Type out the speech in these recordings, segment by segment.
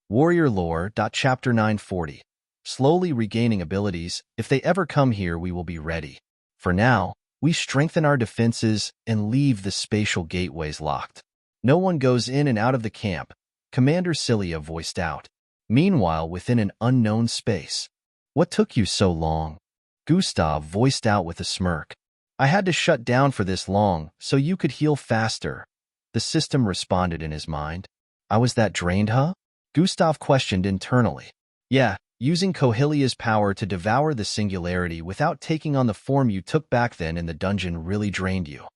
Warrior Lore. Chapter 940. Slowly regaining abilities. If they ever come here, we will be ready. For now, we strengthen our defenses and leave the spatial gateways locked. No one goes in and out of the camp, Commander Cilia voiced out. Meanwhile, within an unknown space. What took you so long? Gustav voiced out with a smirk. I had to shut down for this long so you could heal faster. The system responded in his mind. I was that drained, huh? Gustav questioned internally. Yeah, using Kohilia's power to devour the singularity without taking on the form you took back then in the dungeon really drained you.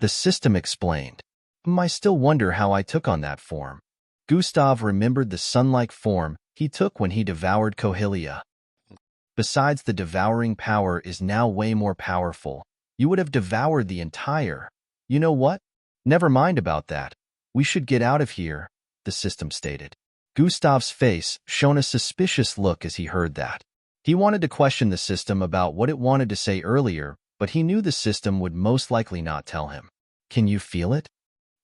The system explained. I still wonder how I took on that form. Gustav remembered the sun-like form he took when he devoured Kohilia. Besides, the devouring power is now way more powerful. You would have devoured the entire. You know what? Never mind about that. We should get out of here, the system stated. Gustav's face shone a suspicious look as he heard that. He wanted to question the system about what it wanted to say earlier, but he knew the system would most likely not tell him. Can you feel it?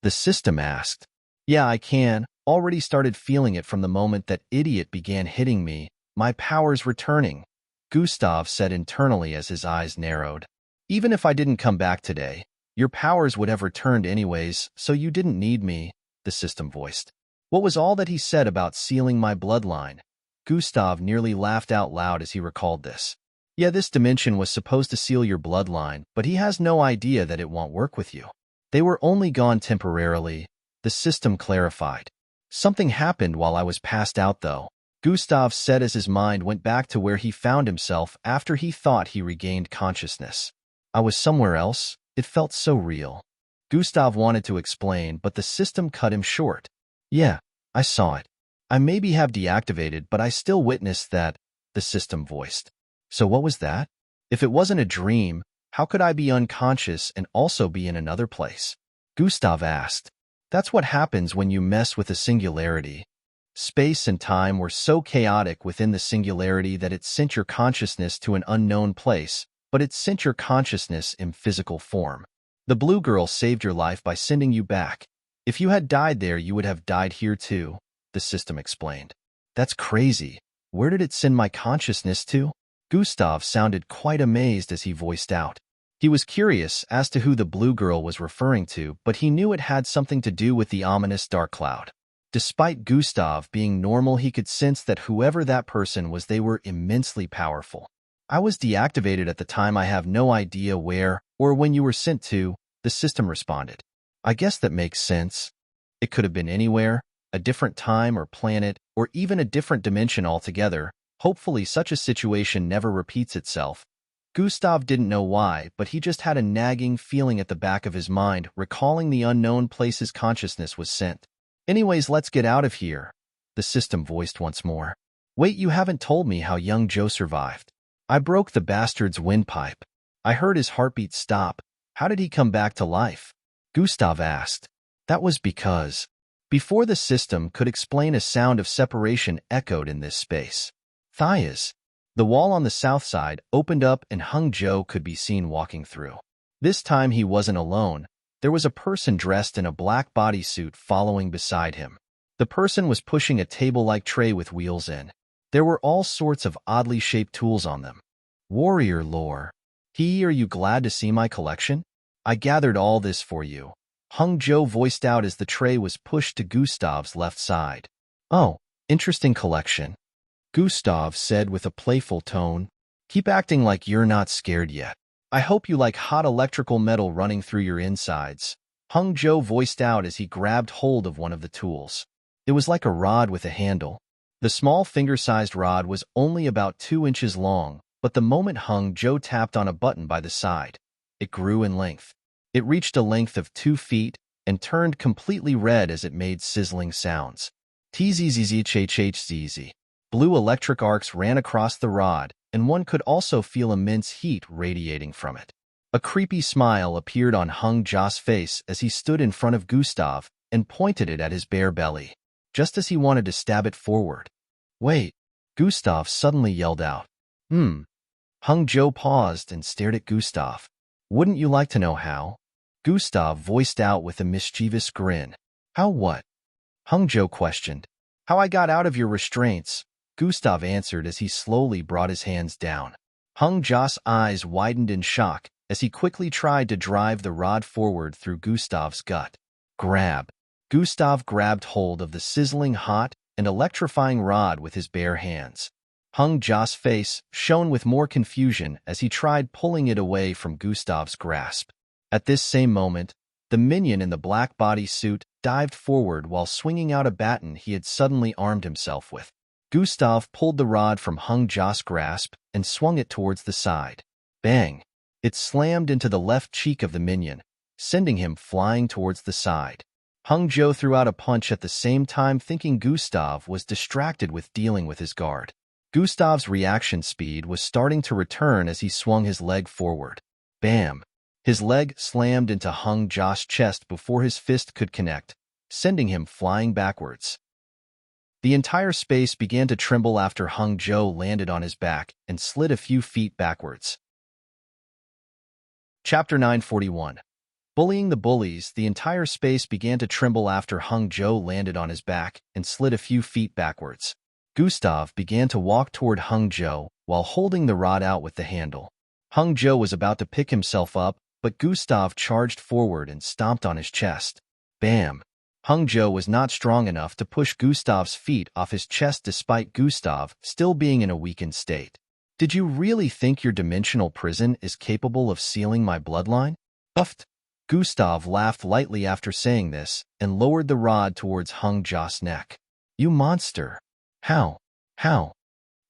The system asked. Yeah, I can. Already started feeling it from the moment that idiot began hitting me. My power's returning, Gustav said internally as his eyes narrowed. Even if I didn't come back today, your powers would have returned anyways, so you didn't need me, the system voiced. What was all that he said about sealing my bloodline? Gustav nearly laughed out loud as he recalled this. Yeah, this dimension was supposed to seal your bloodline, but he has no idea that it won't work with you. They were only gone temporarily, the system clarified. Something happened while I was passed out, though, Gustav said as his mind went back to where he found himself after he thought he regained consciousness. I was somewhere else. It felt so real. Gustav wanted to explain, but the system cut him short. Yeah, I saw it. I maybe have deactivated, but I still witnessed that, the system voiced. So what was that? If it wasn't a dream, how could I be unconscious and also be in another place? Gustav asked. That's what happens when you mess with a singularity. Space and time were so chaotic within the singularity that it sent your consciousness to an unknown place, but it sent your consciousness in physical form. The blue girl saved your life by sending you back. If you had died there, you would have died here too, the system explained. That's crazy. Where did it send my consciousness to? Gustav sounded quite amazed as he voiced out. He was curious as to who the blue girl was referring to, but he knew it had something to do with the ominous dark cloud. Despite Gustav being normal, he could sense that whoever that person was, they were immensely powerful. I was deactivated at the time. I have no idea where or when you were sent to, the system responded. I guess that makes sense. It could have been anywhere, a different time or planet, or even a different dimension altogether. Hopefully such a situation never repeats itself. Gustav didn't know why, but he just had a nagging feeling at the back of his mind, recalling the unknown place his consciousness was sent. Anyways, let's get out of here, the system voiced once more. Wait, you haven't told me how young Joe survived. I broke the bastard's windpipe. I heard his heartbeat stop. How did he come back to life? Gustav asked. That was because, before the system could explain, a sound of separation echoed in this space. Thias. The wall on the south side opened up and Hung Joe could be seen walking through. This time he wasn't alone. There was a person dressed in a black bodysuit following beside him. The person was pushing a table-like tray with wheels in. There were all sorts of oddly shaped tools on them. Warrior Lore. Are you glad to see my collection? I gathered all this for you, Hung Joe voiced out as the tray was pushed to Gustav's left side. Oh, interesting collection, Gustav said with a playful tone. Keep acting like you're not scared yet. I hope you like hot electrical metal running through your insides, Hung Joe voiced out as he grabbed hold of one of the tools. It was like a rod with a handle. The small finger-sized rod was only about 2 inches long, but the moment Hung Joe tapped on a button by the side, it grew in length. It reached a length of 2 feet and turned completely red as it made sizzling sounds. Tzzzz. Blue electric arcs ran across the rod, and one could also feel immense heat radiating from it. A creepy smile appeared on Hung Jo's face as he stood in front of Gustav and pointed it at his bare belly, just as he wanted to stab it forward. Wait, Gustav suddenly yelled out. Hung Jo paused and stared at Gustav. Wouldn't you like to know how? Gustav voiced out with a mischievous grin. How what? Hung Jo questioned. How I got out of your restraints, Gustav answered as he slowly brought his hands down. Hung Ja's eyes widened in shock as he quickly tried to drive the rod forward through Gustav's gut. Grab. Gustav grabbed hold of the sizzling hot and electrifying rod with his bare hands. Hung Ja's face shone with more confusion as he tried pulling it away from Gustav's grasp. At this same moment, the minion in the black bodysuit dived forward while swinging out a baton he had suddenly armed himself with. Gustav pulled the rod from Hung Ja's grasp and swung it towards the side. Bang! It slammed into the left cheek of the minion, sending him flying towards the side. Hung Jo threw out a punch at the same time, thinking Gustav was distracted with dealing with his guard. Gustav's reaction speed was starting to return as he swung his leg forward. Bam! His leg slammed into Hung Ja's chest before his fist could connect, sending him flying backwards. The entire space began to tremble after Hung Jo landed on his back and slid a few feet backwards. Chapter 941. Bullying the bullies. The entire space began to tremble after Hung Jo landed on his back and slid a few feet backwards. Gustav began to walk toward Hung Jo while holding the rod out with the handle. Hung Jo was about to pick himself up, but Gustav charged forward and stomped on his chest. Bam! Hung Jo was not strong enough to push Gustav's feet off his chest despite Gustav still being in a weakened state. Did you really think your dimensional prison is capable of sealing my bloodline? Puffed. Gustav laughed lightly after saying this and lowered the rod towards Hung Ja's neck. You monster! How? How?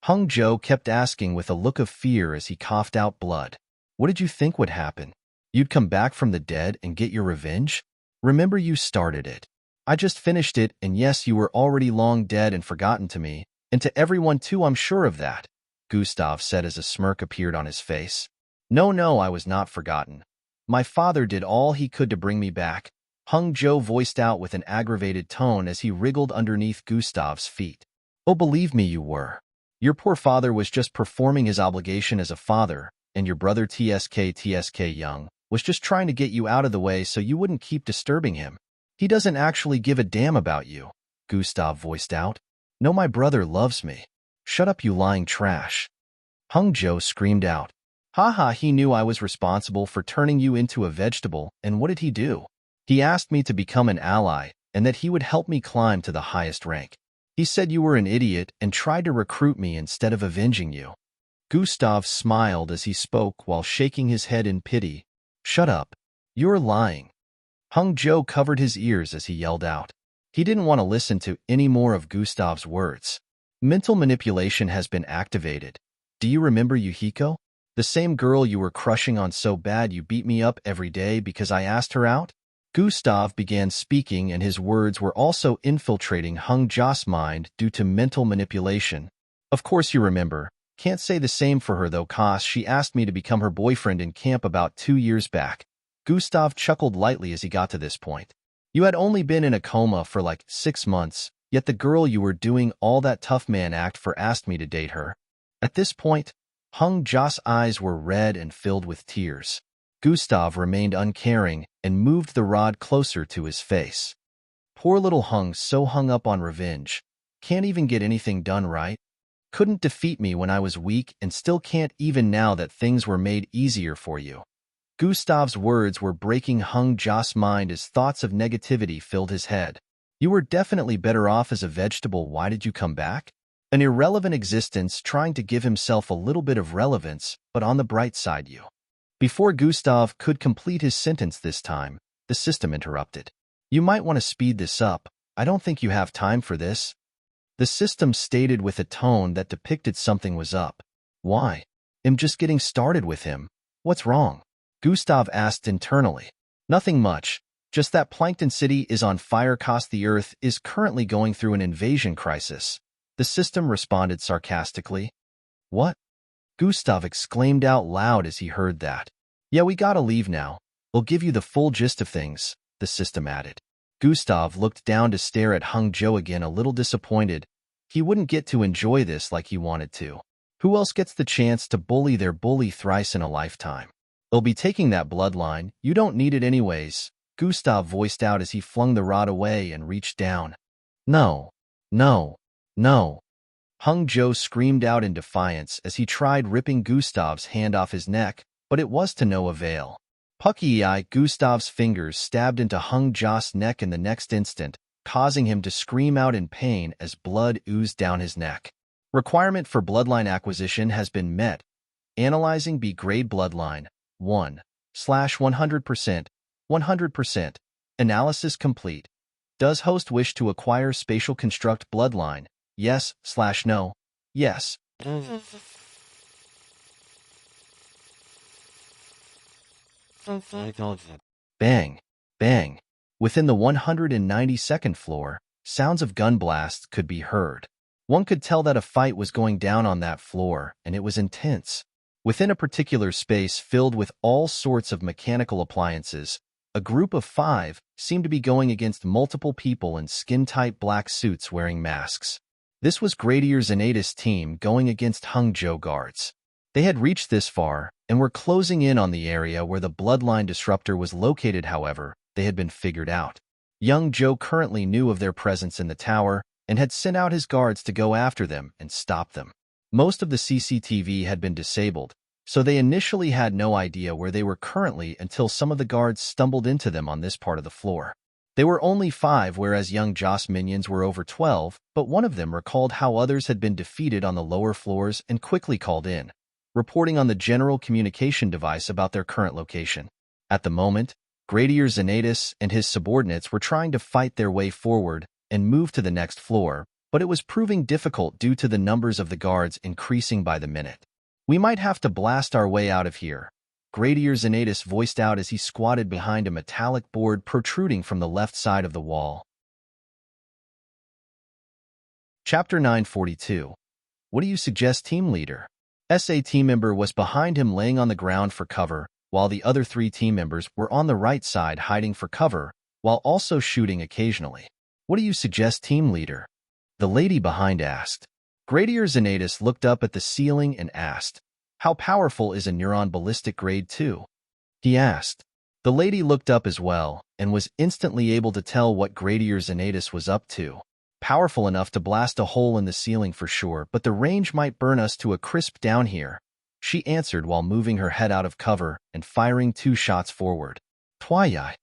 Hung Jo kept asking with a look of fear as he coughed out blood. What did you think would happen? You'd come back from the dead and get your revenge? Remember, you started it. I just finished it, and yes, you were already long dead and forgotten to me, and to everyone too, I'm sure of that, Gustav said as a smirk appeared on his face. No, I was not forgotten. My father did all he could to bring me back, Hung Jo voiced out with an aggravated tone as he wriggled underneath Gustav's feet. Oh, believe me, you were. Your poor father was just performing his obligation as a father, and your brother TSK Young was just trying to get you out of the way so you wouldn't keep disturbing him. He doesn't actually give a damn about you, Gustav voiced out. No, my brother loves me. Shut up, you lying trash. Hung Jo screamed out. Haha, he knew I was responsible for turning you into a vegetable, and what did he do? He asked me to become an ally, and that he would help me climb to the highest rank. He said you were an idiot and tried to recruit me instead of avenging you. Gustav smiled as he spoke while shaking his head in pity. Shut up. You're lying. Hung Jo covered his ears as he yelled out. He didn't want to listen to any more of Gustav's words. Mental manipulation has been activated. Do you remember Yuhiko? The same girl you were crushing on so bad you beat me up every day because I asked her out? Gustav began speaking, and his words were also infiltrating Hung Ja's mind due to mental manipulation. Of course you remember. Can't say the same for her though, cause she asked me to become her boyfriend in camp about 2 years back. Gustav chuckled lightly as he got to this point. You had only been in a coma for like 6 months, yet the girl you were doing all that tough man act for asked me to date her. At this point, Hung Ja's eyes were red and filled with tears. Gustav remained uncaring and moved the rod closer to his face. Poor little Hung, so hung up on revenge. Can't even get anything done right. Couldn't defeat me when I was weak and still can't even now that things were made easier for you. Gustav's words were breaking Hung Ja's mind as thoughts of negativity filled his head. You were definitely better off as a vegetable. Why did you come back? An irrelevant existence trying to give himself a little bit of relevance, but on the bright side you. Before Gustav could complete his sentence this time, the system interrupted. You might want to speed this up. I don't think you have time for this. The system stated with a tone that depicted something was up. Why? I'm just getting started with him. What's wrong? Gustav asked internally. Nothing much. Just that Plankton City is on fire cause the Earth is currently going through an invasion crisis. The system responded sarcastically. What? Gustav exclaimed out loud as he heard that. Yeah, we gotta leave now. We'll give you the full gist of things, the system added. Gustav looked down to stare at Hung Jo again, a little disappointed. He wouldn't get to enjoy this like he wanted to. Who else gets the chance to bully their bully thrice in a lifetime? They'll be taking that bloodline. You don't need it anyways, Gustav voiced out as he flung the rod away and reached down. No, No, no. Hung Zhou screamed out in defiance as he tried ripping Gustav's hand off his neck, but it was to no avail. Pucky-eye, Gustav's fingers stabbed into Hung Zhou's neck in the next instant, causing him to scream out in pain as blood oozed down his neck. Requirement for bloodline acquisition has been met. Analyzing B-grade bloodline. 1/100%. 100%. Analysis complete. Does host wish to acquire spatial construct bloodline? Yes/no. Yes. Bang. Bang. Within the 192nd floor, sounds of gun blasts could be heard. One could tell that a fight was going down on that floor, and it was intense. Within a particular space filled with all sorts of mechanical appliances, a group of 5 seemed to be going against multiple people in skin-tight black suits wearing masks. This was Gradier Zenata's team going against Hung Zhou guards. They had reached this far and were closing in on the area where the bloodline disruptor was located. However, they had been figured out. Young Zhou currently knew of their presence in the tower and had sent out his guards to go after them and stop them. Most of the CCTV had been disabled, so they initially had no idea where they were currently until some of the guards stumbled into them on this part of the floor. They were only 5, whereas young Joss minions were over 12, but one of them recalled how others had been defeated on the lower floors and quickly called in, reporting on the general communication device about their current location. At the moment, Gradier Zenatus and his subordinates were trying to fight their way forward and move to the next floor, but it was proving difficult due to the numbers of the guards increasing by the minute. We might have to blast our way out of here, Gradier Zenatus voiced out as he squatted behind a metallic board protruding from the left side of the wall. Chapter 942. What do you suggest, team leader? SA team member was behind him laying on the ground for cover, while the other 3 team members were on the right side hiding for cover, while also shooting occasionally. What do you suggest, team leader? The lady behind asked. Gradier Zenatus looked up at the ceiling and asked, how powerful is a neuron ballistic grade 2? He asked. The lady looked up as well and was instantly able to tell what Gradier Zenatus was up to. Powerful enough to blast a hole in the ceiling for sure, but the range might burn us to a crisp down here, she answered while moving her head out of cover and firing 2 shots forward. Thwai.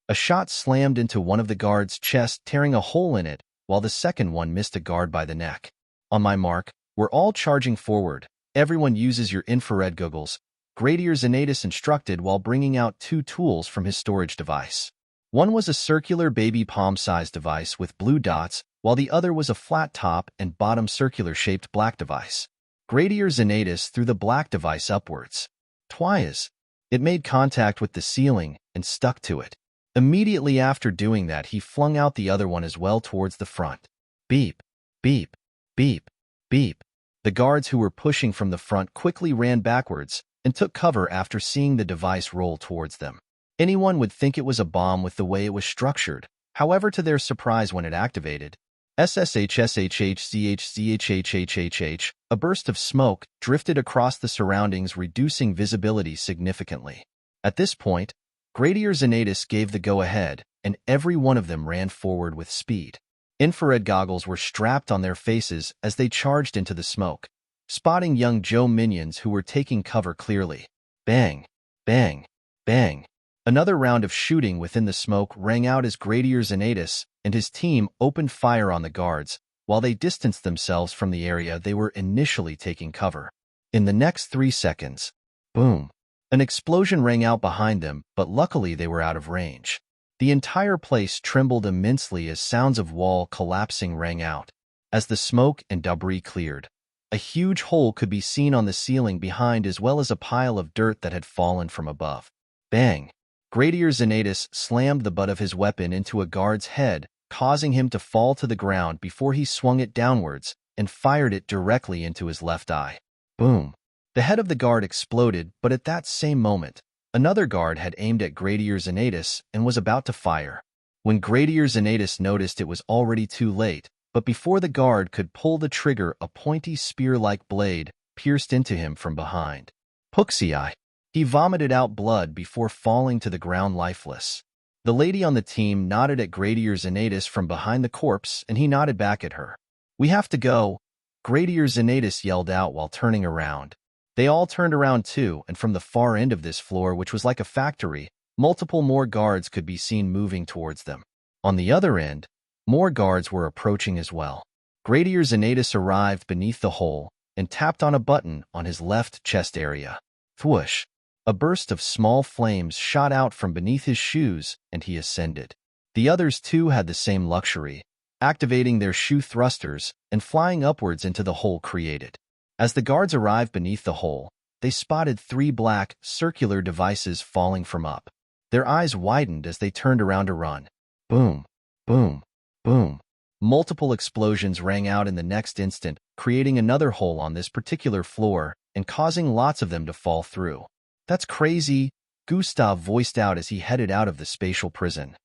A shot slammed into one of the guards' chest, tearing a hole in it, while the second one missed a guard by the neck. On my mark, we're all charging forward. Everyone uses your infrared goggles, Gradier Zenatus instructed while bringing out 2 tools from his storage device. One was a circular baby palm-sized device with blue dots, while the other was a flat top and bottom circular-shaped black device. Gradier Zenatus threw the black device upwards. Twice. It made contact with the ceiling and stuck to it. Immediately after doing that, he flung out the other one as well towards the front. Beep, beep, beep, beep. The guards who were pushing from the front quickly ran backwards and took cover after seeing the device roll towards them. Anyone would think it was a bomb with the way it was structured. However, to their surprise when it activated, SSHSHHZHZHHHHH, a burst of smoke drifted across the surroundings, reducing visibility significantly. At this point, Gradier Zenatus gave the go-ahead, and every one of them ran forward with speed. Infrared goggles were strapped on their faces as they charged into the smoke, spotting young Zhou minions who were taking cover clearly. Bang, bang, bang. Another round of shooting within the smoke rang out as Gradier Zenatus and his team opened fire on the guards, while they distanced themselves from the area they were initially taking cover. In the next 3 seconds, boom, an explosion rang out behind them, but luckily they were out of range. The entire place trembled immensely as sounds of wall collapsing rang out. As the smoke and debris cleared, a huge hole could be seen on the ceiling behind, as well as a pile of dirt that had fallen from above. Bang! Gradier Zenatus slammed the butt of his weapon into a guard's head, causing him to fall to the ground before he swung it downwards and fired it directly into his left eye. Boom! The head of the guard exploded, but at that same moment, another guard had aimed at Gradier Zenatus and was about to fire. When Gradier Zenatus noticed, it was already too late, but before the guard could pull the trigger, a pointy spear-like blade pierced into him from behind. Puxi-eye. He vomited out blood before falling to the ground lifeless. The lady on the team nodded at Gradier Zenatus from behind the corpse, and he nodded back at her. "We have to go," Gradier Zenatus yelled out while turning around. They all turned around too, and from the far end of this floor, which was like a factory, multiple more guards could be seen moving towards them. On the other end, more guards were approaching as well. Gradier Zenatus arrived beneath the hole and tapped on a button on his left chest area. Thwoosh! A burst of small flames shot out from beneath his shoes, and he ascended. The others too had the same luxury, activating their shoe thrusters and flying upwards into the hole created. As the guards arrived beneath the hole, they spotted 3 black, circular devices falling from up. Their eyes widened as they turned around to run. Boom! Boom! Boom! Multiple explosions rang out in the next instant, creating another hole on this particular floor and causing lots of them to fall through. "That's crazy," Gustav voiced out as he headed out of the spatial prison.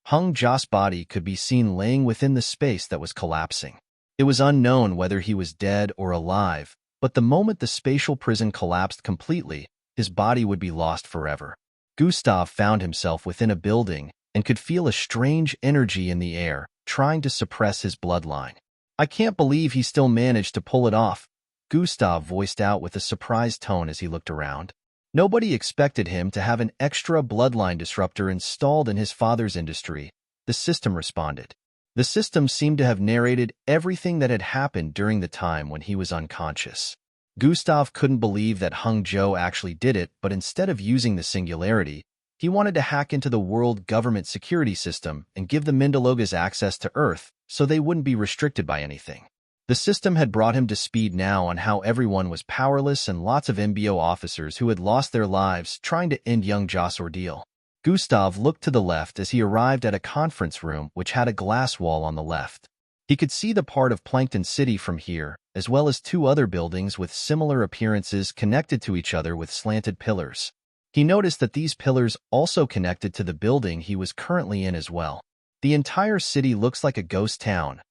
Hung Ja's body could be seen laying within the space that was collapsing. It was unknown whether he was dead or alive, but the moment the spatial prison collapsed completely, his body would be lost forever. Gustav found himself within a building and could feel a strange energy in the air, trying to suppress his bloodline. "I can't believe he still managed to pull it off," Gustav voiced out with a surprised tone as he looked around. Nobody expected him to have an extra bloodline disruptor installed in his father's industry, the system responded. The system seemed to have narrated everything that had happened during the time when he was unconscious. Gustav couldn't believe that Hung Jo actually did it, but instead of using the singularity, he wanted to hack into the world government security system and give the Mindalogas access to Earth so they wouldn't be restricted by anything. The system had brought him to speed now on how everyone was powerless and lots of MBO officers who had lost their lives trying to end young Ja's ordeal. Gustav looked to the left as he arrived at a conference room which had a glass wall on the left. He could see the part of Plankton City from here, as well as 2 other buildings with similar appearances connected to each other with slanted pillars. He noticed that these pillars also connected to the building he was currently in as well. The entire city looks like a ghost town.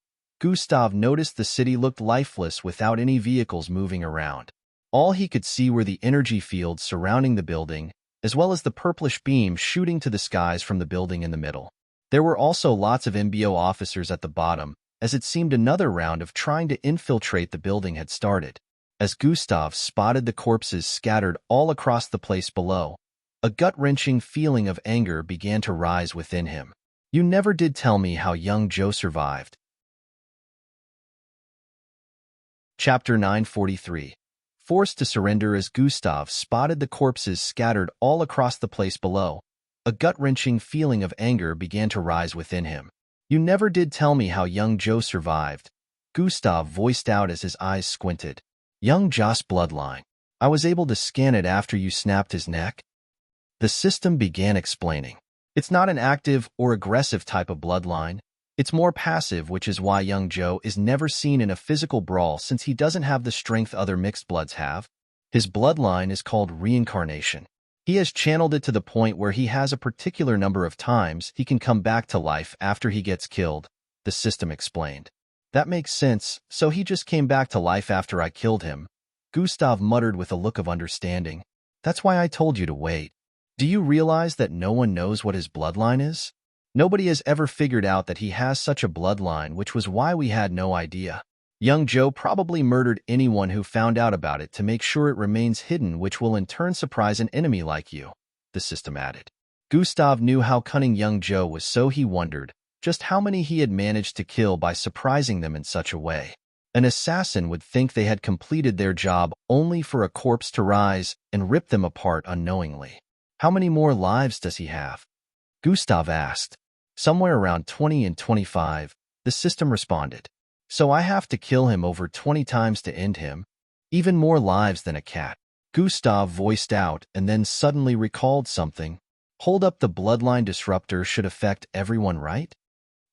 Gustav noticed the city looked lifeless without any vehicles moving around. All he could see were the energy fields surrounding the building, as well as the purplish beam shooting to the skies from the building in the middle. There were also lots of MBO officers at the bottom, as it seemed another round of trying to infiltrate the building had started. As Gustav spotted the corpses scattered all across the place below, a gut-wrenching feeling of anger began to rise within him. "You never did tell me how young Jo survived." Chapter 943. Forced to surrender. As Gustav spotted the corpses scattered all across the place below, a gut-wrenching feeling of anger began to rise within him. "You never did tell me how young Jo survived," Gustav voiced out as his eyes squinted. "Young Ja's bloodline. I was able to scan it after you snapped his neck." The system began explaining. "It's not an active or aggressive type of bloodline. It's more passive, which is why young Jo is never seen in a physical brawl since he doesn't have the strength other mixed bloods have. His bloodline is called reincarnation. He has channeled it to the point where he has a particular number of times he can come back to life after he gets killed," the system explained. "That makes sense, so he just came back to life after I killed him," Gustav muttered with a look of understanding. "That's why I told you to wait. Do you realize that no one knows what his bloodline is? Nobody has ever figured out that he has such a bloodline, which was why we had no idea. Young Jo probably murdered anyone who found out about it to make sure it remains hidden, which will in turn surprise an enemy like you," the system added. Gustav knew how cunning young Jo was, so he wondered just how many he had managed to kill by surprising them in such a way. An assassin would think they had completed their job only for a corpse to rise and rip them apart unknowingly. "How many more lives does he have?" Gustav asked. "Somewhere around 20 and 25, the system responded. "So I have to kill him over 20 times to end him? Even more lives than a cat," Gustav voiced out and then suddenly recalled something. "Hold up, the bloodline disruptor should affect everyone, right?"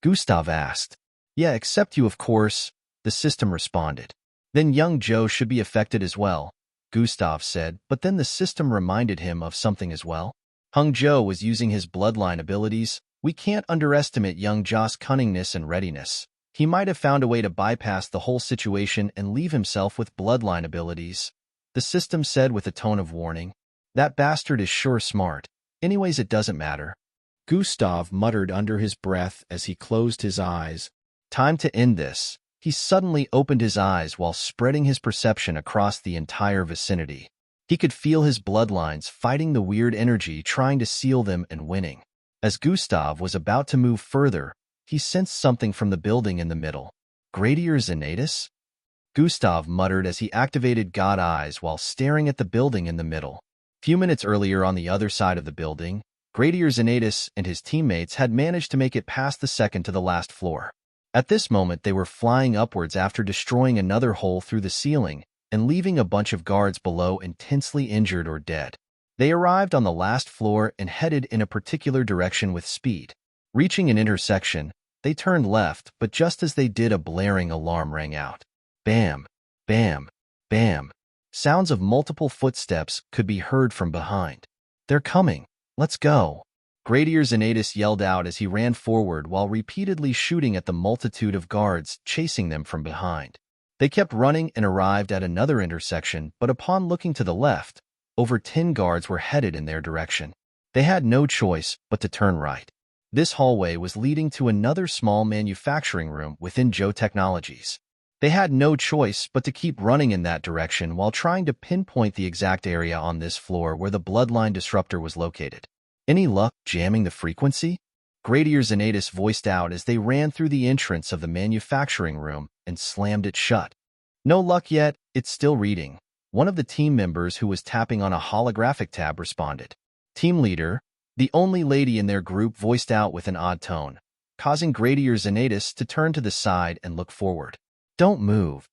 Gustav asked. "Yeah, except you, of course," the system responded. "Then young Jo should be affected as well," Gustav said, but then the system reminded him of something as well. Hung Jo was using his bloodline abilities. "We can't underestimate young Ja's cunningness and readiness. He might have found a way to bypass the whole situation and leave himself with bloodline abilities," the system said with a tone of warning. "That bastard is sure smart. Anyways, it doesn't matter." Gustav muttered under his breath as he closed his eyes. Time to end this. He suddenly opened his eyes while spreading his perception across the entire vicinity. He could feel his bloodlines fighting the weird energy, trying to seal them and winning. As Gustav was about to move further, he sensed something from the building in the middle. Gradier Zanatus? Gustav muttered as he activated God Eyes while staring at the building in the middle. Few minutes earlier on the other side of the building, Gradier Zanatus and his teammates had managed to make it past the second to the last floor. At this moment, they were flying upwards after destroying another hole through the ceiling and leaving a bunch of guards below intensely injured or dead. They arrived on the last floor and headed in a particular direction with speed. Reaching an intersection, they turned left, but just as they did, a blaring alarm rang out. Bam, bam, bam. Sounds of multiple footsteps could be heard from behind. They're coming. Let's go. Gradier Zanatus yelled out as he ran forward while repeatedly shooting at the multitude of guards chasing them from behind. They kept running and arrived at another intersection, but upon looking to the left, over 10 guards were headed in their direction. They had no choice but to turn right. This hallway was leading to another small manufacturing room within Joe Technologies. They had no choice but to keep running in that direction while trying to pinpoint the exact area on this floor where the bloodline disruptor was located. Any luck jamming the frequency? Gradier Zanatus voiced out as they ran through the entrance of the manufacturing room and slammed it shut. No luck yet, it's still reading. One of the team members who was tapping on a holographic tab responded. Team leader, the only lady in their group, voiced out with an odd tone, causing Gradier Zanatus to turn to the side and look forward. Don't move.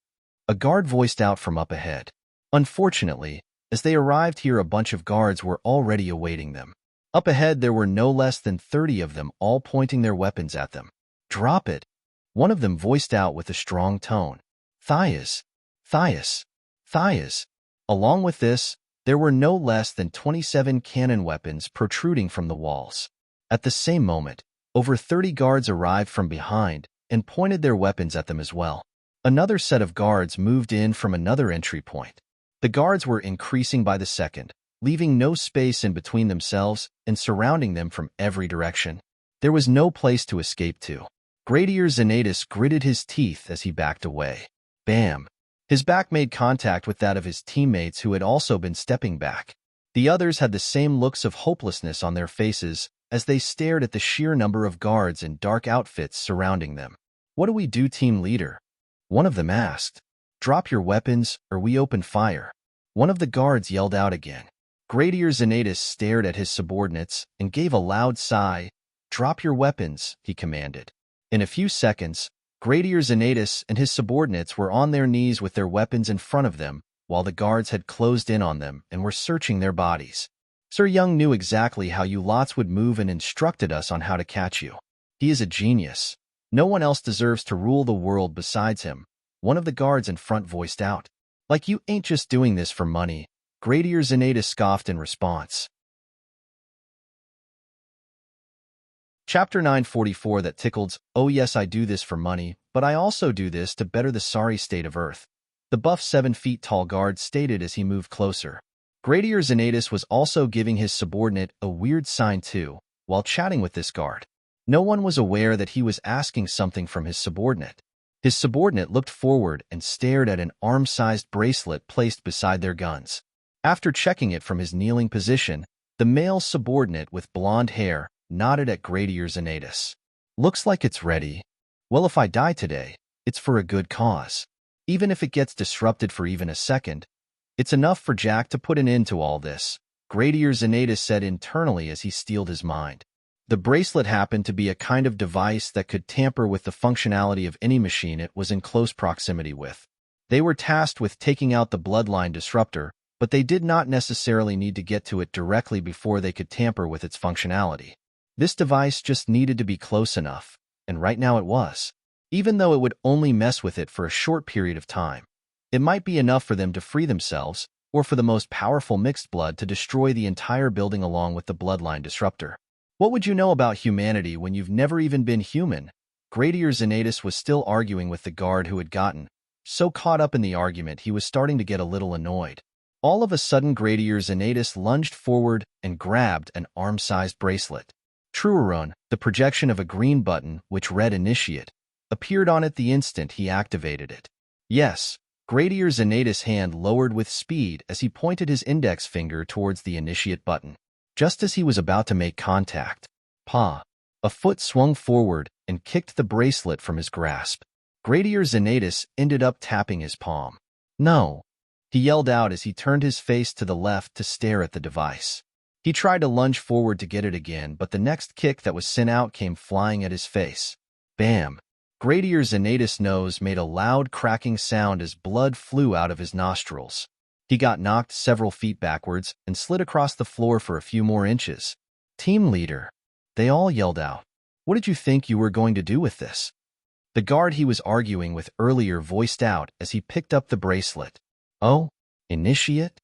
A guard voiced out from up ahead. Unfortunately, as they arrived here, a bunch of guards were already awaiting them. Up ahead, there were no less than 30 of them, all pointing their weapons at them. Drop it. One of them voiced out with a strong tone. Thias. Thias. Thias. Along with this, there were no less than 27 cannon weapons protruding from the walls. At the same moment, over 30 guards arrived from behind and pointed their weapons at them as well. Another set of guards moved in from another entry point. The guards were increasing by the second, leaving no space in between themselves and surrounding them from every direction. There was no place to escape to. Gradier Zanatus gritted his teeth as he backed away. Bam! His back made contact with that of his teammates who had also been stepping back. The others had the same looks of hopelessness on their faces as they stared at the sheer number of guards in dark outfits surrounding them. What do we do, team leader? One of them asked. Drop your weapons or we open fire. One of the guards yelled out again. Gradier Zanatus stared at his subordinates and gave a loud sigh. Drop your weapons, he commanded. In a few seconds, Gradier Zanatus and his subordinates were on their knees with their weapons in front of them, while the guards had closed in on them and were searching their bodies. Sir Young knew exactly how you lots would move and instructed us on how to catch you. He is a genius. No one else deserves to rule the world besides him, one of the guards in front voiced out. Like you ain't just doing this for money, Gradier Zanatus scoffed in response. Chapter 944 that tickled. Oh yes, I do this for money, but I also do this to better the sorry state of Earth. The buff 7-feet-tall guard stated as he moved closer. Gradier Zanatus was also giving his subordinate a weird sign too, while chatting with this guard. No one was aware that he was asking something from his subordinate. His subordinate looked forward and stared at an arm-sized bracelet placed beside their guns. After checking it from his kneeling position, the male subordinate with blonde hair nodded at Gradier Zanatus. Looks like it's ready. Well, if I die today, it's for a good cause. Even if it gets disrupted for even a second, it's enough for Jack to put an end to all this, Gradier Zanatus said internally as he steeled his mind. The bracelet happened to be a kind of device that could tamper with the functionality of any machine it was in close proximity with. They were tasked with taking out the bloodline disruptor, but they did not necessarily need to get to it directly before they could tamper with its functionality. This device just needed to be close enough, and right now it was. Even though it would only mess with it for a short period of time, it might be enough for them to free themselves, or for the most powerful mixed blood to destroy the entire building along with the bloodline disruptor. What would you know about humanity when you've never even been human? Gradier Zanatus was still arguing with the guard who had gotten so caught up in the argument he was starting to get a little annoyed. All of a sudden, Gradier Zanatus lunged forward and grabbed an arm-sized bracelet. Trueron, the projection of a green button, which read Initiate, appeared on it the instant he activated it. Yes, Gradier Zenatus' hand lowered with speed as he pointed his index finger towards the Initiate button. Just as he was about to make contact, a foot swung forward and kicked the bracelet from his grasp. Gradier Zenatus ended up tapping his palm. No, he yelled out as he turned his face to the left to stare at the device. He tried to lunge forward to get it again, but the next kick that was sent out came flying at his face. Bam! Gradier Zenatus' nose made a loud cracking sound as blood flew out of his nostrils. He got knocked several feet backwards and slid across the floor for a few more inches. Team leader, they all yelled out. What did you think you were going to do with this? The guard he was arguing with earlier voiced out as he picked up the bracelet. Oh, Initiate?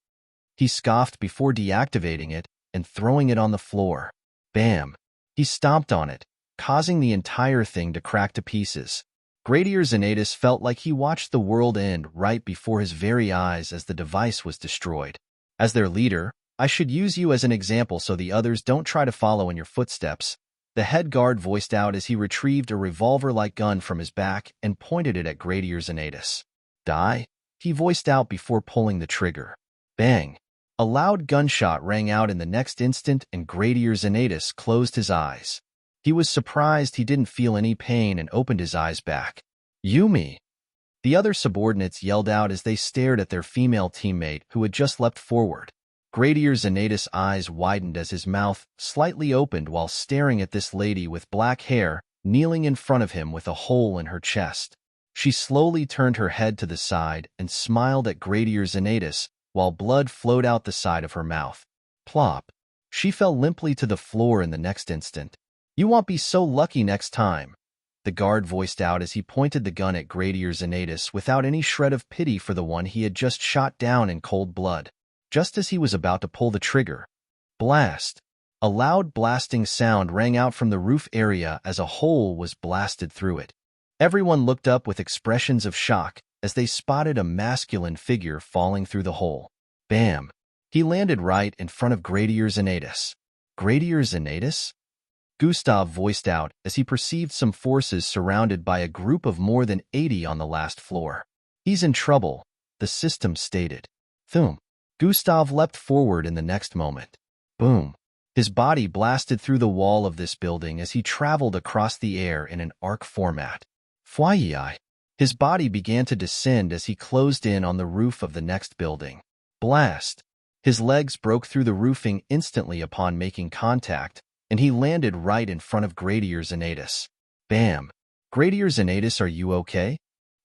He scoffed before deactivating it and throwing it on the floor. Bam! He stomped on it, causing the entire thing to crack to pieces. Gradier Zenatus felt like he watched the world end right before his very eyes as the device was destroyed. As their leader, I should use you as an example so the others don't try to follow in your footsteps. The head guard voiced out as he retrieved a revolver-like gun from his back and pointed it at Gradier Zenatus. Die? He voiced out before pulling the trigger. Bang! A loud gunshot rang out in the next instant and Gradier Zenatus closed his eyes. He was surprised he didn't feel any pain and opened his eyes back. Yumi! The other subordinates yelled out as they stared at their female teammate who had just leapt forward. Gradier Zenatus' eyes widened as his mouth slightly opened while staring at this lady with black hair kneeling in front of him with a hole in her chest. She slowly turned her head to the side and smiled at Gradier Zenatus while blood flowed out the side of her mouth. Plop! She fell limply to the floor in the next instant. You won't be so lucky next time, the guard voiced out as he pointed the gun at Gradier Zenatus without any shred of pity for the one he had just shot down in cold blood. Just as he was about to pull the trigger, blast! A loud blasting sound rang out from the roof area as a hole was blasted through it. Everyone looked up with expressions of shock as they spotted a masculine figure falling through the hole. Bam! He landed right in front of Gradier Zenatus. Gradier Zenatus? Gustav voiced out as he perceived some forces surrounded by a group of more than 80 on the last floor. He's in trouble, the system stated. Thum! Gustav leapt forward in the next moment. Boom! His body blasted through the wall of this building as he traveled across the air in an arc format. Fwyi! His body began to descend as he closed in on the roof of the next building. Blast! His legs broke through the roofing instantly upon making contact, and he landed right in front of Gradier Zenatus. Bam! Gradier Zenatus, are you okay?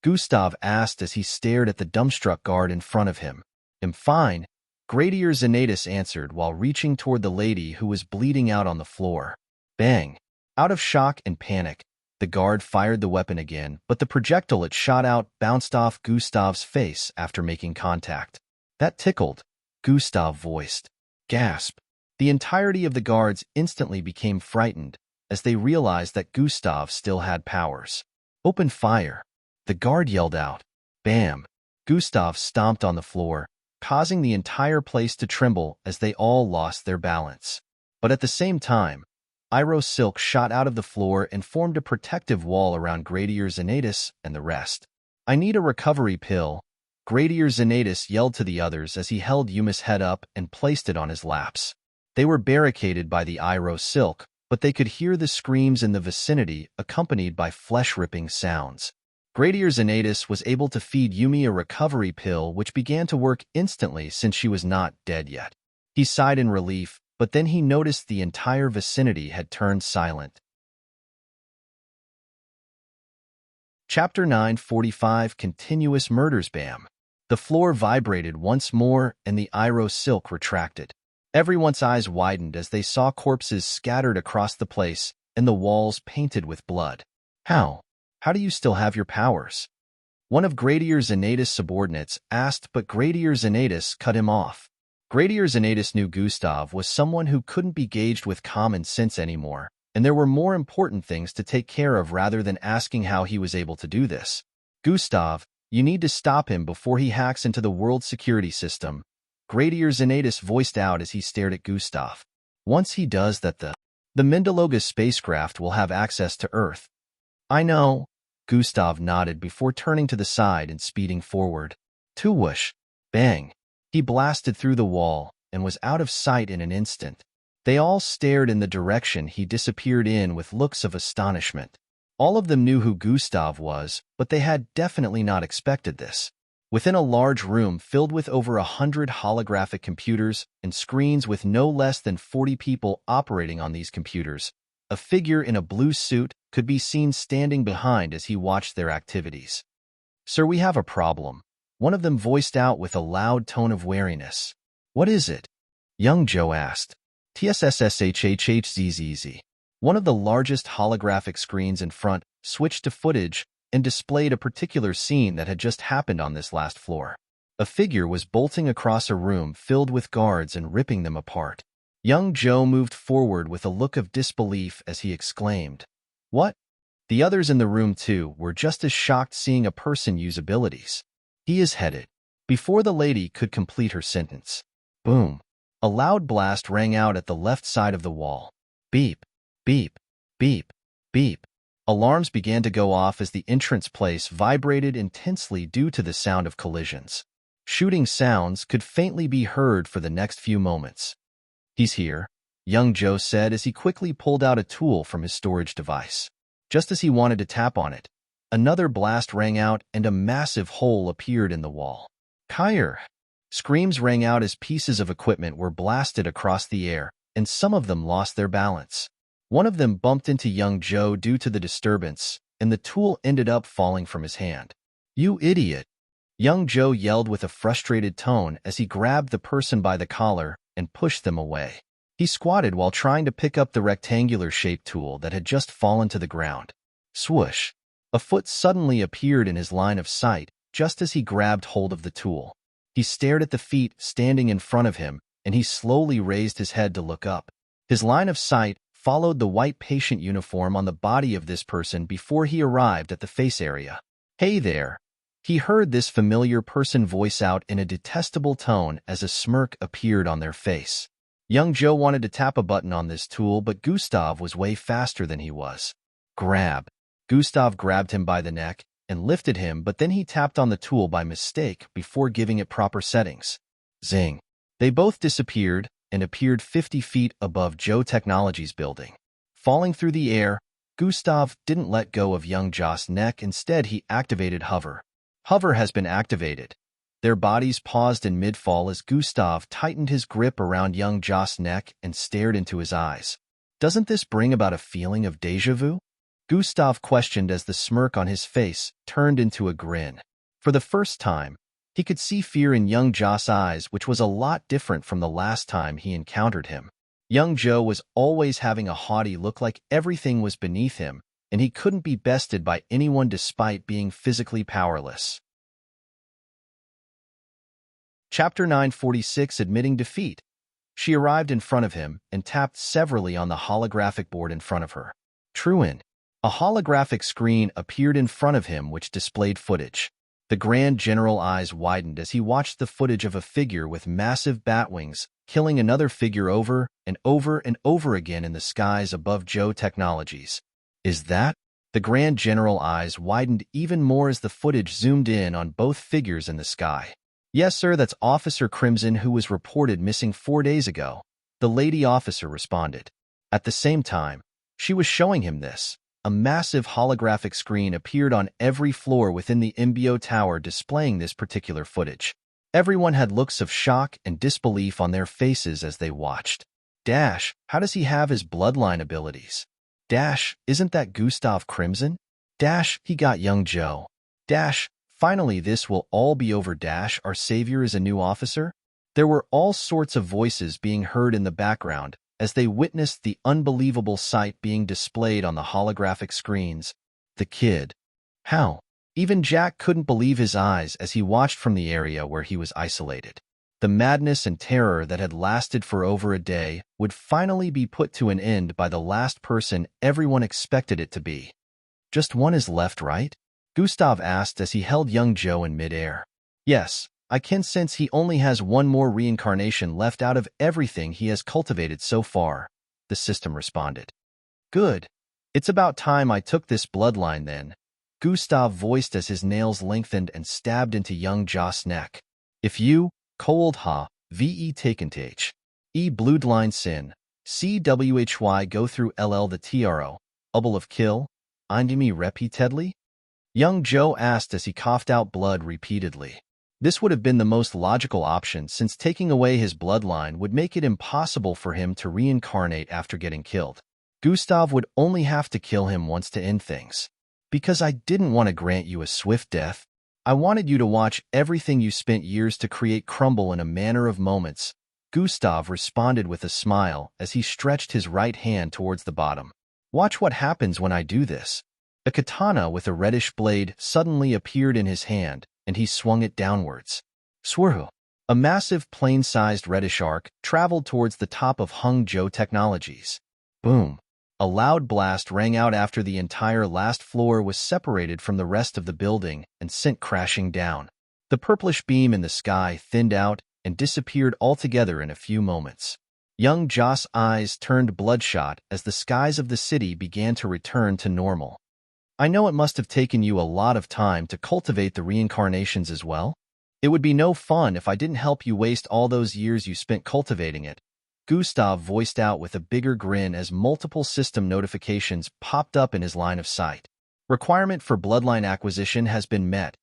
Gustav asked as he stared at the dumbstruck guard in front of him. I'm fine, Gradier Zenatus answered while reaching toward the lady who was bleeding out on the floor. Bang! Out of shock and panic, the guard fired the weapon again, but the projectile it shot out bounced off Gustav's face after making contact. That tickled, Gustav voiced. Gasp! The entirety of the guards instantly became frightened as they realized that Gustav still had powers. Open fire! The guard yelled out. Bam! Gustav stomped on the floor, causing the entire place to tremble as they all lost their balance. But at the same time, Iroh silk shot out of the floor and formed a protective wall around Gradier Zenatus and the rest. I need a recovery pill, Gradier Zenatus yelled to the others as he held Yumi's head up and placed it on his laps. They were barricaded by the Iroh silk, but they could hear the screams in the vicinity accompanied by flesh-ripping sounds. Gradier Zenatus was able to feed Yumi a recovery pill which began to work instantly since she was not dead yet. He sighed in relief, but then he noticed the entire vicinity had turned silent. Chapter 945 Continuous Murders. Bam! The floor vibrated once more and the Iroh silk retracted. Everyone's eyes widened as they saw corpses scattered across the place and the walls painted with blood. How do you still have your powers? One of Gradier Zenatus' subordinates asked, but Gradier Zenatus cut him off. Gradier Zenatus knew Gustav was someone who couldn't be gauged with common sense anymore, and there were more important things to take care of rather than asking how he was able to do this. Gustav, you need to stop him before he hacks into the world security system, Gradier Zenatus voiced out as he stared at Gustav. Once he does that, the The Mindaloga spacecraft will have access to Earth. I know. Gustav nodded before turning to the side and speeding forward. Whoosh! Bang! He blasted through the wall and was out of sight in an instant. They all stared in the direction he disappeared in with looks of astonishment. All of them knew who Gustav was, but they had definitely not expected this. Within a large room filled with over 100 holographic computers and screens with no less than 40 people operating on these computers, a figure in a blue suit could be seen standing behind as he watched their activities. "Sir, we have a problem," one of them voiced out with a loud tone of wariness. "What is it?" Young Joe asked. "TSSSHHHZZZ." One of the largest holographic screens in front switched to footage and displayed a particular scene that had just happened on this last floor. A figure was bolting across a room filled with guards and ripping them apart. Young Joe moved forward with a look of disbelief as he exclaimed, "What?" The others in the room, too, were just as shocked seeing a person use abilities. "He is headed." Before the lady could complete her sentence, boom! A loud blast rang out at the left side of the wall. Beep, beep, beep, beep. Alarms began to go off as the entrance place vibrated intensely due to the sound of collisions. Shooting sounds could faintly be heard for the next few moments. "He's here," young Joe said as he quickly pulled out a tool from his storage device. Just as he wanted to tap on it, another blast rang out and a massive hole appeared in the wall. "Kyre!" Screams rang out as pieces of equipment were blasted across the air, and some of them lost their balance. One of them bumped into young Joe due to the disturbance, and the tool ended up falling from his hand. "You idiot!" Young Joe yelled with a frustrated tone as he grabbed the person by the collar and pushed them away. He squatted while trying to pick up the rectangular-shaped tool that had just fallen to the ground. Swoosh! A foot suddenly appeared in his line of sight just as he grabbed hold of the tool. He stared at the feet standing in front of him, and he slowly raised his head to look up. His line of sight followed the white patient uniform on the body of this person before he arrived at the face area. "Hey there!" He heard this familiar person voice out in a detestable tone as a smirk appeared on their face. Young Joe wanted to tap a button on this tool, but Gustav was way faster than he was. "Grab!" Gustav grabbed him by the neck and lifted him, but then he tapped on the tool by mistake before giving it proper settings. Zing! They both disappeared and appeared 50 feet above Joe Technologies building. Falling through the air, Gustav didn't let go of young Joe's neck. Instead, he activated Hover. Hover has been activated. Their bodies paused in mid-fall as Gustav tightened his grip around young Joe's neck and stared into his eyes. "Doesn't this bring about a feeling of déjà vu?" Gustav questioned as the smirk on his face turned into a grin. For the first time, he could see fear in young Joe's eyes, which was a lot different from the last time he encountered him. Young Joe was always having a haughty look, like everything was beneath him, and he couldn't be bested by anyone despite being physically powerless. Chapter 946, Admitting Defeat. She arrived in front of him and tapped severally on the holographic board in front of her. Truin. A holographic screen appeared in front of him which displayed footage. The Grand General eyes widened as he watched the footage of a figure with massive bat wings killing another figure over and over and over again in the skies above Joe Technologies. "Is that?" The Grand General eyes widened even more as the footage zoomed in on both figures in the sky. "Yes, sir, that's Officer Crimson, who was reported missing 4 days ago," the lady officer responded. At the same time, she was showing him this. A massive holographic screen appeared on every floor within the MBO tower displaying this particular footage. Everyone had looks of shock and disbelief on their faces as they watched. "Dash, how does he have his bloodline abilities?" "Dash, isn't that Gustav Crimson?" "Dash, he got young Joe." "Dash, finally this will all be over." "Dash, our savior is a new officer." There were all sorts of voices being heard in the background as they witnessed the unbelievable sight being displayed on the holographic screens. The kid. How? Even Jack couldn't believe his eyes as he watched from the area where he was isolated. The madness and terror that had lasted for over a day would finally be put to an end by the last person everyone expected it to be. "Just one is left, right?" Gustav asked as he held young Joe in midair. "Yes. I can sense he only has one more reincarnation left out of everything he has cultivated so far." the system responded. Good. It's about time I took this bloodline then, Gustav voiced as his nails lengthened and stabbed into young Joss' neck. If you, cold ha, ve taken th. E bloodline sin, cwhy go through ll the tro, ubble of kill, indemi repeatedly? Young Joe asked as he coughed out blood repeatedly. This would have been the most logical option since taking away his bloodline would make it impossible for him to reincarnate after getting killed. Gustav would only have to kill him once to end things. Because I didn't want to grant you a swift death, I wanted you to watch everything you spent years to create crumble in a matter of moments, Gustav responded with a smile as he stretched his right hand towards the bottom. Watch what happens when I do this. A katana with a reddish blade suddenly appeared in his hand, and he swung it downwards. Swirhu. A massive plane-sized reddish arc traveled towards the top of Hung Joe Technologies. Boom. A loud blast rang out after the entire last floor was separated from the rest of the building and sent crashing down. The purplish beam in the sky thinned out and disappeared altogether in a few moments. Young Joss' eyes turned bloodshot as the skies of the city began to return to normal. I know it must have taken you a lot of time to cultivate the reincarnations as well. It would be no fun if I didn't help you waste all those years you spent cultivating it, Gustav voiced out with a bigger grin as multiple system notifications popped up in his line of sight. Requirement for bloodline acquisition has been met.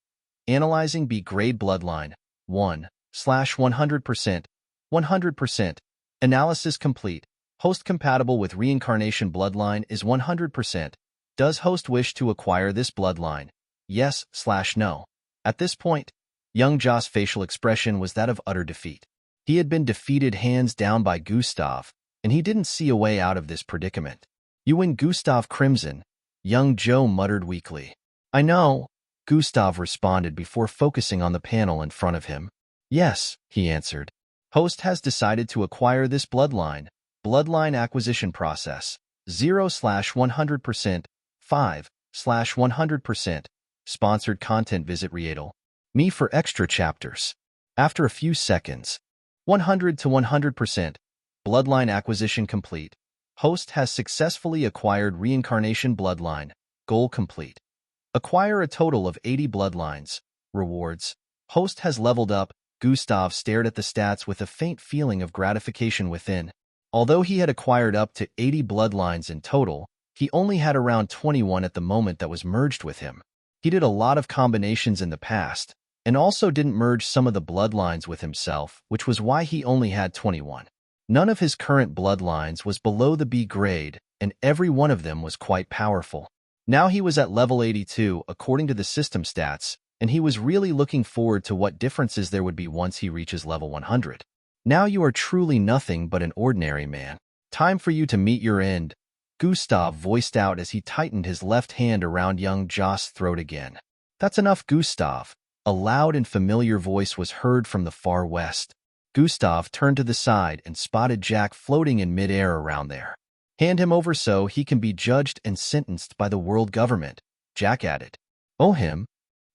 Analyzing B-grade bloodline, 1/100%, 100%. Analysis complete. Host compatible with reincarnation bloodline is 100%. Does host wish to acquire this bloodline? Yes/no. At this point, young Joss' facial expression was that of utter defeat. He had been defeated hands down by Gustav, and he didn't see a way out of this predicament. You win, Gustav Crimson, young Joe muttered weakly. I know, Gustav responded before focusing on the panel in front of him. Yes, he answered. Host has decided to acquire this bloodline. Bloodline acquisition process, 0/100%, 5/100%. Sponsored content. Visit Riedel. Me for extra chapters. After a few seconds, 100 to 100%. Bloodline acquisition complete. Host has successfully acquired reincarnation bloodline. Goal complete. Acquire a total of 80 bloodlines. Rewards. Host has leveled up. Gustav stared at the stats with a faint feeling of gratification within. Although he had acquired up to 80 bloodlines in total, he only had around 21 at the moment that was merged with him. He did a lot of combinations in the past, and also didn't merge some of the bloodlines with himself, which was why he only had 21. None of his current bloodlines was below the B grade, and every one of them was quite powerful. Now he was at level 82 according to the system stats, and he was really looking forward to what differences there would be once he reaches level 100. Now you are truly nothing but an ordinary man. Time for you to meet your end, Gustav voiced out as he tightened his left hand around young Joss' throat again. That's enough, Gustav. A loud and familiar voice was heard from the far west. Gustav turned to the side and spotted Jack floating in midair around there. Hand him over so he can be judged and sentenced by the world government, Jack added. Oh, him?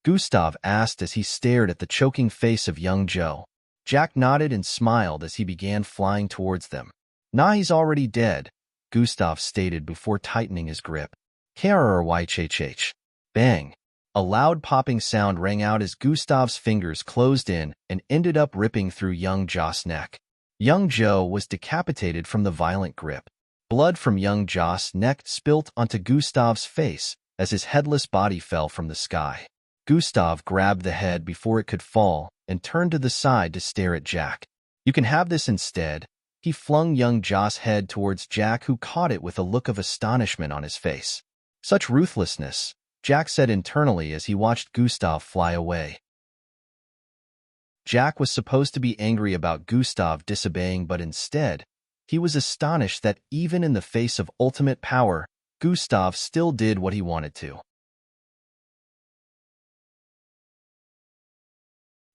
Gustav asked as he stared at the choking face of young Joe. Jack nodded and smiled as he began flying towards them. Nah, he's already dead, Gustav stated before tightening his grip. KRRYHH. Bang. A loud popping sound rang out as Gustav's fingers closed in and ended up ripping through young Joss' neck. Young Joe was decapitated from the violent grip. Blood from young Joss' neck spilt onto Gustav's face as his headless body fell from the sky. Gustav grabbed the head before it could fall and turned to the side to stare at Jack. You can have this instead. He flung young Joss' head towards Jack, who caught it with a look of astonishment on his face. Such ruthlessness, Jack said internally as he watched Gustav fly away. Jack was supposed to be angry about Gustav disobeying, but instead, he was astonished that even in the face of ultimate power, Gustav still did what he wanted to.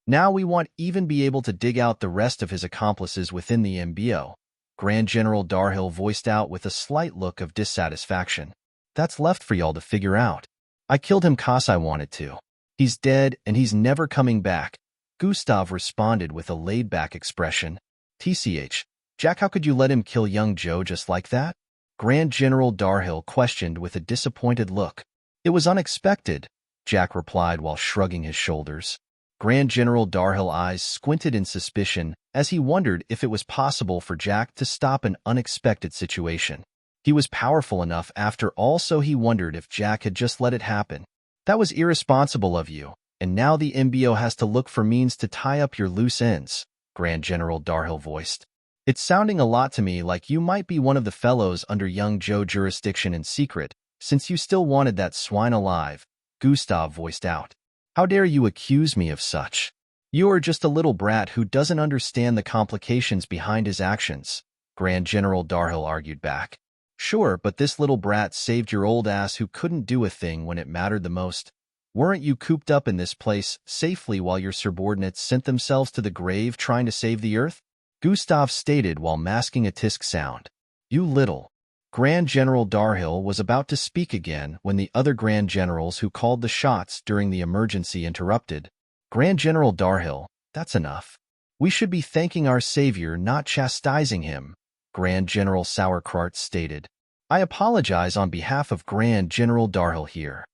Now we won't even be able to dig out the rest of his accomplices within the MBO, Grand General Darhill voiced out with a slight look of dissatisfaction. That's left for y'all to figure out. I killed him 'cause I wanted to. He's dead and he's never coming back, Gustav responded with a laid-back expression. TCH, Jack, how could you let him kill young Joe just like that? Grand General Darhill questioned with a disappointed look. It was unexpected, Jack replied while shrugging his shoulders. Grand General Darhill's eyes squinted in suspicion as he wondered if it was possible for Jack to stop an unexpected situation. He was powerful enough after all, so he wondered if Jack had just let it happen. That was irresponsible of you, and now the MBO has to look for means to tie up your loose ends, Grand General Darhill voiced. It's sounding a lot to me like you might be one of the fellows under young Joe jurisdiction in secret, since you still wanted that swine alive, Gustav voiced out. How dare you accuse me of such? You are just a little brat who doesn't understand the complications behind his actions, Grand General Darhill argued back. Sure, but this little brat saved your old ass who couldn't do a thing when it mattered the most. Weren't you cooped up in this place safely while your subordinates sent themselves to the grave trying to save the Earth? Gustav stated while masking a tisk sound. You little. Grand General Darhill was about to speak again when the other Grand Generals who called the shots during the emergency interrupted. Grand General Darhill, that's enough. We should be thanking our savior, not chastising him, Grand General Sauerkraut stated. I apologize on behalf of Grand General Darhill here.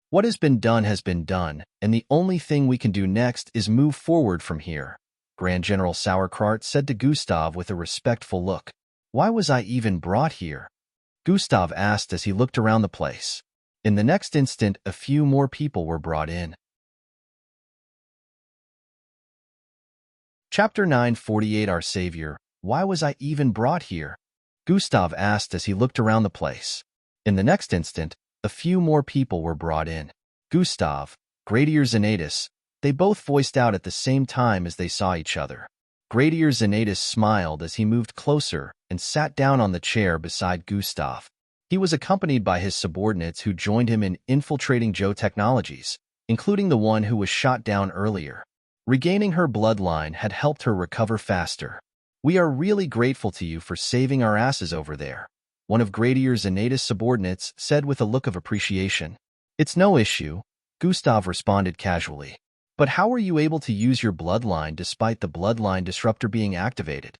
What has been done, and the only thing we can do next is move forward from here, Grand General Sauerkraut said to Gustav with a respectful look. Why was I even brought here? Gustav asked as he looked around the place. In the next instant, a few more people were brought in. Chapter 948, Our Savior. Why was I even brought here? Gustav asked as he looked around the place. In the next instant, a few more people were brought in. Gustav, Gradier Xanatus, they both voiced out at the same time as they saw each other. Gradier Xanatus smiled as he moved closer and sat down on the chair beside Gustav. He was accompanied by his subordinates who joined him in infiltrating Joe Technologies, including the one who was shot down earlier. Regaining her bloodline had helped her recover faster. We are really grateful to you for saving our asses over there, one of Gradier Xanatus' subordinates said with a look of appreciation. It's no issue, Gustav responded casually. But how were you able to use your bloodline despite the bloodline disruptor being activated?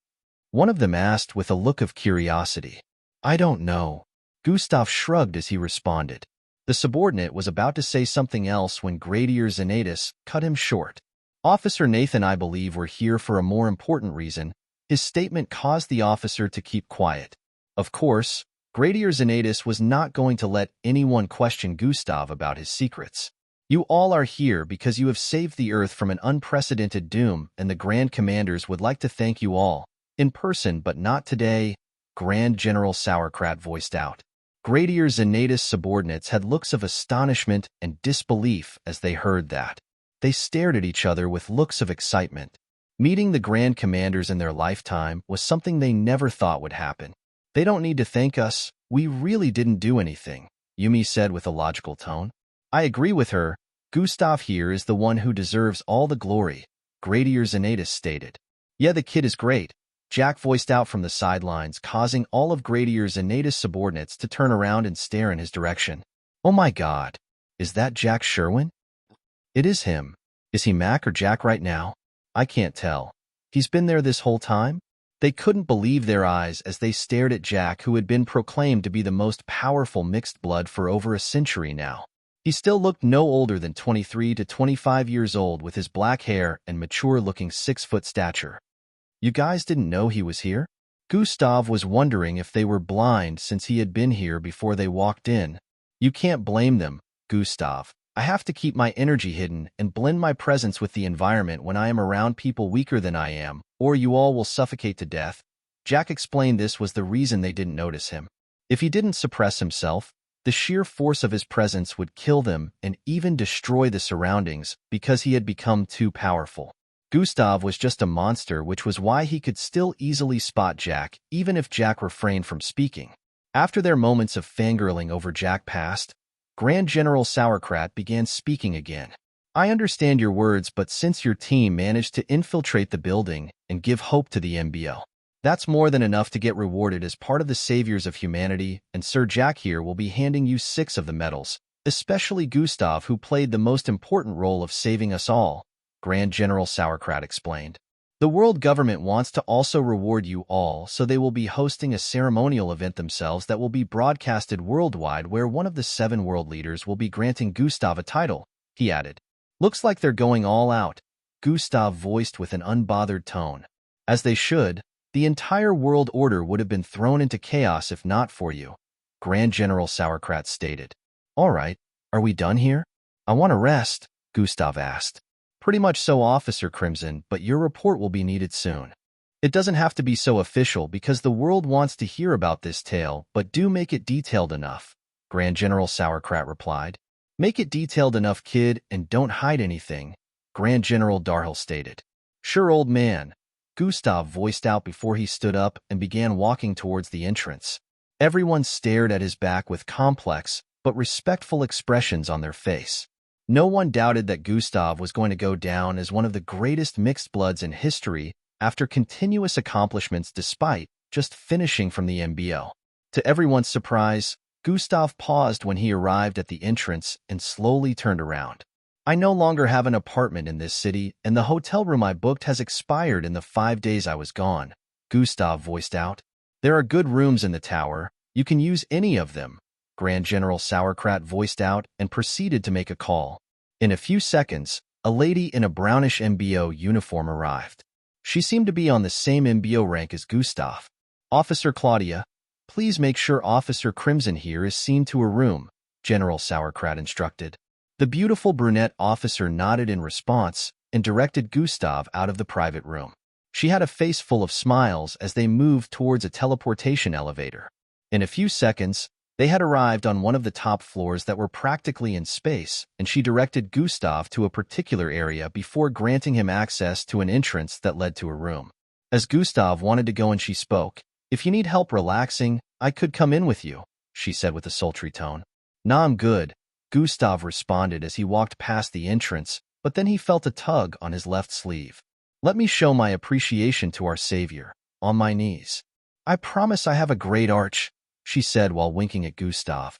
One of them asked with a look of curiosity. I don't know. Gustav shrugged as he responded. The subordinate was about to say something else when Gradier Xanatus cut him short. Officer Nathan, I believe we're here for a more important reason. His statement caused the officer to keep quiet. Of course, Gradier Xanatus was not going to let anyone question Gustav about his secrets. You all are here because you have saved the Earth from an unprecedented doom, and the Grand Commanders would like to thank you all, in person but not today, Grand General Sauerkraut voiced out. Gradier Xanatus' subordinates had looks of astonishment and disbelief as they heard that. They stared at each other with looks of excitement. Meeting the Grand Commanders in their lifetime was something they never thought would happen. They don't need to thank us, we really didn't do anything, Yumi said with a logical tone. I agree with her. Gustav here is the one who deserves all the glory, Gradier Xanatus stated. Yeah, the kid is great, Jack voiced out from the sidelines, causing all of Gradier Xanatus' subordinates to turn around and stare in his direction. Oh my god, is that Jack Sherwin? It is him. Is he Mac or Jack right now? I can't tell. He's been there this whole time? They couldn't believe their eyes as they stared at Jack, who had been proclaimed to be the most powerful mixed blood for over a century now. He still looked no older than 23 to 25 years old with his black hair and mature-looking 6-foot stature. You guys didn't know he was here? Gustav was wondering if they were blind since he had been here before they walked in. You can't blame them, Gustav. I have to keep my energy hidden and blend my presence with the environment when I am around people weaker than I am, or you all will suffocate to death. Jack explained this was the reason they didn't notice him. If he didn't suppress himself, the sheer force of his presence would kill them and even destroy the surroundings because he had become too powerful. Gustav was just a monster, which was why he could still easily spot Jack, even if Jack refrained from speaking. After their moments of fangirling over Jack passed, Grand General Sauerkraut began speaking again. I understand your words, but since your team managed to infiltrate the building and give hope to the MBO, that's more than enough to get rewarded as part of the saviors of humanity, and Sir Jack here will be handing you 6 of the medals, especially Gustav, who played the most important role of saving us all, Grand General Sauerkraut explained. The world government wants to also reward you all, so they will be hosting a ceremonial event themselves that will be broadcasted worldwide where one of the 7 world leaders will be granting Gustav a title, he added. Looks like they're going all out, Gustav voiced with an unbothered tone. As they should, the entire world order would have been thrown into chaos if not for you, Grand General Sauerkraut stated. All right, are we done here? I want to rest, Gustav asked. Pretty much so, Officer Crimson, but your report will be needed soon. It doesn't have to be so official because the world wants to hear about this tale, but do make it detailed enough, Grand General Sauerkraut replied. Make it detailed enough, kid, and don't hide anything, Grand General Darhill stated. Sure, old man, Gustav voiced out before he stood up and began walking towards the entrance. Everyone stared at his back with complex but respectful expressions on their face. No one doubted that Gustav was going to go down as one of the greatest mixed bloods in history after continuous accomplishments despite just finishing from the MBO. To everyone's surprise, Gustav paused when he arrived at the entrance and slowly turned around. I no longer have an apartment in this city, and the hotel room I booked has expired in the 5 days I was gone, Gustav voiced out. There are good rooms in the tower. You can use any of them, Grand General Sauerkraut voiced out and proceeded to make a call. In a few seconds, a lady in a brownish MBO uniform arrived. She seemed to be on the same MBO rank as Gustav. Officer Claudia, please make sure Officer Crimson here is seen to a room, General Sauerkraut instructed. The beautiful brunette officer nodded in response and directed Gustav out of the private room. She had a face full of smiles as they moved towards a teleportation elevator. In a few seconds, they had arrived on one of the top floors that were practically in space, and she directed Gustav to a particular area before granting him access to an entrance that led to a room. As Gustav wanted to go and she spoke, "If you need help relaxing, I could come in with you," she said with a sultry tone. "Nah, I'm good," Gustav responded as he walked past the entrance, but then he felt a tug on his left sleeve. "Let me show my appreciation to our savior, on my knees. I promise I have a great arch," she said while winking at Gustav.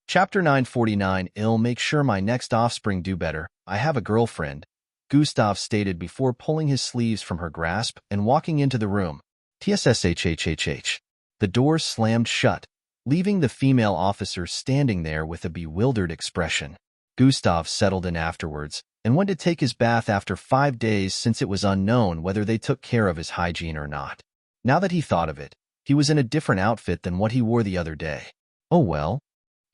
Chapter 949. I'll make sure my next offspring do better. I have a girlfriend, Gustav stated before pulling his sleeves from her grasp and walking into the room. TSSHHHH. The door slammed shut, leaving the female officer standing there with a bewildered expression. Gustav settled in afterwards and went to take his bath after 5 days since it was unknown whether they took care of his hygiene or not. Now that he thought of it, he was in a different outfit than what he wore the other day. Oh well.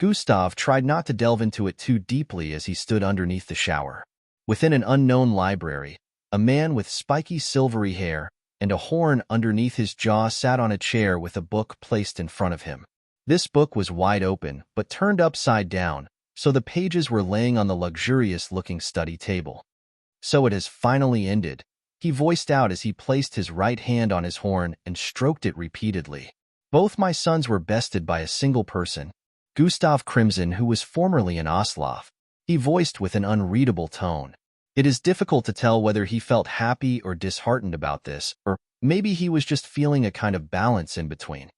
Gustav tried not to delve into it too deeply as he stood underneath the shower. Within an unknown library, a man with spiky silvery hair and a horn underneath his jaw sat on a chair with a book placed in front of him. This book was wide open but turned upside down, so the pages were laying on the luxurious-looking study table. "So it has finally ended," he voiced out as he placed his right hand on his horn and stroked it repeatedly. "Both my sons were bested by a single person, Gustav Crimson, who was formerly an Oslov," he voiced with an unreadable tone. It is difficult to tell whether he felt happy or disheartened about this, or maybe he was just feeling a kind of balance in between.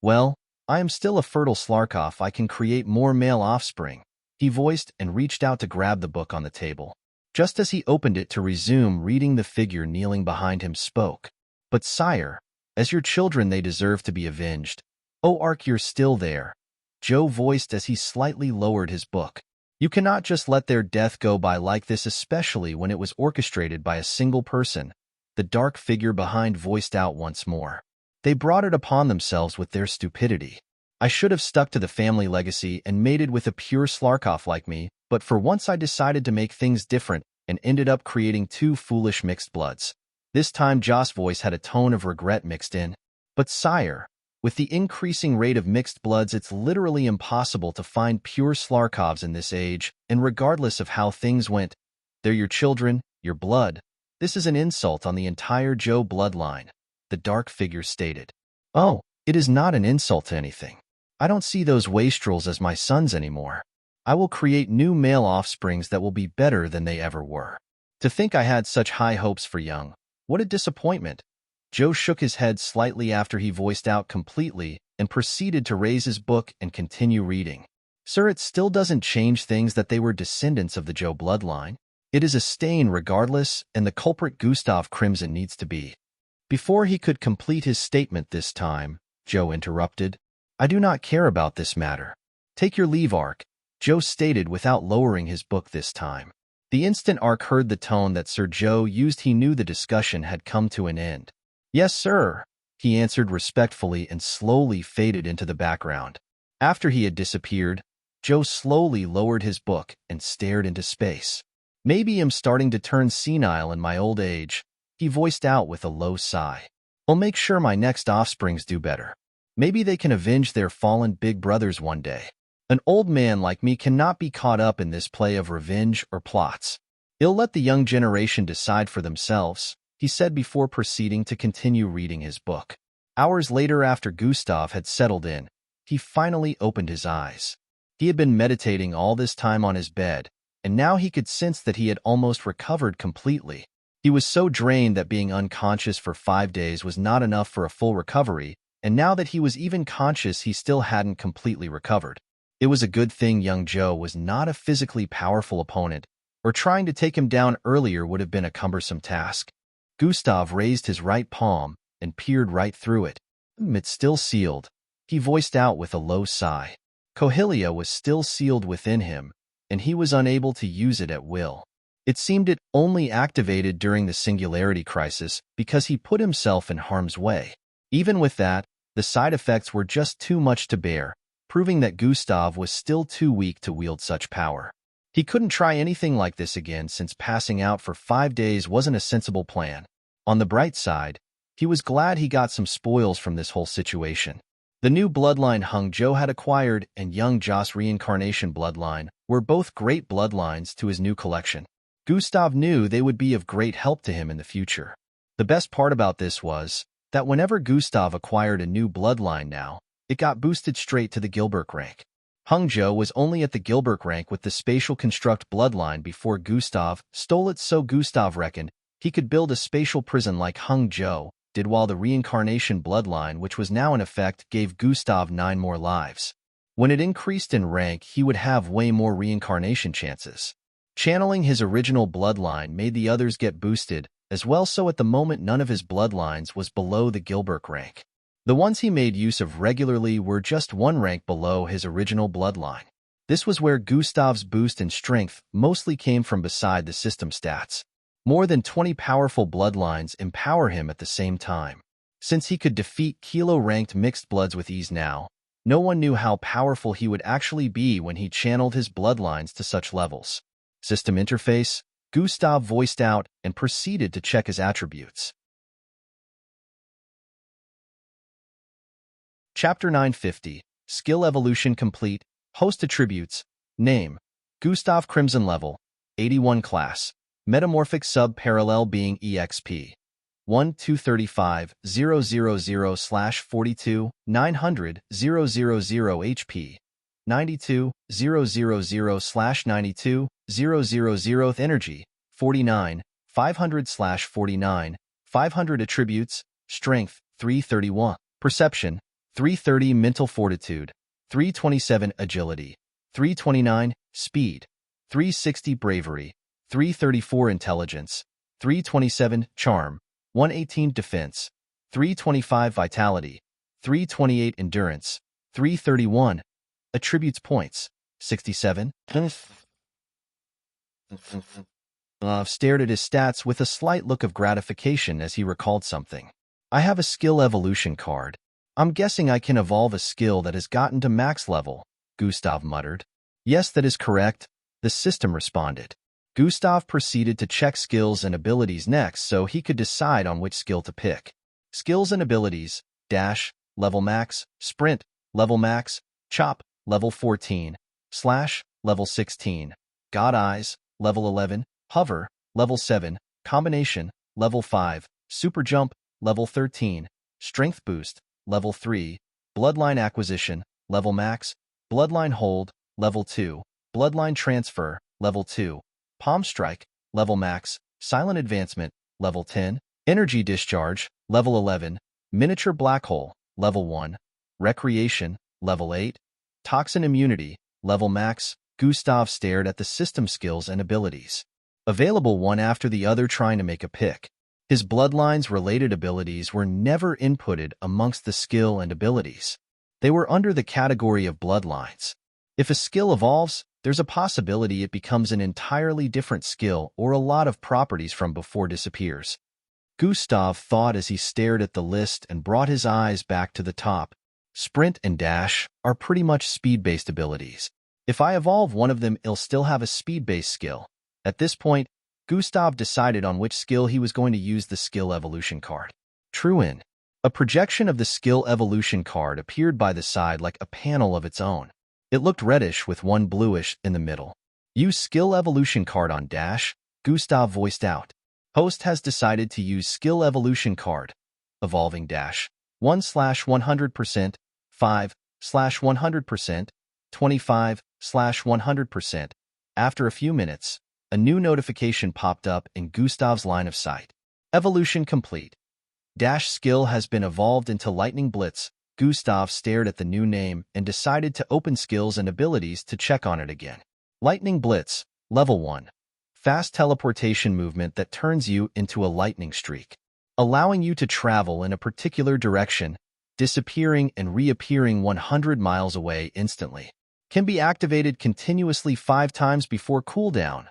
"Well, I am still a fertile Slarkov. I can create more male offspring," he voiced and reached out to grab the book on the table. Just as he opened it to resume reading, the figure kneeling behind him spoke. "But sire, as your children they deserve to be avenged." "Oh, Ark, you're still there," Joe voiced as he slightly lowered his book. "You cannot just let their death go by like this, especially when it was orchestrated by a single person," the dark figure behind voiced out once more. "They brought it upon themselves with their stupidity. I should have stuck to the family legacy and mated with a pure Slarkov like me, but for once I decided to make things different and ended up creating 2 foolish mixed bloods." This time Joss' voice had a tone of regret mixed in. "But sire, with the increasing rate of mixed bloods, it's literally impossible to find pure Slarkovs in this age, and regardless of how things went, they're your children, your blood. This is an insult on the entire Joe bloodline," the dark figure stated. "Oh, it is not an insult to anything. I don't see those wastrels as my sons anymore. I will create new male offsprings that will be better than they ever were. To think I had such high hopes for young. What a disappointment." Joe shook his head slightly after he voiced out completely and proceeded to raise his book and continue reading. "Sir, it still doesn't change things that they were descendants of the Joe bloodline. It is a stain regardless, and the culprit Gustav Crimson needs to be. Before he could complete his statement this time, Joe interrupted. I do not care about this matter. Take your leave, Ark, Joe stated without lowering his book this time. The instant Ark heard the tone that Sir Joe used, he knew the discussion had come to an end. Yes, sir, he answered respectfully and slowly faded into the background. After he had disappeared, Joe slowly lowered his book and stared into space. Maybe I'm starting to turn senile in my old age, he voiced out with a low sigh. I'll make sure my next offsprings do better. Maybe they can avenge their fallen big brothers one day. An old man like me cannot be caught up in this play of revenge or plots. I'll let the young generation decide for themselves, he said before proceeding to continue reading his book. Hours later, after Gustav had settled in, he finally opened his eyes. He had been meditating all this time on his bed, and now he could sense that he had almost recovered completely. He was so drained that being unconscious for 5 days was not enough for a full recovery, and now that he was even conscious, he still hadn't completely recovered. It was a good thing young Joe was not a physically powerful opponent, or trying to take him down earlier would have been a cumbersome task. Gustav raised his right palm and peered right through it. It's still sealed, he voiced out with a low sigh. Cohelia was still sealed within him, and he was unable to use it at will. It seemed it only activated during the singularity crisis because he put himself in harm's way. Even with that, the side effects were just too much to bear, proving that Gustav was still too weak to wield such power. He couldn't try anything like this again since passing out for 5 days wasn't a sensible plan. On the bright side, he was glad he got some spoils from this whole situation. The new bloodline Hung Joe had acquired and young Joss' reincarnation bloodline were both great bloodlines to his new collection. Gustav knew they would be of great help to him in the future. The best part about this was that whenever Gustav acquired a new bloodline now, it got boosted straight to the Gilbert rank. Hung Joe was only at the Gilbert rank with the spatial construct bloodline before Gustav stole it, so Gustav reckoned he could build a spatial prison like Hung Joe did, while the reincarnation bloodline, which was now in effect, gave Gustav 9 more lives. When it increased in rank, he would have way more reincarnation chances. Channeling his original bloodline made the others get boosted as well, so at the moment none of his bloodlines was below the Gilbert rank. The ones he made use of regularly were just 1 rank below his original bloodline. This was where Gustav's boost in strength mostly came from beside the system stats. More than 20 powerful bloodlines empower him at the same time. Since he could defeat kilo-ranked mixed bloods with ease now, no one knew how powerful he would actually be when he channeled his bloodlines to such levels. System interface, Gustav voiced out and proceeded to check his attributes. Chapter 950, Skill Evolution Complete, Host Attributes, Name, Gustav Crimson Level, 81 Class, Metamorphic Sub-Parallel Being EXP, 1-235-000/42, 900, 000 HP, 92, 000/92, 000 Energy, 49, 500/49, 500 Attributes, Strength, 331, Perception, 330 Mental Fortitude, 327 Agility, 329 Speed, 360 Bravery, 334 Intelligence, 327 Charm, 118 Defense, 325 Vitality, 328 Endurance, 331 Attributes Points, 67. Stared at his stats with a slight look of gratification as he recalled something. I have a skill evolution card. I'm guessing I can evolve a skill that has gotten to max level, Gustav muttered. Yes, that is correct, the system responded. Gustav proceeded to check skills and abilities next so he could decide on which skill to pick. Skills and abilities, Dash, Level Max, Sprint, Level Max, Chop, Level 14, Slash, Level 16, God Eyes, Level 11, Hover, Level 7, Combination, Level 5, Super Jump, Level 13, Strength Boost, Level 3, Bloodline Acquisition, Level Max, Bloodline Hold, Level 2, Bloodline Transfer, Level 2, Palm Strike, Level Max, Silent Advancement, Level 10, Energy Discharge, Level 11, Miniature Black Hole, Level 1, Recreation, Level 8, Toxin Immunity, Level Max. Gustav stared at the system skills and abilities. available one after the other trying to make a pick. His bloodlines-related abilities were never inputted amongst the skill and abilities. They were under the category of bloodlines. If a skill evolves, there's a possibility it becomes an entirely different skill or a lot of properties from before disappears. Gustav thought as he stared at the list and brought his eyes back to the top. Sprint and dash are pretty much speed-based abilities. If I evolve one of them, it'll still have a speed-based skill. At this point, Gustav decided on which skill he was going to use the skill evolution card. True in. A projection of the skill evolution card appeared by the side like a panel of its own. It looked reddish with one bluish in the middle. Use skill evolution card on dash, Gustav voiced out. Host has decided to use skill evolution card. Evolving dash. 1/100%, 5/100%, 25/100%. After a few minutes, a new notification popped up in Gustav's line of sight. Evolution complete. Dash skill has been evolved into Lightning Blitz. Gustav stared at the new name and decided to open skills and abilities to check on it again. Lightning Blitz, Level 1. Fast teleportation movement that turns you into a lightning streak, allowing you to travel in a particular direction, disappearing and reappearing 100 miles away instantly. Can be activated continuously 5 times before cooldown.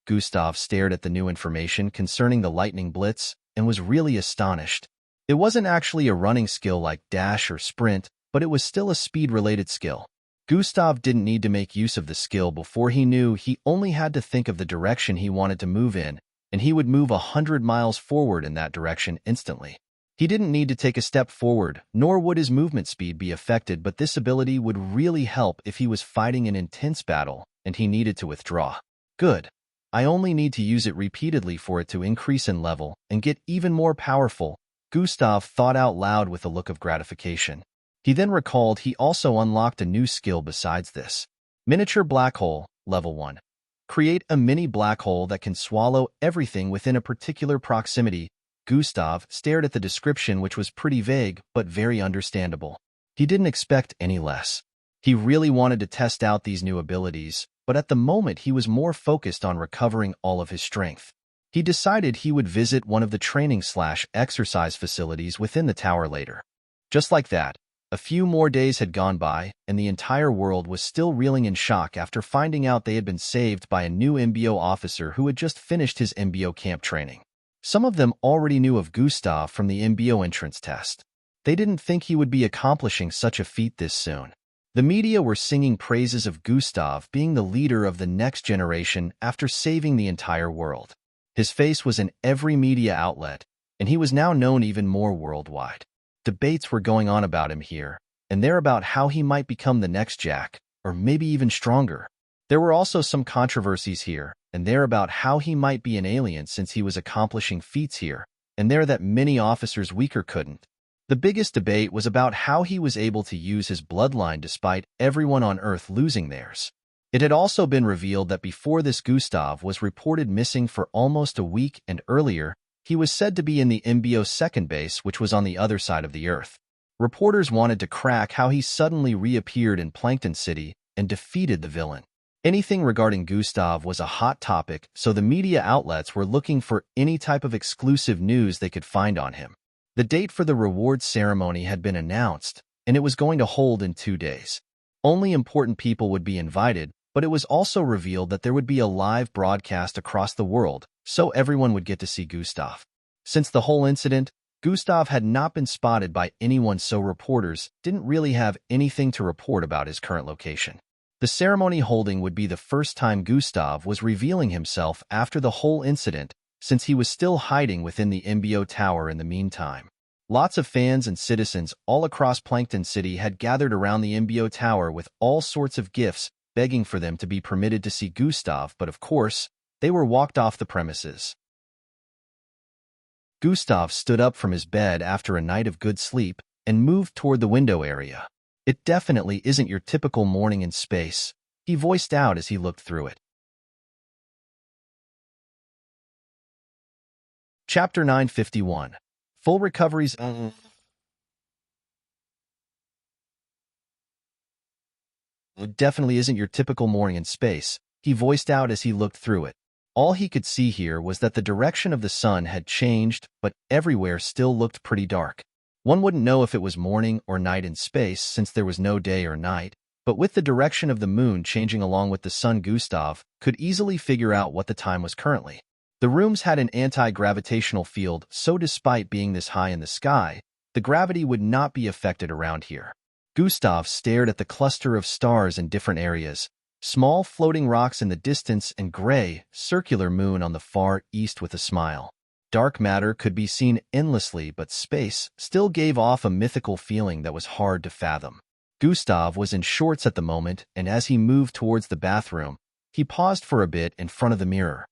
Gustav stared at the new information concerning the Lightning Blitz and was really astonished. It wasn't actually a running skill like dash or sprint, but it was still a speed-related skill. Gustav didn't need to make use of the skill before he knew he only had to think of the direction he wanted to move in, and he would move 100 miles forward in that direction instantly. He didn't need to take a step forward, nor would his movement speed be affected, but this ability would really help if he was fighting an intense battle and he needed to withdraw. Good. I only need to use it repeatedly for it to increase in level and get even more powerful, Gustav thought out loud with a look of gratification. He then recalled he also unlocked a new skill besides this. Miniature Black Hole, Level 1. Create a mini black hole that can swallow everything within a particular proximity. Gustav stared at the description, which was pretty vague but very understandable. He didn't expect any less. He really wanted to test out these new abilities, but at the moment he was more focused on recovering all of his strength. He decided he would visit one of the training/exercise facilities within the tower later. Just like that, a few more days had gone by, and the entire world was still reeling in shock after finding out they had been saved by a new MBO officer who had just finished his MBO camp training. Some of them already knew of Gustav from the MBO entrance test. They didn't think he would be accomplishing such a feat this soon. The media were singing praises of Gustav being the leader of the next generation after saving the entire world. His face was in every media outlet, and he was now known even more worldwide. Debates were going on about him here and there about how he might become the next Jack, or maybe even stronger. There were also some controversies here and there about how he might be an alien since he was accomplishing feats here and there that many officers weaker couldn't. The biggest debate was about how he was able to use his bloodline despite everyone on Earth losing theirs. It had also been revealed that before this, Gustav was reported missing for almost a week, and earlier, he was said to be in the MBO's second base, which was on the other side of the Earth. Reporters wanted to crack how he suddenly reappeared in Plankton City and defeated the villain. Anything regarding Gustav was a hot topic, so the media outlets were looking for any type of exclusive news they could find on him. The date for the rewards ceremony had been announced, and it was going to hold in 2 days. Only important people would be invited, but it was also revealed that there would be a live broadcast across the world, so everyone would get to see Gustav. Since the whole incident, Gustav had not been spotted by anyone, so reporters didn't really have anything to report about his current location. The ceremony holding would be the first time Gustav was revealing himself after the whole incident, since he was still hiding within the MBO tower in the meantime. Lots of fans and citizens all across Plankton City had gathered around the MBO tower with all sorts of gifts, begging for them to be permitted to see Gustav, but of course, they were walked off the premises. Gustav stood up from his bed after a night of good sleep and moved toward the window area. It definitely isn't your typical morning in space, he voiced out as he looked through it. Chapter 951. Full recoveries. It definitely isn't your typical morning in space, he voiced out as he looked through it. All he could see here was that the direction of the sun had changed, but everywhere still looked pretty dark. One wouldn't know if it was morning or night in space since there was no day or night, but with the direction of the moon changing along with the sun, Gustav could easily figure out what the time was currently. The rooms had an anti-gravitational field, so despite being this high in the sky, the gravity would not be affected around here. Gustav stared at the cluster of stars in different areas, small floating rocks in the distance and gray, circular moon on the far east with a smile. Dark matter could be seen endlessly, but space still gave off a mythical feeling that was hard to fathom. Gustav was in shorts at the moment, and as he moved towards the bathroom, he paused for a bit in front of the mirror.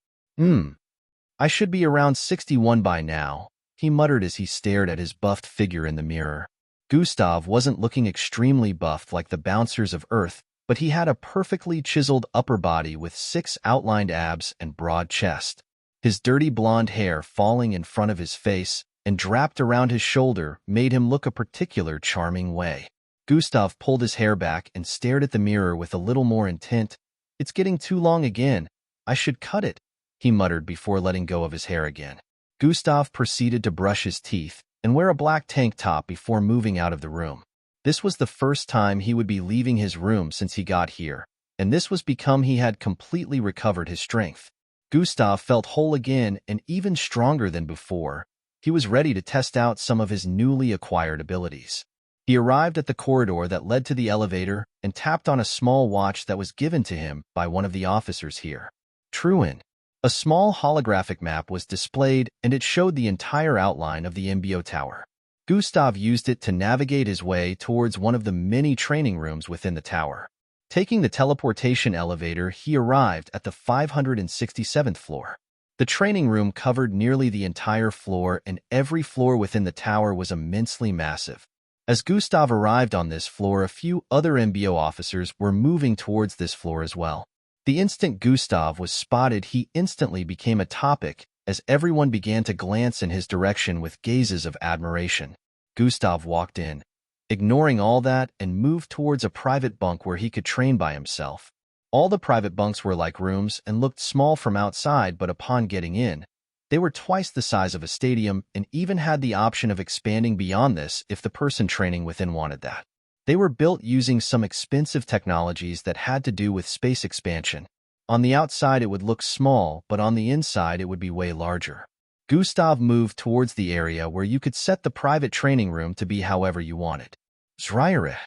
I should be around 61 by now, he muttered as he stared at his buffed figure in the mirror. Gustav wasn't looking extremely buffed like the bouncers of Earth, but he had a perfectly chiseled upper body with 6 outlined abs and broad chest. His dirty blonde hair falling in front of his face and draped around his shoulder made him look a particular charming way. Gustav pulled his hair back and stared at the mirror with a little more intent. It's getting too long again. I should cut it, he muttered before letting go of his hair again. Gustav proceeded to brush his teeth and wear a black tank top before moving out of the room. This was the first time he would be leaving his room since he got here, and this was because he had completely recovered his strength. Gustav felt whole again and even stronger than before. He was ready to test out some of his newly acquired abilities. He arrived at the corridor that led to the elevator and tapped on a small watch that was given to him by one of the officers here. Truin. A small holographic map was displayed and it showed the entire outline of the MBO tower. Gustav used it to navigate his way towards one of the many training rooms within the tower. Taking the teleportation elevator, he arrived at the 567th floor. The training room covered nearly the entire floor, and every floor within the tower was immensely massive. As Gustav arrived on this floor, a few other MBO officers were moving towards this floor as well. The instant Gustav was spotted, he instantly became a topic, as everyone began to glance in his direction with gazes of admiration. Gustav walked in, ignoring all that, and moved towards a private bunk where he could train by himself. All the private bunks were like rooms and looked small from outside, but upon getting in, they were twice the size of a stadium and even had the option of expanding beyond this if the person training within wanted that. They were built using some expensive technologies that had to do with space expansion. On the outside it would look small, but on the inside it would be way larger. Gustav moved towards the area where you could set the private training room to be however you wanted. Zryaireh.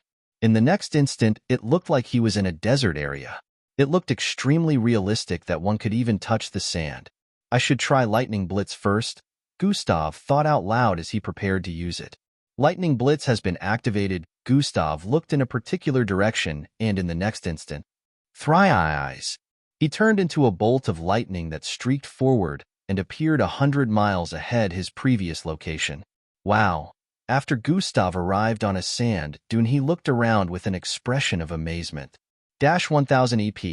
In the next instant, it looked like he was in a desert area. It looked extremely realistic that one could even touch the sand. I should try Lightning Blitz first, Gustav thought out loud as he prepared to use it. Lightning Blitz has been activated. Gustav looked in a particular direction, and in the next instant, Thrice. He turned into a bolt of lightning that streaked forward and appeared 100 miles ahead his previous location. Wow. After Gustav arrived on a sand dune, he looked around with an expression of amazement. 1000 EP.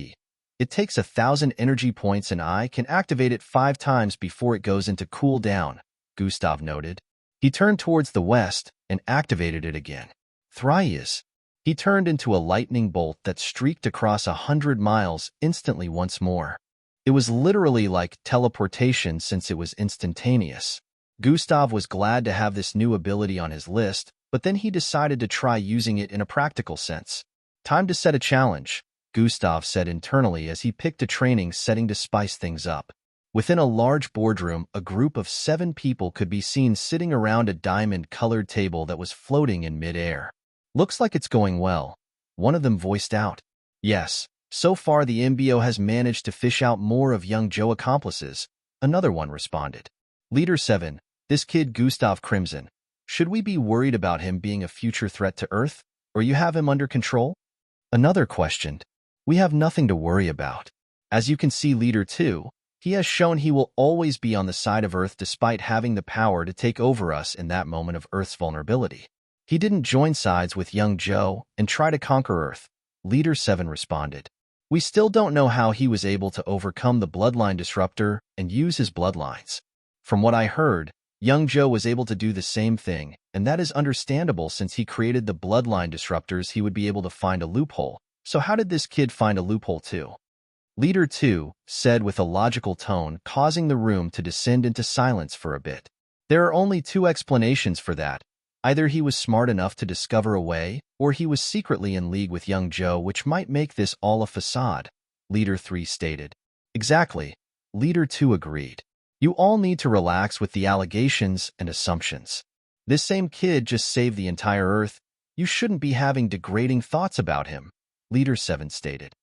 It takes 1,000 energy points and I can activate it 5 times before it goes into cooldown, Gustav noted. He turned towards the west and activated it again. Thrice. He turned into a lightning bolt that streaked across 100 miles instantly once more. It was literally like teleportation since it was instantaneous. Gustav was glad to have this new ability on his list, but then he decided to try using it in a practical sense. Time to set a challenge, Gustav said internally as he picked a training setting to spice things up. Within a large boardroom, a group of 7 people could be seen sitting around a diamond-colored table that was floating in mid-air. Looks like it's going well, one of them voiced out. Yes, so far the MBO has managed to fish out more of young Joe accomplices, another one responded. Leader 7, this kid Gustav Crimson. Should we be worried about him being a future threat to Earth, or you have him under control? Another questioned. We have nothing to worry about. As you can see, Leader 2, he has shown he will always be on the side of Earth despite having the power to take over us in that moment of Earth's vulnerability. He didn't join sides with young Joe and try to conquer Earth, Leader 7 responded. We still don't know how he was able to overcome the bloodline disruptor and use his bloodlines. From what I heard, young Joe was able to do the same thing, and that is understandable since he created the bloodline disruptors. He would be able to find a loophole. So how did this kid find a loophole too? Leader 2 said with a logical tone, causing the room to descend into silence for a bit. There are only two explanations for that. Either he was smart enough to discover a way, or he was secretly in league with young Joe, which might make this all a facade, Leader 3 stated. Exactly, Leader 2 agreed. You all need to relax with the allegations and assumptions. This same kid just saved the entire Earth. You shouldn't be having degrading thoughts about him, Leader 7 stated.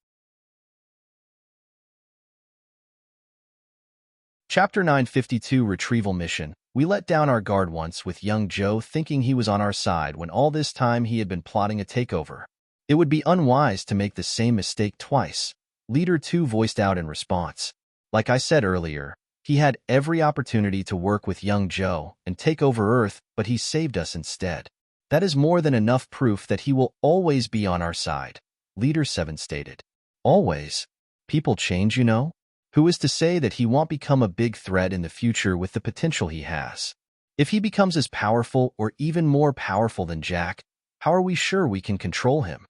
Chapter 952 Retrieval Mission. We let down our guard once with young Joe thinking he was on our side when all this time he had been plotting a takeover. It would be unwise to make the same mistake twice, Leader 2 voiced out in response. Like I said earlier, he had every opportunity to work with young Joe and take over Earth, but he saved us instead. That is more than enough proof that he will always be on our side, Leader 7 stated. Always? People change, you know? Who is to say that he won't become a big threat in the future with the potential he has? If he becomes as powerful or even more powerful than Jack, how are we sure we can control him?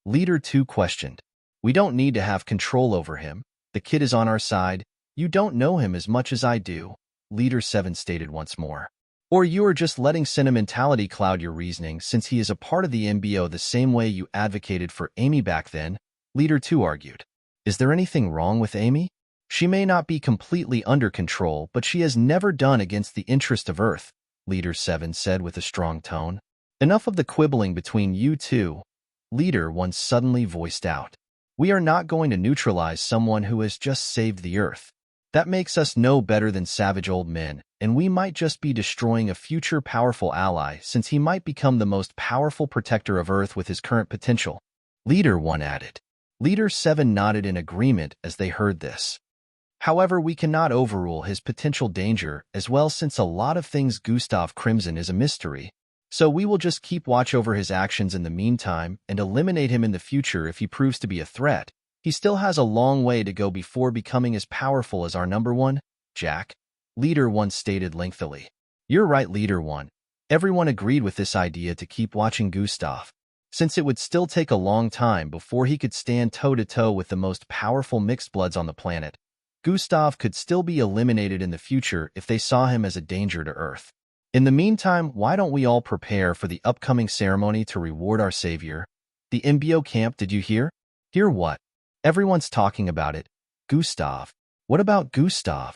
Leader 2 questioned. We don't need to have control over him. The kid is on our side. You don't know him as much as I do, Leader 7 stated once more. Or you are just letting sentimentality cloud your reasoning since he is a part of the MBO the same way you advocated for Amy back then, Leader 2 argued. Is there anything wrong with Amy? She may not be completely under control, but she has never done against the interest of Earth, Leader 7 said with a strong tone. Enough of the quibbling between you two, Leader 1 suddenly voiced out. We are not going to neutralize someone who has just saved the Earth. That makes us no better than savage old men, and we might just be destroying a future powerful ally since he might become the most powerful protector of Earth with his current potential, Leader 1 added. Leader 7 nodded in agreement as they heard this. However, we cannot overrule his potential danger as well since a lot of things Gustav Crimson is a mystery. So we will just keep watch over his actions in the meantime and eliminate him in the future if he proves to be a threat. He still has a long way to go before becoming as powerful as our number one, Jack, Leader 1 stated lengthily. You're right, Leader 1. Everyone agreed with this idea to keep watching Gustav, since it would still take a long time before he could stand toe-to-toe with the most powerful mixed bloods on the planet. Gustav could still be eliminated in the future if they saw him as a danger to Earth. In the meantime, why don't we all prepare for the upcoming ceremony to reward our savior? The MBO camp, did you hear? Hear what? Everyone's talking about it. Gustav. What about Gustav?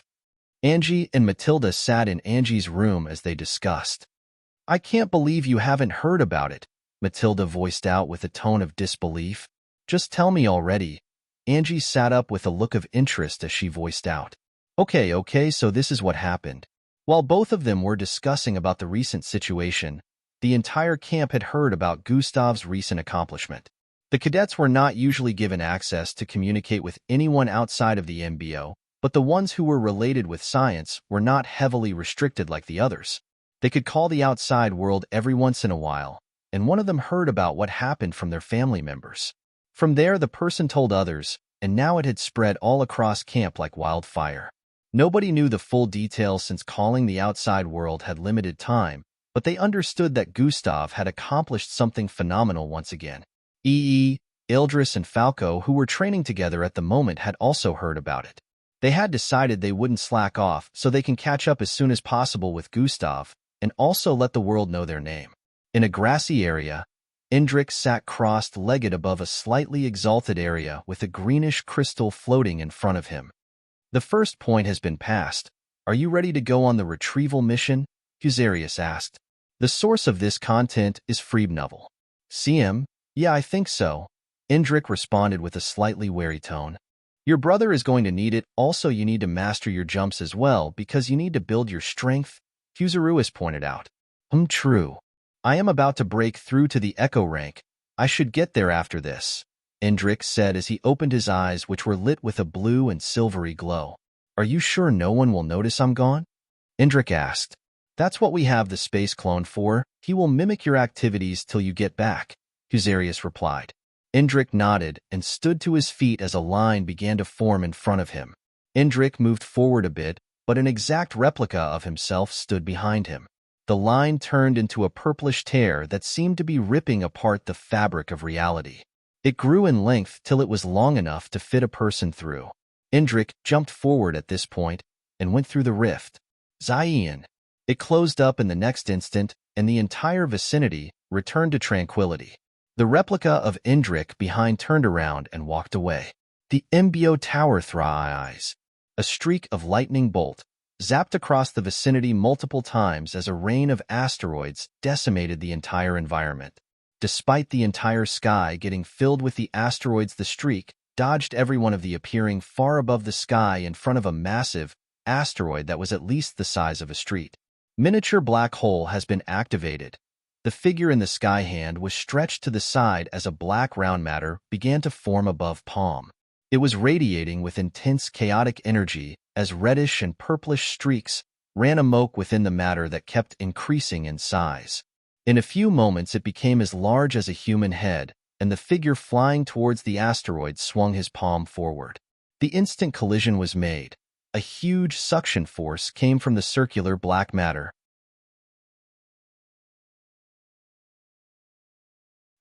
Angie and Matilda sat in Angie's room as they discussed. I can't believe you haven't heard about it, Matilda voiced out with a tone of disbelief. Just tell me already. Angie sat up with a look of interest as she voiced out. Okay, so this is what happened. While both of them were discussing about the recent situation, the entire camp had heard about Gustav's recent accomplishment. The cadets were not usually given access to communicate with anyone outside of the MBO, but the ones who were related with science were not heavily restricted like the others. They could call the outside world every once in a while, and one of them heard about what happened from their family members. From there, the person told others, and now it had spread all across camp like wildfire. Nobody knew the full details since calling the outside world had limited time, but they understood that Gustav had accomplished something phenomenal once again. Ildris and Falco, who were training together at the moment, had also heard about it. They had decided they wouldn't slack off so they can catch up as soon as possible with Gustav and also let the world know their name. In a grassy area, Indrik sat crossed-legged above a slightly exalted area with a greenish crystal floating in front of him. The first point has been passed. Are you ready to go on the retrieval mission? Fusarius asked. The source of this content is Freebnovel. CM? Yeah, I think so. Indrik responded with a slightly wary tone. Your brother is going to need it. Also, you need to master your jumps as well because you need to build your strength, Fusarius pointed out. True. I am about to break through to the Echo rank. I should get there after this, Indrik said as he opened his eyes, which were lit with a blue and silvery glow. Are you sure no one will notice I'm gone? Indrik asked. That's what we have the space clone for. He will mimic your activities till you get back, Fusarius replied. Indrik nodded and stood to his feet as a line began to form in front of him. Indrik moved forward a bit, but an exact replica of himself stood behind him. The line turned into a purplish tear that seemed to be ripping apart the fabric of reality. It grew in length till it was long enough to fit a person through. Indrik jumped forward at this point and went through the rift. Zion. It closed up in the next instant, and the entire vicinity returned to tranquility. The replica of Indrik behind turned around and walked away. The Embio Tower thrives. A streak of lightning bolt zapped across the vicinity multiple times as a rain of asteroids decimated the entire environment. Despite the entire sky getting filled with the asteroids, the streak dodged every one of the appearing far above the sky in front of a massive asteroid that was at least the size of a street. Miniature black hole has been activated. The figure in the sky hand was stretched to the side as a black round matter began to form above palm. It was radiating with intense chaotic energy as reddish and purplish streaks ran amok within the matter that kept increasing in size. In a few moments it became as large as a human head, and the figure flying towards the asteroid swung his palm forward. The instant collision was made. A huge suction force came from the circular black matter.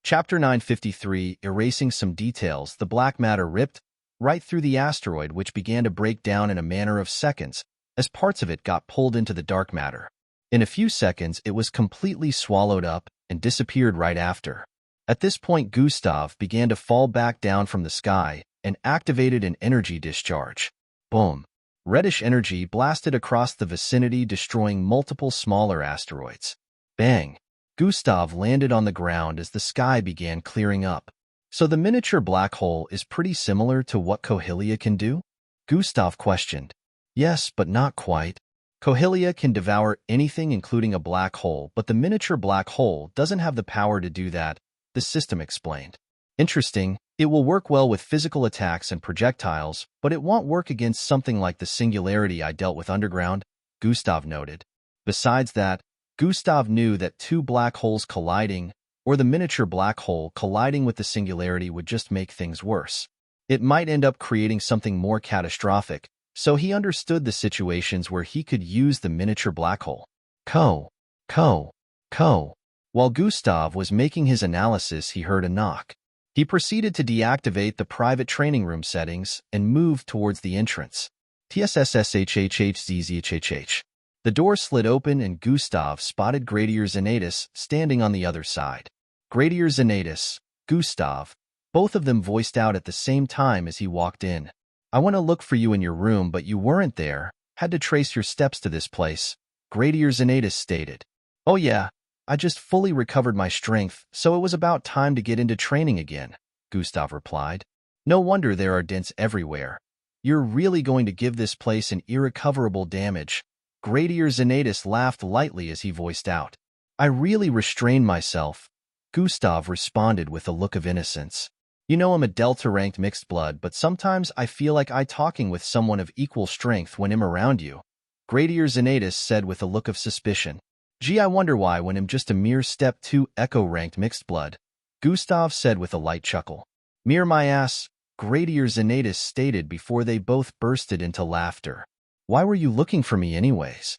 Chapter 953, Erasing some details. The black matter ripped right through the asteroid, which began to break down in a matter of seconds as parts of it got pulled into the dark matter. In a few seconds, it was completely swallowed up and disappeared right after. At this point, Gustav began to fall back down from the sky and activated an energy discharge. Boom! Reddish energy blasted across the vicinity, destroying multiple smaller asteroids. Bang! Gustav landed on the ground as the sky began clearing up. So the miniature black hole is pretty similar to what Kohelia can do? Gustav questioned. Yes, but not quite. Kohelia can devour anything including a black hole, but the miniature black hole doesn't have the power to do that, the system explained. Interesting, it will work well with physical attacks and projectiles, but it won't work against something like the singularity I dealt with underground, Gustav noted. Besides that, Gustav knew that two black holes colliding, or the miniature black hole colliding with the singularity, would just make things worse. It might end up creating something more catastrophic, so he understood the situations where he could use the miniature black hole. While Gustav was making his analysis, he heard a knock. He proceeded to deactivate the private training room settings and moved towards the entrance. TSSSHHHZZHHH. The door slid open and Gustav spotted Gradier Zanatus standing on the other side. Gradier Zanatus, Gustav, both of them voiced out at the same time as he walked in. I went to look for you in your room, but you weren't there. Had to trace your steps to this place, Gradier Zanatus stated. Oh yeah, I just fully recovered my strength, so it was about time to get into training again, Gustav replied. No wonder there are dents everywhere. You're really going to give this place an irrecoverable damage. Gradier Zanatus laughed lightly as he voiced out. I really restrained myself, Gustav responded with a look of innocence. You know I'm a Delta-ranked mixed blood, but sometimes I feel like I talking with someone of equal strength when I'm around you, Gradier Zanatus said with a look of suspicion. Gee, I wonder why when I'm just a mere step 2 Echo-ranked mixed blood, Gustav said with a light chuckle. Mere my ass, Gradier Zanatus stated before they both bursted into laughter. Why were you looking for me anyways?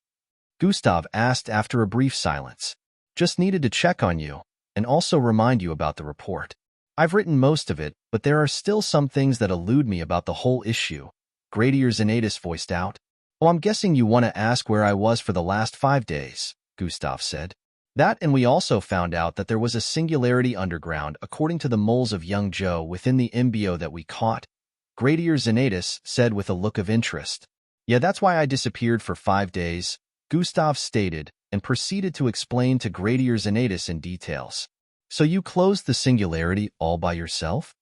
Gustav asked after a brief silence. Just needed to check on you, and also remind you about the report. I've written most of it, but there are still some things that elude me about the whole issue, Gradier Zanatus voiced out. Oh, I'm guessing you want to ask where I was for the last 5 days, Gustav said. That, and we also found out that there was a singularity underground according to the moles of young Joe within the embio that we caught, Gradier Zanatus said with a look of interest. Yeah, that's why I disappeared for 5 days, Gustav stated, and proceeded to explain to Gradier Zanatus in details. So you closed the singularity all by yourself?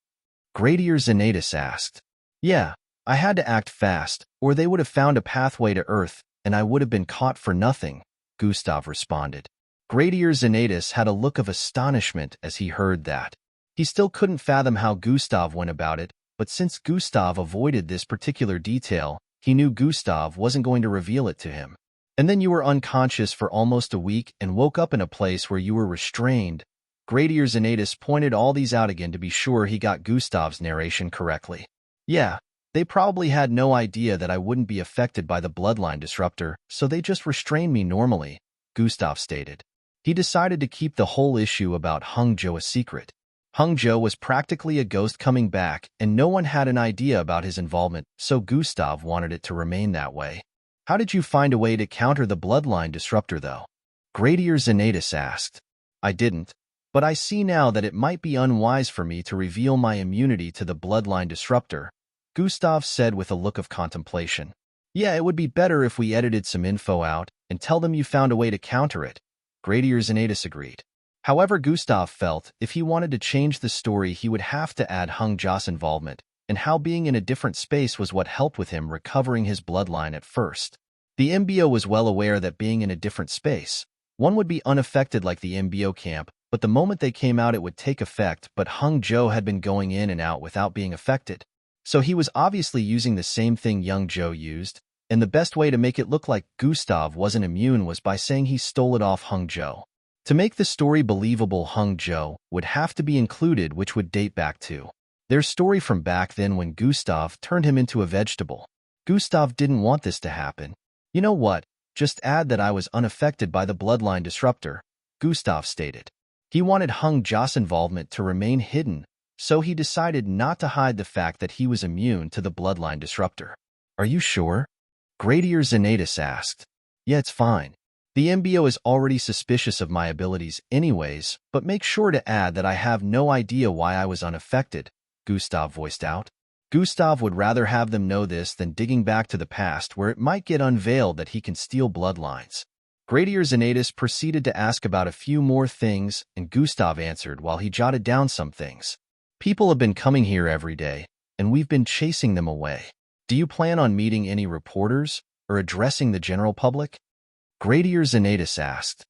Gradier Zanatus asked. Yeah, I had to act fast, or they would have found a pathway to Earth, and I would have been caught for nothing, Gustav responded. Gradier Zanatus had a look of astonishment as he heard that. He still couldn't fathom how Gustav went about it, but since Gustav avoided this particular detail, he knew Gustav wasn't going to reveal it to him. And then you were unconscious for almost a week and woke up in a place where you were restrained. Gradier Zanatus pointed all these out again to be sure he got Gustav's narration correctly. Yeah, they probably had no idea that I wouldn't be affected by the bloodline disruptor, so they just restrained me normally, Gustav stated. He decided to keep the whole issue about Hung Jo a secret. Hangzhou was practically a ghost coming back, and no one had an idea about his involvement, so Gustav wanted it to remain that way. How did you find a way to counter the bloodline disruptor, though? Gradier Xanatus asked. I didn't, but I see now that it might be unwise for me to reveal my immunity to the bloodline disruptor, Gustav said with a look of contemplation. Yeah, it would be better if we edited some info out and tell them you found a way to counter it, Gradier Xanatus agreed. However, Gustav felt if he wanted to change the story, he would have to add Hangzhou's involvement, and how being in a different space was what helped with him recovering his bloodline at first. The MBO was well aware that being in a different space, one would be unaffected like the MBO camp, but the moment they came out it would take effect, but Hangzhou had been going in and out without being affected. So he was obviously using the same thing young Zhou used, and the best way to make it look like Gustav wasn't immune was by saying he stole it off Hangzhou. To make the story believable, Hangzhou would have to be included, which would date back to their story from back then when Gustav turned him into a vegetable. Gustav didn't want this to happen. You know what? Just add that I was unaffected by the bloodline disruptor, Gustav stated. He wanted Hangzhou's involvement to remain hidden, so he decided not to hide the fact that he was immune to the bloodline disruptor. Are you sure? Gradier Xanatus asked. Yeah, it's fine. The MBO is already suspicious of my abilities anyways, but make sure to add that I have no idea why I was unaffected, Gustav voiced out. Gustav would rather have them know this than digging back to the past where it might get unveiled that he can steal bloodlines. Gradier Xanatus proceeded to ask about a few more things, and Gustav answered while he jotted down some things. People have been coming here every day, and we've been chasing them away. Do you plan on meeting any reporters or addressing the general public? Gradier Xanatus asked.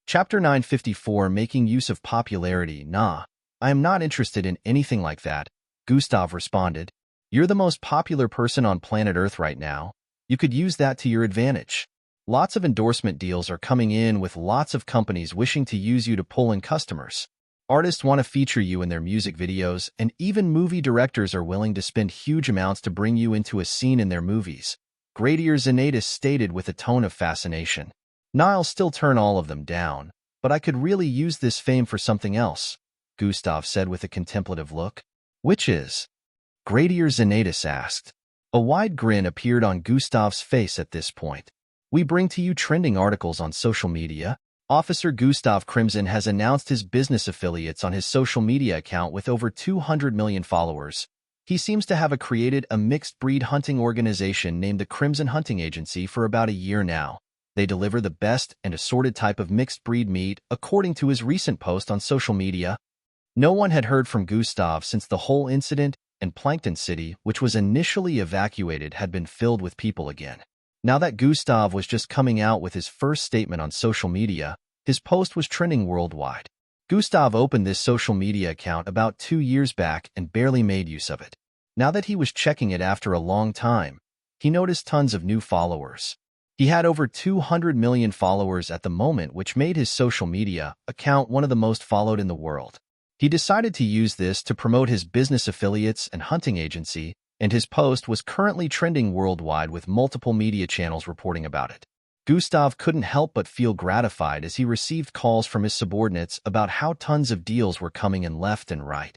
Chapter 954, Making Use of Popularity. Nah, I am not interested in anything like that, Gustav responded. You're the most popular person on planet Earth right now. You could use that to your advantage. Lots of endorsement deals are coming in with lots of companies wishing to use you to pull in customers. Artists want to feature you in their music videos, and even movie directors are willing to spend huge amounts to bring you into a scene in their movies, Gradier Xanatus stated with a tone of fascination. I'll still turn all of them down, but I could really use this fame for something else, Gustav said with a contemplative look. Which is? Gradier Xanatus asked. A wide grin appeared on Gustav's face at this point. We bring to you trending articles on social media. Officer Gustav Crimson has announced his business affiliates on his social media account with over 200 million followers. He seems to have created a mixed-breed hunting organization named the Crimson Hunting Agency for about a year now. They deliver the best and assorted type of mixed-breed meat, according to his recent post on social media. No one had heard from Gustav since the whole incident, and Plankton City, which was initially evacuated, had been filled with people again. Now that Gustav was just coming out with his first statement on social media, his post was trending worldwide. Gustav opened this social media account about 2 years back and barely made use of it. Now that he was checking it after a long time, he noticed tons of new followers. He had over 200 million followers at the moment, which made his social media account one of the most followed in the world. He decided to use this to promote his business affiliates and hunting agency, and his post was currently trending worldwide with multiple media channels reporting about it. Gustav couldn't help but feel gratified as he received calls from his subordinates about how tons of deals were coming in left and right.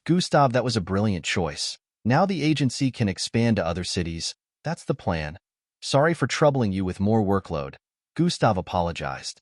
Gustav, that was a brilliant choice. Now the agency can expand to other cities. That's the plan. Sorry for troubling you with more workload. Gustav apologized.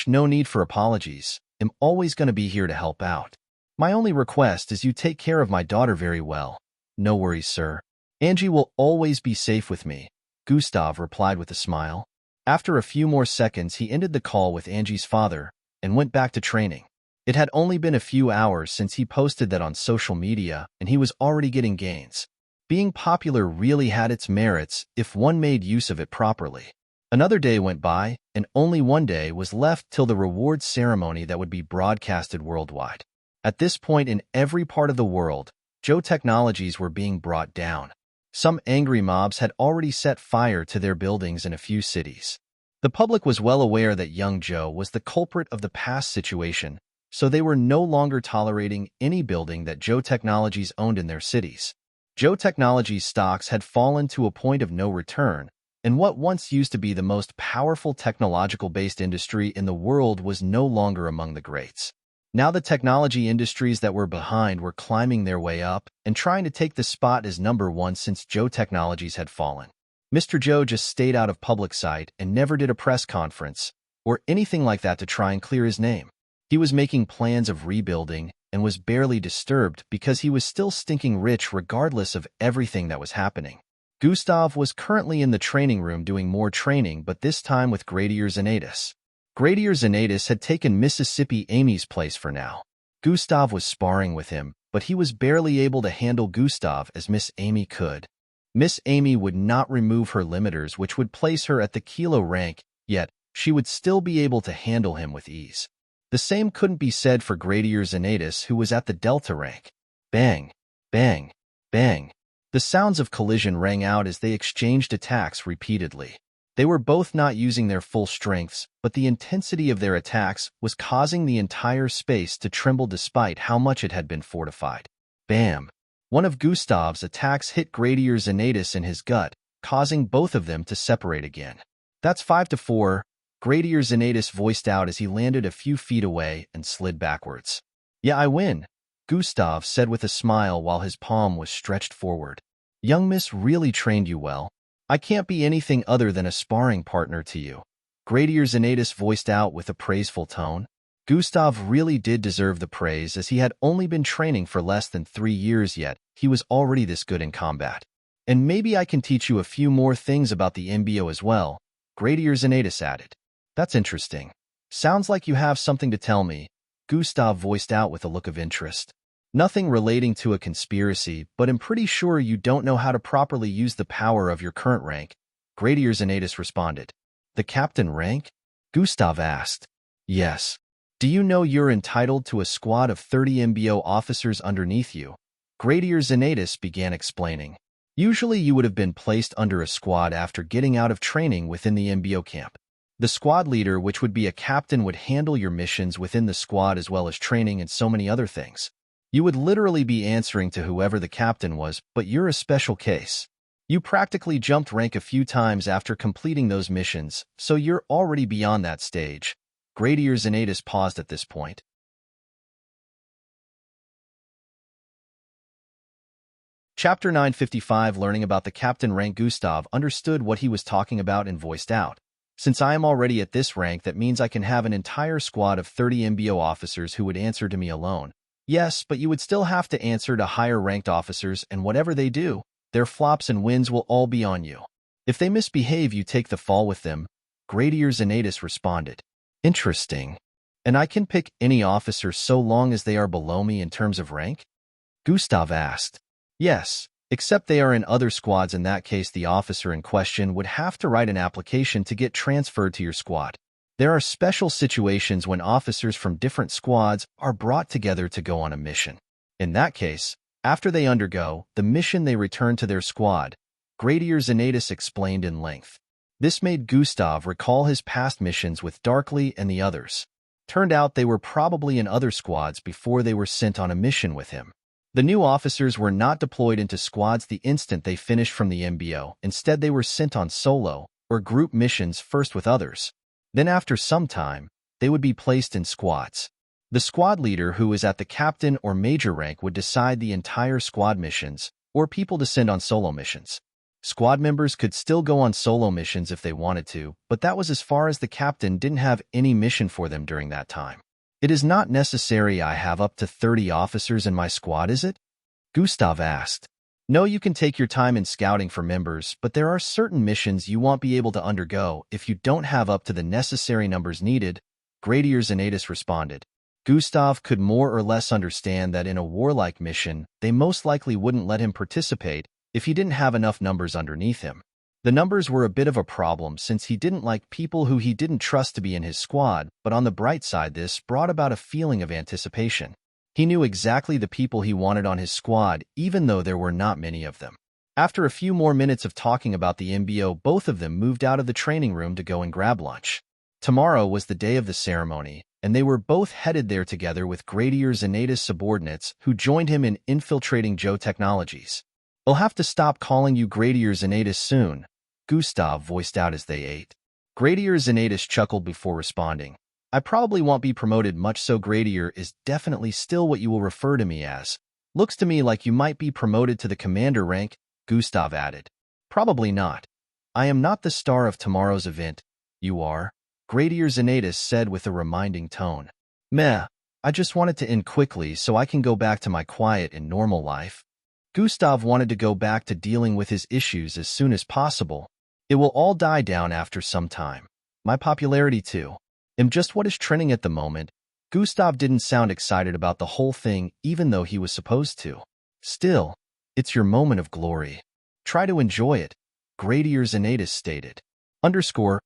No need for apologies. I'm always going to be here to help out. My only request is you take care of my daughter very well. No worries, sir. Angie will always be safe with me, Gustav replied with a smile. After a few more seconds, he ended the call with Angie's father and went back to training. It had only been a few hours since he posted that on social media, and he was already getting gains. Being popular really had its merits if one made use of it properly. Another day went by, and only one day was left till the rewards ceremony that would be broadcasted worldwide. At this point in every part of the world, Zhou technologies were being brought down. Some angry mobs had already set fire to their buildings in a few cities. The public was well aware that young Zhou was the culprit of the past situation, so they were no longer tolerating any building that Zhou Technologies owned in their cities. Zhou Technologies stocks had fallen to a point of no return, And what once used to be the most powerful technological-based industry in the world was no longer among the greats. Now the technology industries that were behind were climbing their way up and trying to take the spot as number one since Joe Technologies had fallen. Mr. Joe just stayed out of public sight and never did a press conference or anything like that to try and clear his name. He was making plans of rebuilding and was barely disturbed because he was still stinking rich regardless of everything that was happening. Gustav was currently in the training room doing more training, but this time with Gradier Xanatus. Gradier Xanatus had taken Mississippi Amy's place for now. Gustav was sparring with him, but he was barely able to handle Gustav as Miss Amy could. Miss Amy would not remove her limiters, which would place her at the kilo rank, yet she would still be able to handle him with ease. The same couldn't be said for Gradier Xanatus, who was at the delta rank. Bang, bang, bang. The sounds of collision rang out as they exchanged attacks repeatedly. They were both not using their full strengths, but the intensity of their attacks was causing the entire space to tremble despite how much it had been fortified. Bam! One of Gustav's attacks hit Gradier Xanatus in his gut, causing both of them to separate again. That's 5-4, Gradier Xanatus voiced out as he landed a few feet away and slid backwards. Yeah, I win, Gustav said with a smile while his palm was stretched forward. Young miss really trained you well. I can't be anything other than a sparring partner to you, Gradier Xanatus voiced out with a praiseful tone. Gustav really did deserve the praise, as he had only been training for less than 3 years, yet he was already this good in combat. And maybe I can teach you a few more things about the MBO as well, Gradier Xanatus added. That's interesting. Sounds like you have something to tell me, Gustav voiced out with a look of interest. Nothing relating to a conspiracy, but I'm pretty sure you don't know how to properly use the power of your current rank, Gradier Xanatus responded. The captain rank? Gustav asked. Yes. Do you know you're entitled to a squad of 30 MBO officers underneath you? Gradier Xanatus began explaining. Usually you would have been placed under a squad after getting out of training within the MBO camp. The squad leader, which would be a captain, would handle your missions within the squad as well as training and so many other things. You would literally be answering to whoever the captain was, but you're a special case. You practically jumped rank a few times after completing those missions, so you're already beyond that stage. Gradier Xanatus paused at this point. Chapter 955, learning about the captain rank. Gustav understood what he was talking about and voiced out. Since I am already at this rank, that means I can have an entire squad of 30 MBO officers who would answer to me alone. Yes, but you would still have to answer to higher-ranked officers, and whatever they do, their flops and wins will all be on you. If they misbehave, you take the fall with them, Gradier Xanatus responded. Interesting. And I can pick any officer so long as they are below me in terms of rank? Gustav asked. Yes, except they are in other squads. In that case, the officer in question would have to write an application to get transferred to your squad. There are special situations when officers from different squads are brought together to go on a mission. In that case, after they undergo the mission, they return to their squad, Gradier Xanatus explained in length. This made Gustav recall his past missions with Darkly and the others. Turned out they were probably in other squads before they were sent on a mission with him. The new officers were not deployed into squads the instant they finished from the MBO. Instead, they were sent on solo or group missions first with others. Then after some time, they would be placed in squads. The squad leader, who is at the captain or major rank, would decide the entire squad missions, or people to send on solo missions. Squad members could still go on solo missions if they wanted to, but that was as far as the captain didn't have any mission for them during that time. It is not necessary I have up to 30 officers in my squad, is it? Gustav asked. No, you can take your time in scouting for members, but there are certain missions you won't be able to undergo if you don't have up to the necessary numbers needed, Gradier Xanatus responded. Gustav could more or less understand that in a warlike mission, they most likely wouldn't let him participate if he didn't have enough numbers underneath him. The numbers were a bit of a problem since he didn't like people who he didn't trust to be in his squad, but on the bright side, this brought about a feeling of anticipation. He knew exactly the people he wanted on his squad, even though there were not many of them. After a few more minutes of talking about the MBO, both of them moved out of the training room to go and grab lunch. Tomorrow was the day of the ceremony, and they were both headed there together with Gradier Xanatus' subordinates who joined him in infiltrating Joe Technologies. I'll have to stop calling you Gradier Xanatus soon, Gustav voiced out as they ate. Gradier Zanatus chuckled before responding. I probably won't be promoted much, so Gradier is definitely still what you will refer to me as. Looks to me like you might be promoted to the commander rank, Gustav added. Probably not. I am not the star of tomorrow's event. You are, Gradier Zanatus said with a reminding tone. Meh, I just wanted to end quickly so I can go back to my quiet and normal life. Gustav wanted to go back to dealing with his issues as soon as possible. It will all die down after some time. My popularity too. Am just what is trending at the moment. Gustav didn't sound excited about the whole thing even though he was supposed to. Still, it's your moment of glory. Try to enjoy it, Gradier Zanatus stated. Underscore.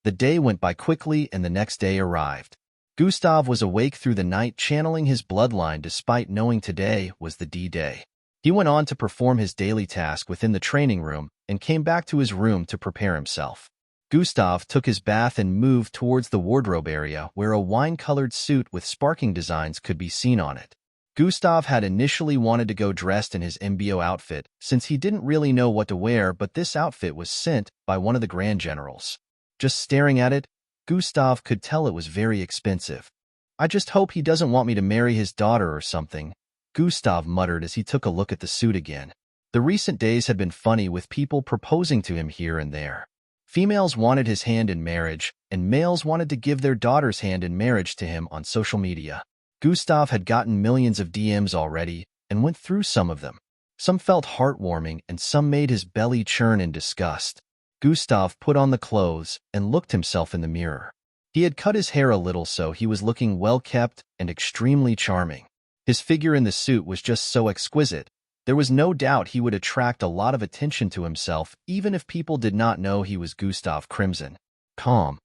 The day went by quickly and the next day arrived. Gustav was awake through the night channeling his bloodline despite knowing today was the D-Day. He went on to perform his daily task within the training room and came back to his room to prepare himself. Gustav took his bath and moved towards the wardrobe area where a wine-colored suit with sparking designs could be seen on it. Gustav had initially wanted to go dressed in his MBO outfit since he didn't really know what to wear, but this outfit was sent by one of the Grand Generals. Just staring at it, Gustav could tell it was very expensive. I just hope he doesn't want me to marry his daughter or something, Gustav muttered as he took a look at the suit again. The recent days had been funny with people proposing to him here and there. Females wanted his hand in marriage, and males wanted to give their daughter's hand in marriage to him on social media. Gustav had gotten millions of DMs already and went through some of them. Some felt heartwarming and some made his belly churn in disgust. Gustav put on the clothes and looked himself in the mirror. He had cut his hair a little so he was looking well-kept and extremely charming. His figure in the suit was just so exquisite. There was no doubt he would attract a lot of attention to himself even if people did not know he was Gustav Crimson. Calm.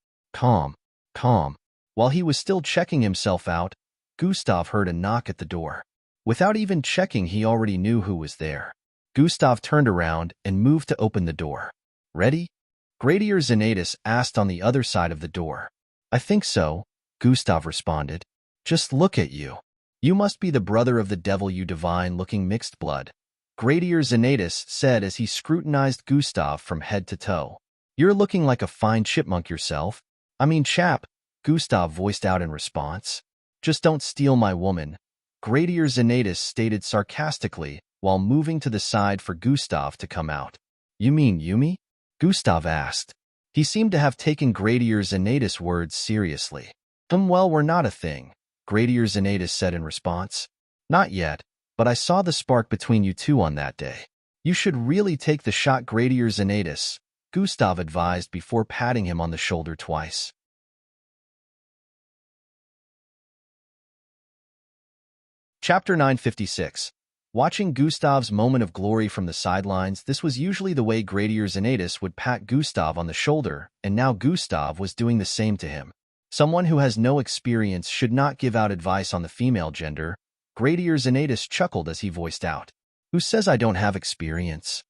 While he was still checking himself out, Gustav heard a knock at the door. Without even checking, he already knew who was there. Gustav turned around and moved to open the door. Ready? Gradier Zanatus asked on the other side of the door. I think so, Gustav responded. Just look at you. You must be the brother of the devil, you divine-looking mixed blood, Gradier Zanatus said as he scrutinized Gustav from head to toe. You're looking like a fine chipmunk yourself. I mean chap, Gustav voiced out in response. Just don't steal my woman, Gradier Zanatus stated sarcastically while moving to the side for Gustav to come out. You mean Yumi? Gustav asked. He seemed to have taken Gradier Zanatus' words seriously. Well, we're not a thing, Gradier Zanatus said in response. Not yet, but I saw the spark between you two on that day. You should really take the shot, Gradier Zanatus, Gustav advised before patting him on the shoulder twice. Chapter 956. Watching Gustav's moment of glory from the sidelines, this was usually the way Gradier Zanatus would pat Gustav on the shoulder, and now Gustav was doing the same to him. Someone who has no experience should not give out advice on the female gender, Gradier Zanatus chuckled as he voiced out. Who says I don't have experience?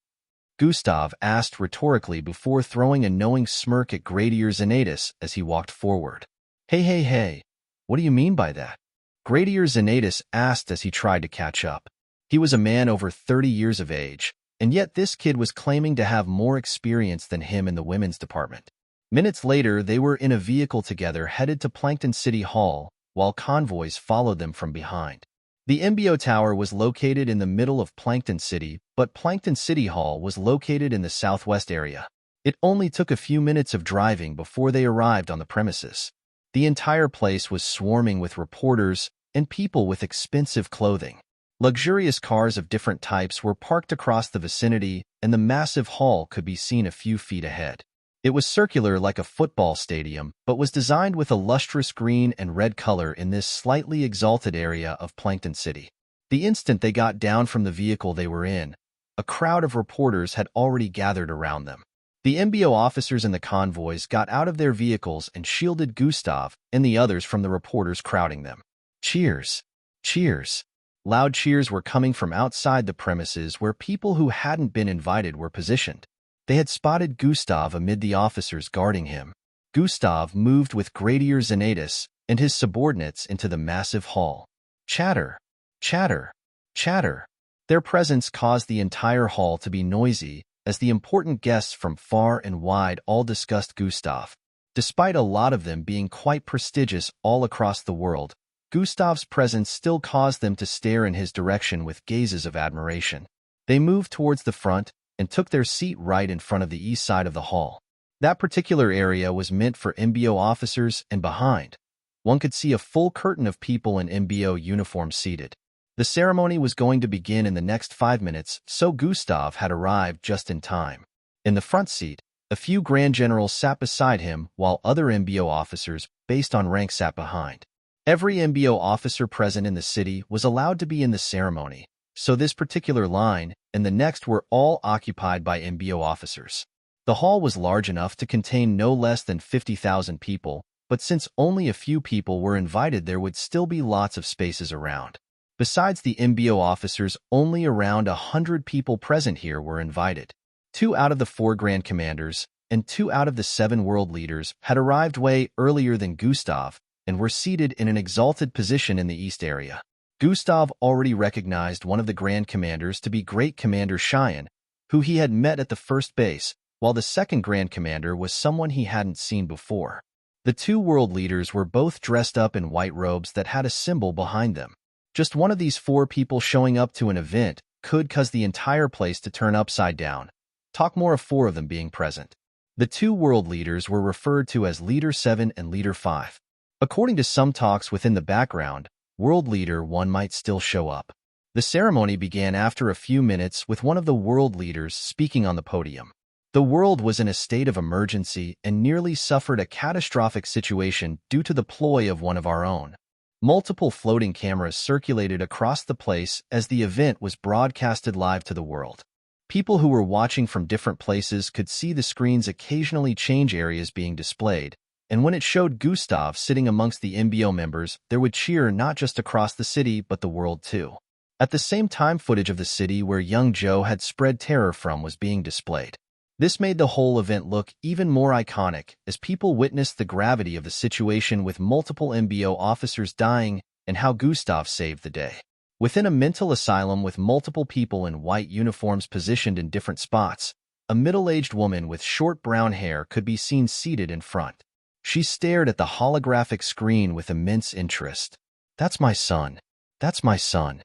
Gustav asked rhetorically before throwing a knowing smirk at Gradier Zanatus as he walked forward. Hey, what do you mean by that? Gradier Zanatus asked as he tried to catch up. He was a man over 30 years of age, and yet this kid was claiming to have more experience than him in the women's department. Minutes later, they were in a vehicle together headed to Plankton City Hall, while convoys followed them from behind. The MBO Tower was located in the middle of Plankton City, but Plankton City Hall was located in the southwest area. It only took a few minutes of driving before they arrived on the premises. The entire place was swarming with reporters and people with expensive clothing. Luxurious cars of different types were parked across the vicinity, and the massive hall could be seen a few feet ahead. It was circular like a football stadium, but was designed with a lustrous green and red color in this slightly exalted area of Plankton City. The instant they got down from the vehicle they were in, a crowd of reporters had already gathered around them. The MBO officers in the convoys got out of their vehicles and shielded Gustav and the others from the reporters crowding them. Cheers! Cheers! Loud cheers were coming from outside the premises where people who hadn't been invited were positioned. They had spotted Gustav amid the officers guarding him. Gustav moved with Gradier Zanatus and his subordinates into the massive hall. Chatter, chatter, chatter. Their presence caused the entire hall to be noisy, as the important guests from far and wide all discussed Gustav. Despite a lot of them being quite prestigious all across the world, Gustav's presence still caused them to stare in his direction with gazes of admiration. They moved towards the front and took their seat right in front of the east side of the hall. That particular area was meant for MBO officers, and behind, one could see a full curtain of people in MBO uniforms seated. The ceremony was going to begin in the next 5 minutes, so Gustav had arrived just in time. In the front seat, a few Grand Generals sat beside him, while other MBO officers, based on rank, sat behind. Every MBO officer present in the city was allowed to be in the ceremony, so this particular line and the next were all occupied by MBO officers. The hall was large enough to contain no less than 50,000 people, but since only a few people were invited, there would still be lots of spaces around. Besides the MBO officers, only around 100 people present here were invited. 2 out of the 4 Grand Commanders and 2 out of the 7 world leaders had arrived way earlier than Gustav and were seated in an exalted position in the east area. Gustav already recognized one of the Grand Commanders to be Great Commander Cheyenne, who he had met at the first base, while the second Grand Commander was someone he hadn't seen before. The 2 world leaders were both dressed up in white robes that had a symbol behind them. Just one of these 4 people showing up to an event could cause the entire place to turn upside down. Talk more of 4 of them being present. The 2 world leaders were referred to as Leader 7 and Leader 5. According to some talks within the background, World Leader 1 might still show up. The ceremony began after a few minutes with one of the world leaders speaking on the podium. The world was in a state of emergency and nearly suffered a catastrophic situation due to the ploy of one of our own. Multiple floating cameras circulated across the place as the event was broadcasted live to the world. People who were watching from different places could see the screens occasionally change areas being displayed, and when it showed Gustav sitting amongst the MBO members, there would cheer not just across the city but the world too. At the same time, footage of the city where young Joe had spread terror from was being displayed. This made the whole event look even more iconic as people witnessed the gravity of the situation with multiple MBO officers dying and how Gustav saved the day. Within a mental asylum with multiple people in white uniforms positioned in different spots, a middle-aged woman with short brown hair could be seen seated in front. She stared at the holographic screen with immense interest. "That's my son. That's my son,"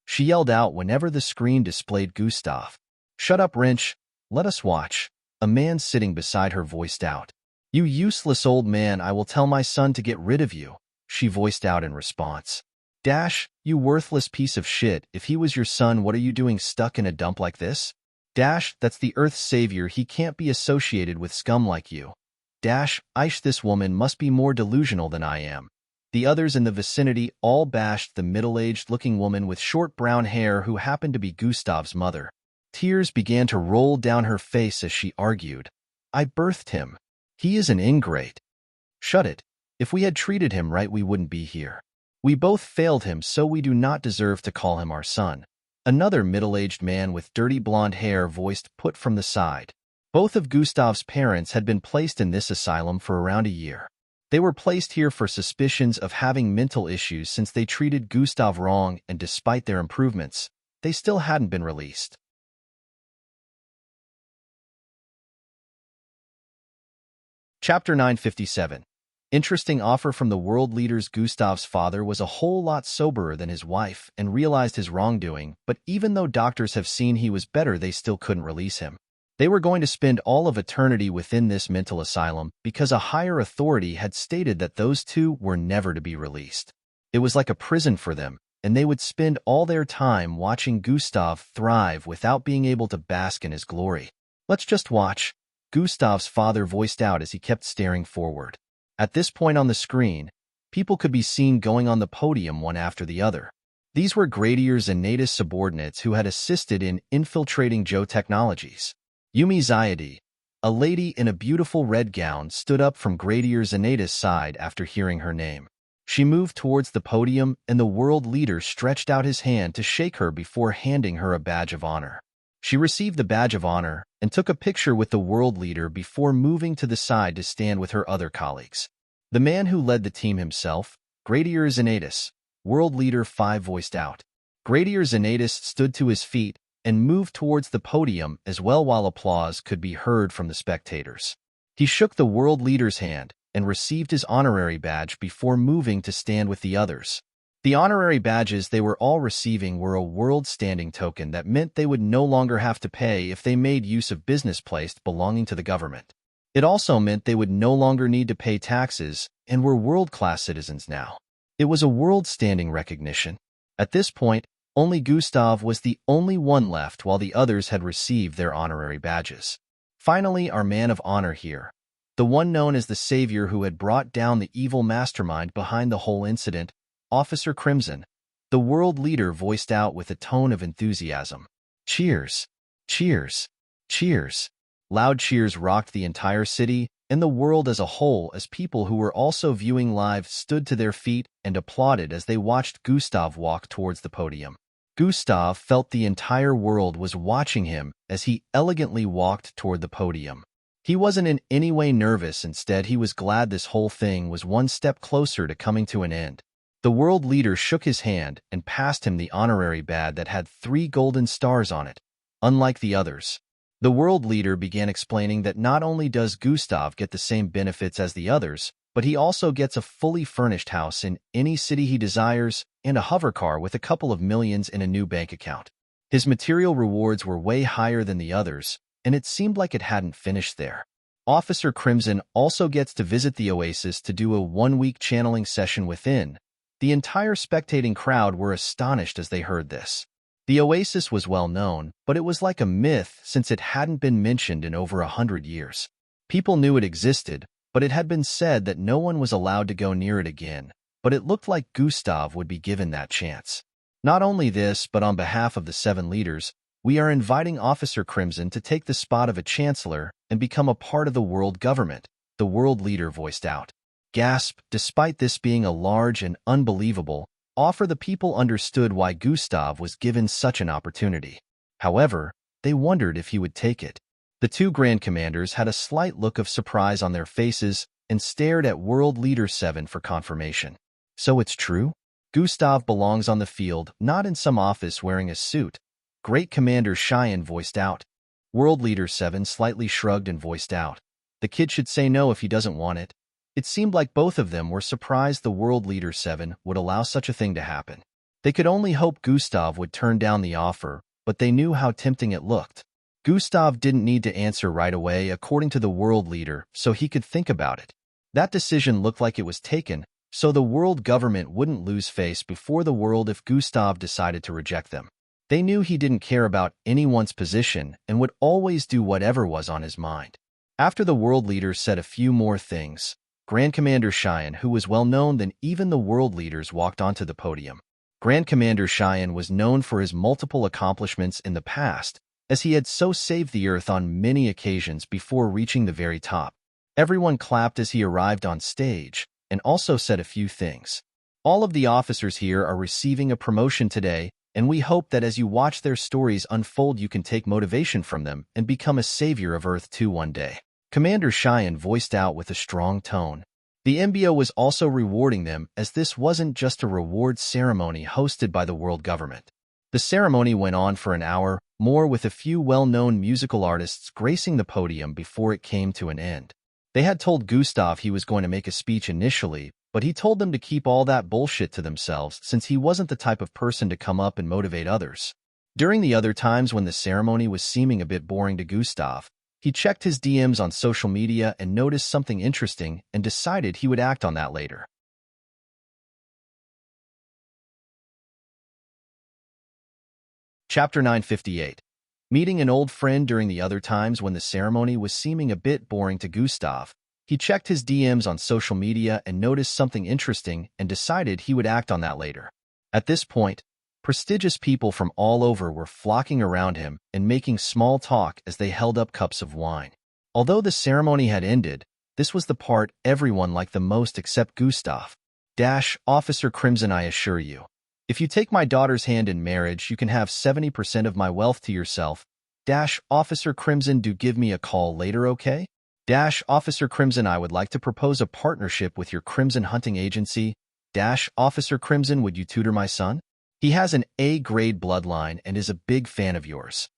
she yelled out whenever the screen displayed Gustav. "Shut up, Wrench. Let us watch," a man sitting beside her voiced out. "You useless old man, I will tell my son to get rid of you," she voiced out in response. "Dash, you worthless piece of shit, if he was your son, what are you doing stuck in a dump like this? Dash, that's the Earth's savior, he can't be associated with scum like you. Dash, Aish, this woman must be more delusional than I am." The others in the vicinity all bashed the middle-aged-looking woman with short brown hair who happened to be Gustav's mother. Tears began to roll down her face as she argued, "I birthed him. He is an ingrate. Shut it. If we had treated him right, we wouldn't be here. We both failed him, so we do not deserve to call him our son." Another middle-aged man with dirty blonde hair voiced put from the side. Both of Gustav's parents had been placed in this asylum for around a year. They were placed here for suspicions of having mental issues since they treated Gustav wrong, and despite their improvements, they still hadn't been released. Chapter 957. Interesting offer from the world leaders. Gustav's father was a whole lot soberer than his wife and realized his wrongdoing, but even though doctors have seen he was better, they still couldn't release him. They were going to spend all of eternity within this mental asylum because a higher authority had stated that those 2 were never to be released. It was like a prison for them, and they would spend all their time watching Gustav thrive without being able to bask in his glory. "Let's just watch," Gustav's father voiced out as he kept staring forward. At this point on the screen, people could be seen going on the podium one after the other. These were Gradier Zanata's subordinates who had assisted in infiltrating Joe Technologies. Yumi Zayadi, a lady in a beautiful red gown, stood up from Gradier Zanata's side after hearing her name. She moved towards the podium, and the world leader stretched out his hand to shake her before handing her a badge of honor. She received the badge of honor and took a picture with the world leader before moving to the side to stand with her other colleagues. The man who led the team himself, Gradier Zanatus, World Leader 5, voiced out. Gradier Zenatus stood to his feet and moved towards the podium as well while applause could be heard from the spectators. He shook the world leader's hand and received his honorary badge before moving to stand with the others. The honorary badges they were all receiving were a world standing token that meant they would no longer have to pay if they made use of business places belonging to the government. It also meant they would no longer need to pay taxes and were world-class citizens now. It was a world-standing recognition. At this point, only Gustav was the only one left while the others had received their honorary badges. Finally, our man of honor here, the one known as the savior who had brought down the evil mastermind behind the whole incident, Officer Crimson, the world leader voiced out with a tone of enthusiasm. Cheers! Cheers! Cheers! Loud cheers rocked the entire city and the world as a whole as people who were also viewing live stood to their feet and applauded as they watched Gustav walk towards the podium. Gustav felt the entire world was watching him as he elegantly walked toward the podium. He wasn't in any way nervous, instead he was glad this whole thing was one step closer to coming to an end. The world leader shook his hand and passed him the honorary badge that had 3 golden stars on it. Unlike the others, the world leader began explaining that not only does Gustav get the same benefits as the others, but he also gets a fully furnished house in any city he desires and a hovercar with a couple of millions in a new bank account. His material rewards were way higher than the others, and it seemed like it hadn't finished there. Officer Crimson also gets to visit the Oasis to do a 1-week channeling session within. The entire spectating crowd were astonished as they heard this. The Oasis was well known, but it was like a myth since it hadn't been mentioned in over 100 years. People knew it existed, but it had been said that no one was allowed to go near it again, but it looked like Gustav would be given that chance. Not only this, but on behalf of the 7 leaders, we are inviting Officer Crimson to take the spot of a chancellor and become a part of the world government, the world leader voiced out. Gasp! Despite this being a large and unbelievable offer, the people understood why Gustav was given such an opportunity. However, they wondered if he would take it. The 2 Grand Commanders had a slight look of surprise on their faces and stared at World Leader 7 for confirmation. So it's true? Gustav belongs on the field, not in some office wearing a suit. Great Commander Cheyenne voiced out. World Leader 7 slightly shrugged and voiced out. The kid should say no if he doesn't want it. It seemed like both of them were surprised the World Leader 7 would allow such a thing to happen. They could only hope Gustav would turn down the offer, but they knew how tempting it looked. Gustav didn't need to answer right away according to the world leader, so he could think about it. That decision looked like it was taken, so the world government wouldn't lose face before the world if Gustav decided to reject them. They knew he didn't care about anyone's position and would always do whatever was on his mind. After the world leader said a few more things, Grand Commander Cheyenne, who was well known than even the world leaders, walked onto the podium. Grand Commander Cheyenne was known for his multiple accomplishments in the past, as he had so saved the Earth on many occasions before reaching the very top. Everyone clapped as he arrived on stage, and also said a few things. All of the officers here are receiving a promotion today, and we hope that as you watch their stories unfold you can take motivation from them and become a savior of Earth too one day. Commander Cheyenne voiced out with a strong tone. The MBO was also rewarding them, as this wasn't just a reward ceremony hosted by the world government. The ceremony went on for an hour more with a few well-known musical artists gracing the podium before it came to an end. They had told Gustav he was going to make a speech initially, but he told them to keep all that bullshit to themselves since he wasn't the type of person to come up and motivate others. During the other times when the ceremony was seeming a bit boring to Gustav, he checked his DMs on social media and noticed something interesting and decided he would act on that later. Chapter 958. Meeting an old friend. During the other times when the ceremony was seeming a bit boring to Gustav, he checked his DMs on social media and noticed something interesting and decided he would act on that later. At this point, prestigious people from all over were flocking around him and making small talk as they held up cups of wine. Although the ceremony had ended, this was the part everyone liked the most except Gustav. Officer Crimson, I assure you, if you take my daughter's hand in marriage, you can have 70% of my wealth to yourself. Officer Crimson, do give me a call later, okay? Officer Crimson, I would like to propose a partnership with your Crimson Hunting Agency. Officer Crimson, would you tutor my son? He has an A-grade bloodline and is a big fan of yours.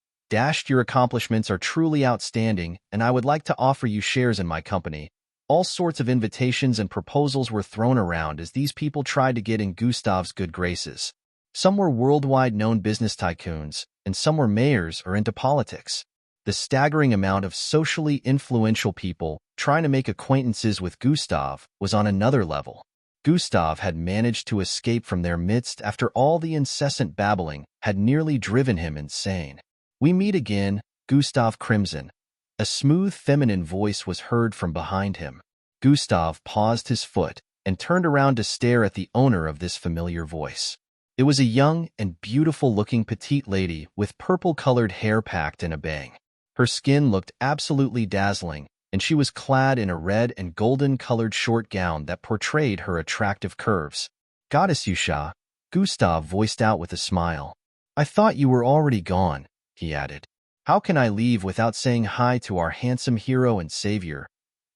Your accomplishments are truly outstanding, and I would like to offer you shares in my company. All sorts of invitations and proposals were thrown around as these people tried to get in Gustav's good graces. Some were worldwide known business tycoons, and some were mayors or into politics. The staggering amount of socially influential people trying to make acquaintances with Gustav was on another level. Gustav had managed to escape from their midst after all the incessant babbling had nearly driven him insane. "We meet again, Gustav Crimson." A smooth feminine voice was heard from behind him. Gustav paused his foot and turned around to stare at the owner of this familiar voice. It was a young and beautiful-looking petite lady with purple-colored hair packed in a bang. Her skin looked absolutely dazzling, and she was clad in a red and golden-colored short gown that portrayed her attractive curves. "Goddess Yusha," Gustav voiced out with a smile. "I thought you were already gone," he added. "How can I leave without saying hi to our handsome hero and savior?"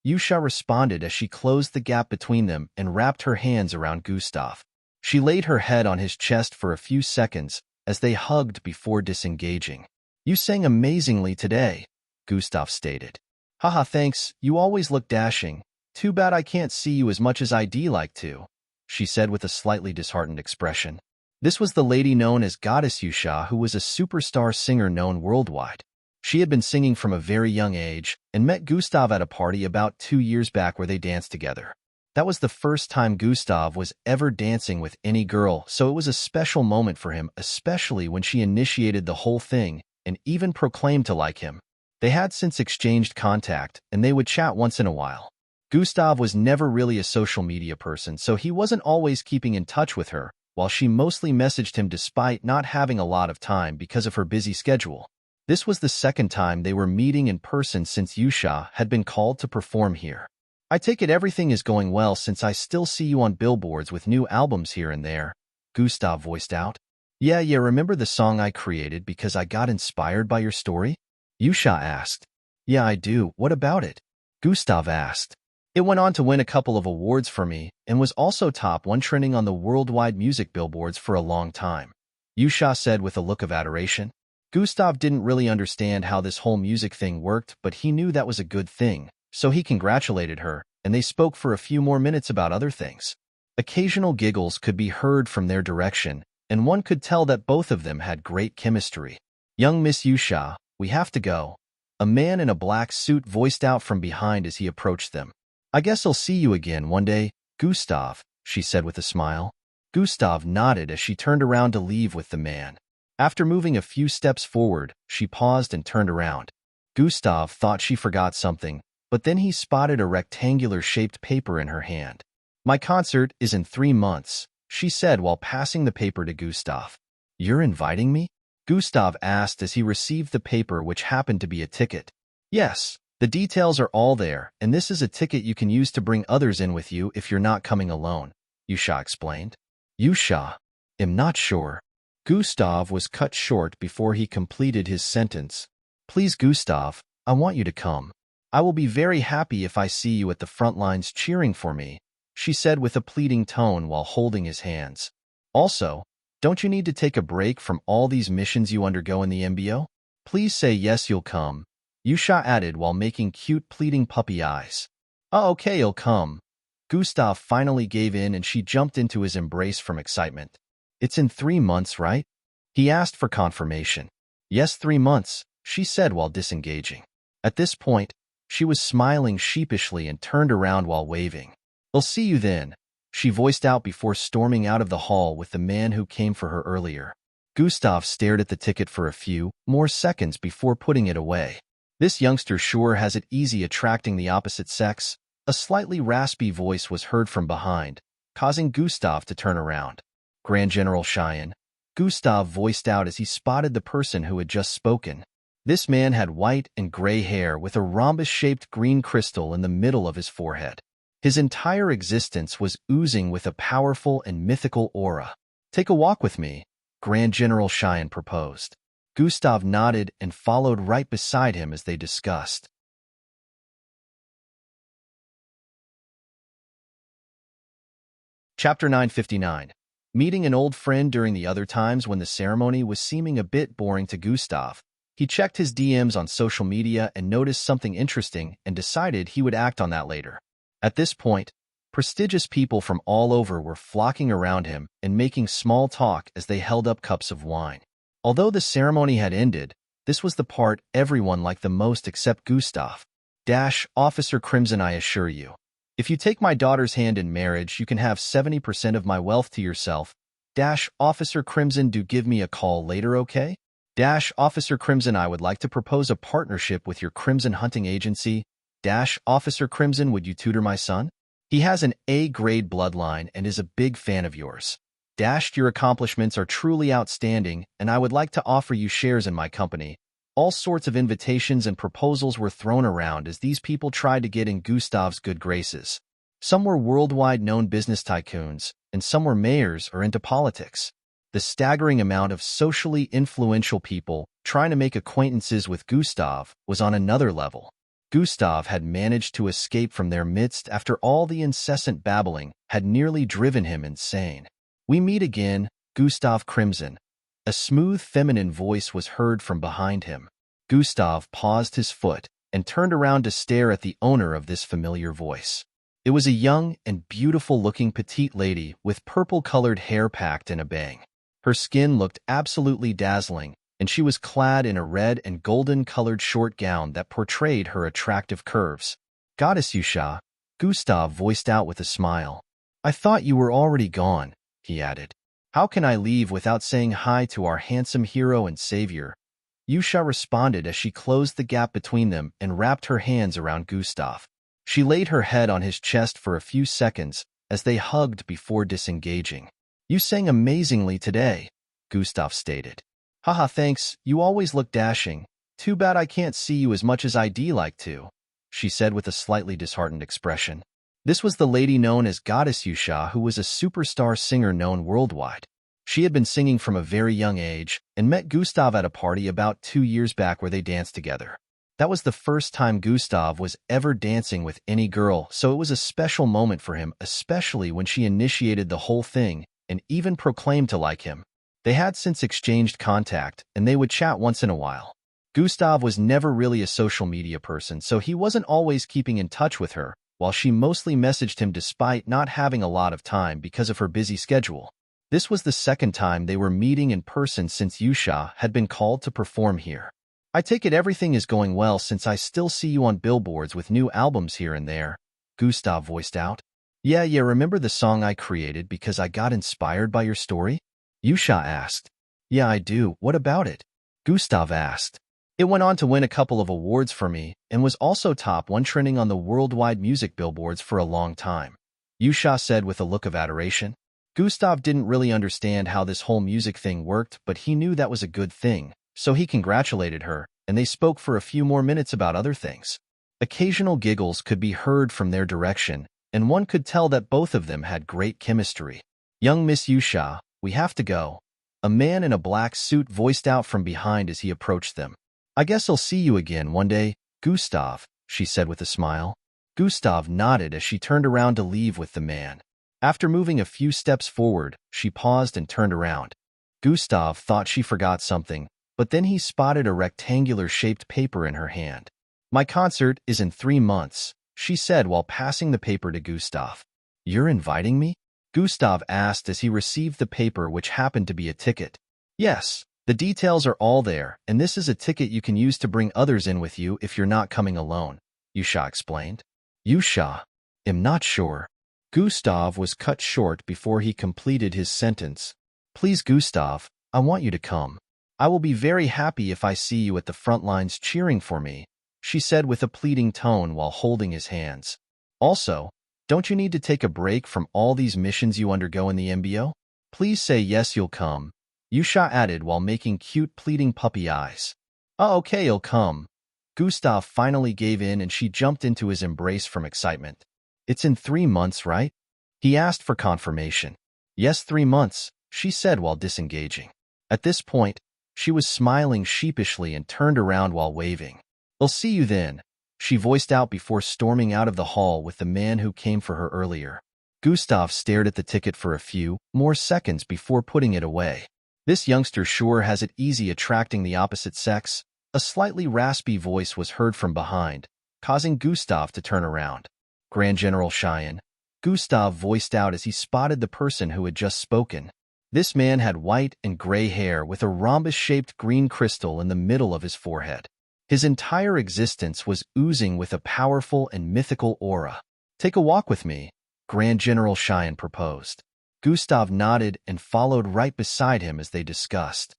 Yusha responded as she closed the gap between them and wrapped her hands around Gustav. She laid her head on his chest for a few seconds as they hugged before disengaging. "You sang amazingly today," Gustav stated. "Haha, thanks. You always look dashing. Too bad I can't see you as much as I'd like to," she said with a slightly disheartened expression. This was the lady known as Goddess Yusha, who was a superstar singer known worldwide. She had been singing from a very young age and met Gustav at a party about 2 years back where they danced together. That was the first time Gustav was ever dancing with any girl, so it was a special moment for him, especially when she initiated the whole thing and even proclaimed to like him. They had since exchanged contact, and they would chat once in a while. Gustav was never really a social media person, so he wasn't always keeping in touch with her, while she mostly messaged him despite not having a lot of time because of her busy schedule. This was the second time they were meeting in person since Yusha had been called to perform here. "I take it everything is going well since I still see you on billboards with new albums here and there," Gustav voiced out. Yeah, remember the song I created because I got inspired by your story?" Yusha asked. "Yeah, I do. What about it?" Gustav asked. "It went on to win a couple of awards for me and was also top 1 trending on the worldwide music billboards for a long time," Yusha said with a look of adoration. Gustav didn't really understand how this whole music thing worked, but he knew that was a good thing, so he congratulated her, and they spoke for a few more minutes about other things. Occasional giggles could be heard from their direction, and one could tell that both of them had great chemistry. "Young Miss Yusha, we have to go," a man in a black suit voiced out from behind as he approached them. "I guess I'll see you again one day, Gustav," she said with a smile. Gustav nodded as she turned around to leave with the man. After moving a few steps forward, she paused and turned around. Gustav thought she forgot something, but then he spotted a rectangular-shaped paper in her hand. "My concert is in 3 months," she said while passing the paper to Gustav. "You're inviting me?" Gustav asked as he received the paper, which happened to be a ticket. "Yes, the details are all there, and this is a ticket you can use to bring others in with you if you're not coming alone," Yusha explained. "Yusha, am not sure." Gustav was cut short before he completed his sentence. "Please, Gustav, I want you to come. I will be very happy if I see you at the front lines cheering for me," she said with a pleading tone while holding his hands. "Also, don't you need to take a break from all these missions you undergo in the MBO? Please say yes, you'll come," Yusha added while making cute pleading puppy eyes. "Oh, okay, I'll come." Gustav finally gave in and she jumped into his embrace from excitement. "It's in 3 months, right?" he asked for confirmation. "Yes, 3 months," she said while disengaging. At this point, she was smiling sheepishly and turned around while waving. "I'll see you then," she voiced out before storming out of the hall with the man who came for her earlier. Gustav stared at the ticket for a few more seconds before putting it away. "This youngster sure has it easy attracting the opposite sex," a slightly raspy voice was heard from behind, causing Gustav to turn around. "Grand General Cheyenne," Gustav voiced out as he spotted the person who had just spoken. This man had white and gray hair with a rhombus-shaped green crystal in the middle of his forehead. His entire existence was oozing with a powerful and mythical aura. "Take a walk with me," Grand General Cheyenne proposed. Gustav nodded and followed right beside him as they discussed. Chapter 959. Meeting an old friend during the other times when the ceremony was seeming a bit boring to Gustav, he checked his DMs on social media and noticed something interesting and decided he would act on that later. At this point, prestigious people from all over were flocking around him and making small talk as they held up cups of wine. Although the ceremony had ended, this was the part everyone liked the most except Gustav. Officer Crimson, I assure you. If you take my daughter's hand in marriage, you can have 70% of my wealth to yourself. Officer Crimson, do give me a call later, okay? Officer Crimson, I would like to propose a partnership with your Crimson Hunting Agency. Officer Crimson, would you tutor my son? He has an A-grade bloodline and is a big fan of yours. Your accomplishments are truly outstanding, and I would like to offer you shares in my company. All sorts of invitations and proposals were thrown around as these people tried to get in Gustav's good graces. Some were worldwide known business tycoons, and some were mayors or into politics. The staggering amount of socially influential people trying to make acquaintances with Gustav was on another level. Gustav had managed to escape from their midst after all the incessant babbling had nearly driven him insane. We meet again, Gustav Crimson. A smooth feminine voice was heard from behind him. Gustav paused his foot and turned around to stare at the owner of this familiar voice. It was a young and beautiful-looking petite lady with purple-colored hair packed in a bang. Her skin looked absolutely dazzling, and she was clad in a red and golden-colored short gown that portrayed her attractive curves. Goddess Yusha, Gustav voiced out with a smile. I thought you were already gone, he added. How can I leave without saying hi to our handsome hero and savior? Yusha responded as she closed the gap between them and wrapped her hands around Gustav. She laid her head on his chest for a few seconds as they hugged before disengaging. You sang amazingly today, Gustav stated. Haha, thanks, you always look dashing. Too bad I can't see you as much as I'd like to, she said with a slightly disheartened expression. This was the lady known as Goddess Yusha, who was a superstar singer known worldwide. She had been singing from a very young age and met Gustav at a party about 2 years back where they danced together. That was the first time Gustav was ever dancing with any girl, so it was a special moment for him, especially when she initiated the whole thing and even proclaimed to like him. They had since exchanged contact, and they would chat once in a while. Gustav was never really a social media person, so he wasn't always keeping in touch with her, while she mostly messaged him despite not having a lot of time because of her busy schedule. This was the second time they were meeting in person since Yusha had been called to perform here. I take it everything is going well since I still see you on billboards with new albums here and there, Gustav voiced out. Yeah, remember the song I created because I got inspired by your story? Yusha asked. Yeah, I do. What about it? Gustav asked. It went on to win a couple of awards for me and was also top 1 trending on the worldwide music billboards for a long time, Yusha said with a look of adoration. Gustav didn't really understand how this whole music thing worked, but he knew that was a good thing, so he congratulated her, and they spoke for a few more minutes about other things. Occasional giggles could be heard from their direction, and one could tell that both of them had great chemistry. Young Miss Yusha, we have to go. A man in a black suit voiced out from behind as he approached them. I guess I'll see you again one day, Gustav, she said with a smile. Gustav nodded as she turned around to leave with the man. After moving a few steps forward, she paused and turned around. Gustav thought she forgot something, but then he spotted a rectangular-shaped paper in her hand. My concert is in 3 months, she said while passing the paper to Gustav. You're inviting me? Gustav asked as he received the paper, which happened to be a ticket. Yes, the details are all there, and this is a ticket you can use to bring others in with you if you're not coming alone, Yusha explained. Yusha, am not sure. Gustav was cut short before he completed his sentence. Please, Gustav, I want you to come. I will be very happy if I see you at the front lines cheering for me, she said with a pleading tone while holding his hands. Also, don't you need to take a break from all these missions you undergo in the MBO? Please say yes, you'll come, Yusha added while making cute pleading puppy eyes. Oh, okay, I'll come. Gustav finally gave in and she jumped into his embrace from excitement. It's in 3 months, right? He asked for confirmation. Yes, 3 months, she said while disengaging. At this point, she was smiling sheepishly and turned around while waving. I'll see you then, she voiced out before storming out of the hall with the man who came for her earlier. Gustav stared at the ticket for a few more seconds before putting it away. This youngster sure has it easy attracting the opposite sex. A slightly raspy voice was heard from behind, causing Gustav to turn around. Grand General Cheyenne, Gustav voiced out as he spotted the person who had just spoken. This man had white and gray hair with a rhombus-shaped green crystal in the middle of his forehead. His entire existence was oozing with a powerful and mythical aura. "Take a walk with me," Grand General Cheyenne proposed. Gustav nodded and followed right beside him as they discussed.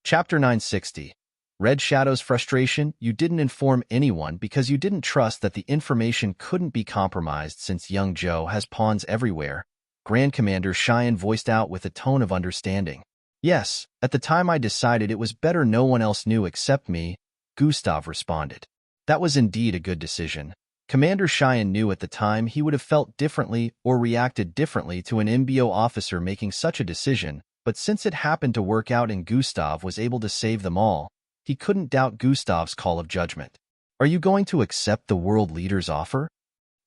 Chapter 960. Red Shadow's frustration. You didn't inform anyone because you didn't trust that the information couldn't be compromised since young Joe has pawns everywhere, Grand Commander Cheyenne voiced out with a tone of understanding. "Yes, at the time I decided it was better no one else knew except me," Gustav responded. That was indeed a good decision. Commander Cheyenne knew at the time he would have felt differently or reacted differently to an MBO officer making such a decision, but since it happened to work out and Gustav was able to save them all, he couldn't doubt Gustav's call of judgment. "Are you going to accept the world leader's offer?"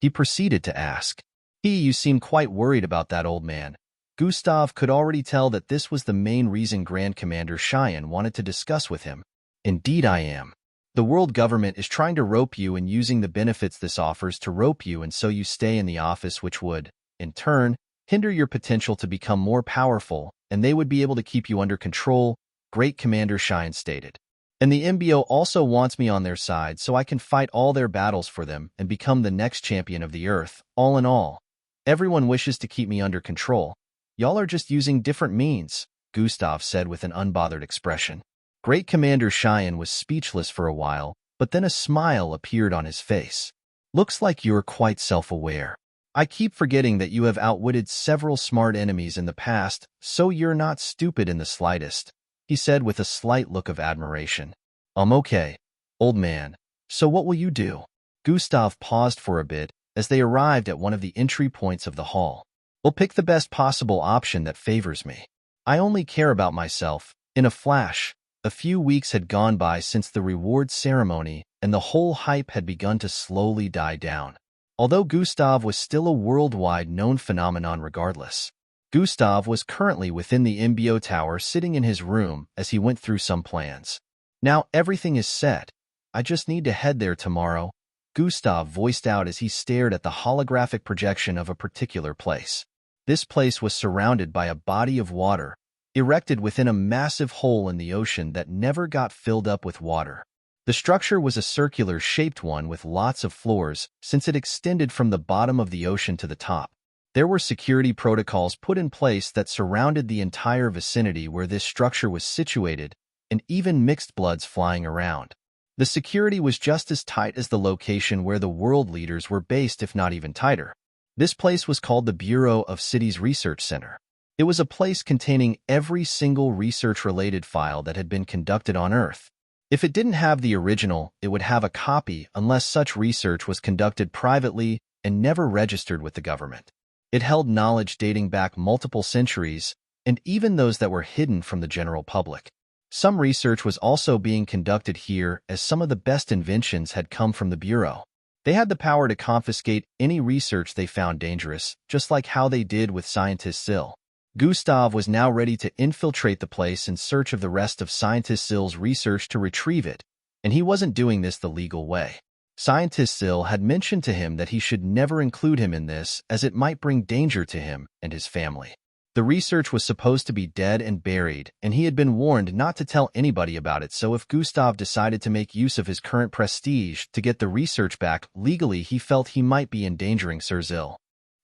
he proceeded to ask. You seem quite worried about that, old man." Gustav could already tell that this was the main reason Grand Commander Cheyenne wanted to discuss with him. "Indeed I am. The world government is trying to rope you and using the benefits this offers to rope you, and so you stay in the office, which would, in turn, hinder your potential to become more powerful, and they would be able to keep you under control," Great Commander Cheyenne stated. "And the MBO also wants me on their side so I can fight all their battles for them and become the next champion of the Earth. All in all, everyone wishes to keep me under control. Y'all are just using different means," Gustav said with an unbothered expression. Great Commander Cheyenne was speechless for a while, but then a smile appeared on his face. "Looks like you're quite self-aware. I keep forgetting that you have outwitted several smart enemies in the past, so you're not stupid in the slightest," he said with a slight look of admiration. Okay, old man. So what will you do?" Gustav paused for a bit as they arrived at one of the entry points of the hall. "We'll pick the best possible option that favors me. I only care about myself." In a flash, a few weeks had gone by since the reward ceremony, and the whole hype had begun to slowly die down. Although Gustav was still a worldwide known phenomenon regardless. Gustav was currently within the MBO tower sitting in his room as he went through some plans. "Now everything is set. I just need to head there tomorrow," Gustav voiced out as he stared at the holographic projection of a particular place. This place was surrounded by a body of water, erected within a massive hole in the ocean that never got filled up with water. The structure was a circular-shaped one with lots of floors, since it extended from the bottom of the ocean to the top. There were security protocols put in place that surrounded the entire vicinity where this structure was situated, and even mixed bloods flying around. The security was just as tight as the location where the world leaders were based, if not even tighter. This place was called the Bureau of Cities Research Center. It was a place containing every single research-related file that had been conducted on Earth. If it didn't have the original, it would have a copy unless such research was conducted privately and never registered with the government. It held knowledge dating back multiple centuries, and even those that were hidden from the general public. Some research was also being conducted here, as some of the best inventions had come from the Bureau. They had the power to confiscate any research they found dangerous, just like how they did with Scientist Sill. Gustav was now ready to infiltrate the place in search of the rest of Scientist Sill's research to retrieve it, and he wasn't doing this the legal way. Scientist Sill had mentioned to him that he should never include him in this, as it might bring danger to him and his family. The research was supposed to be dead and buried, and he had been warned not to tell anybody about it, so if Gustav decided to make use of his current prestige to get the research back legally, he felt he might be endangering Sir Zill.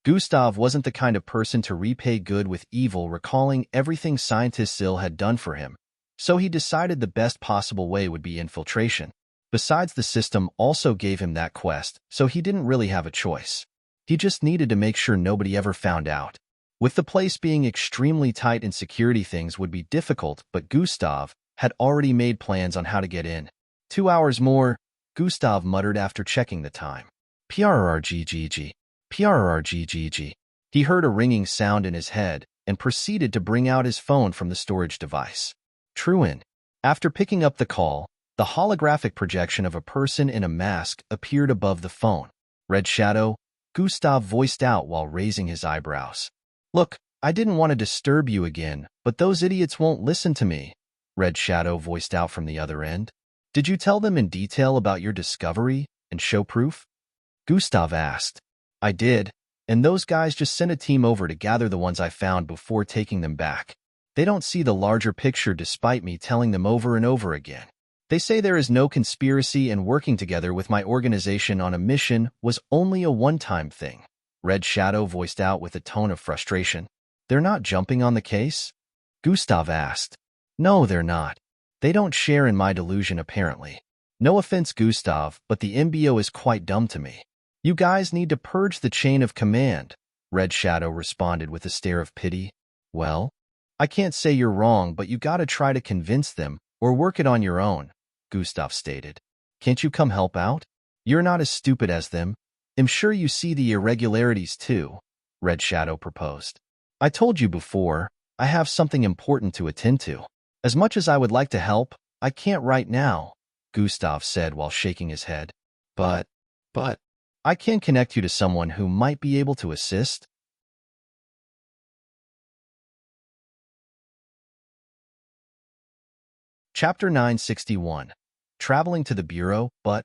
Gustav wasn't the kind of person to repay good with evil, recalling everything Scientist Sill had done for him, so he decided the best possible way would be infiltration. Besides, the system also gave him that quest, so he didn't really have a choice. He just needed to make sure nobody ever found out. With the place being extremely tight and security, things would be difficult, but Gustav had already made plans on how to get in. 2 hours more, Gustav muttered after checking the time. PRRGGG. PRRGGG. He heard a ringing sound in his head and proceeded to bring out his phone from the storage device. Truin. After picking up the call, The holographic projection of a person in a mask appeared above the phone. Red Shadow, Gustav voiced out while raising his eyebrows. Look, I didn't want to disturb you again, but those idiots won't listen to me, Red Shadow voiced out from the other end. Did you tell them in detail about your discovery and show proof? Gustav asked. I did, and those guys just sent a team over to gather the ones I found before taking them back. They don't see the larger picture despite me telling them over and over again. They say there is no conspiracy and working together with my organization on a mission was only a one-time thing, Red Shadow voiced out with a tone of frustration. They're not jumping on the case? Gustav asked. No, they're not. They don't share in my delusion apparently. No offense, Gustav, but the MBO is quite dumb to me. You guys need to purge the chain of command, Red Shadow responded with a stare of pity. Well, I can't say you're wrong, but you gotta try to convince them, or work it on your own, Gustav stated. Can't you come help out? You're not as stupid as them. I'm sure you see the irregularities too, Red Shadow proposed. I told you before, I have something important to attend to. As much as I would like to help, I can't right now, Gustav said while shaking his head. But, I can connect you to someone who might be able to assist. Chapter 961. Traveling to the Bureau, but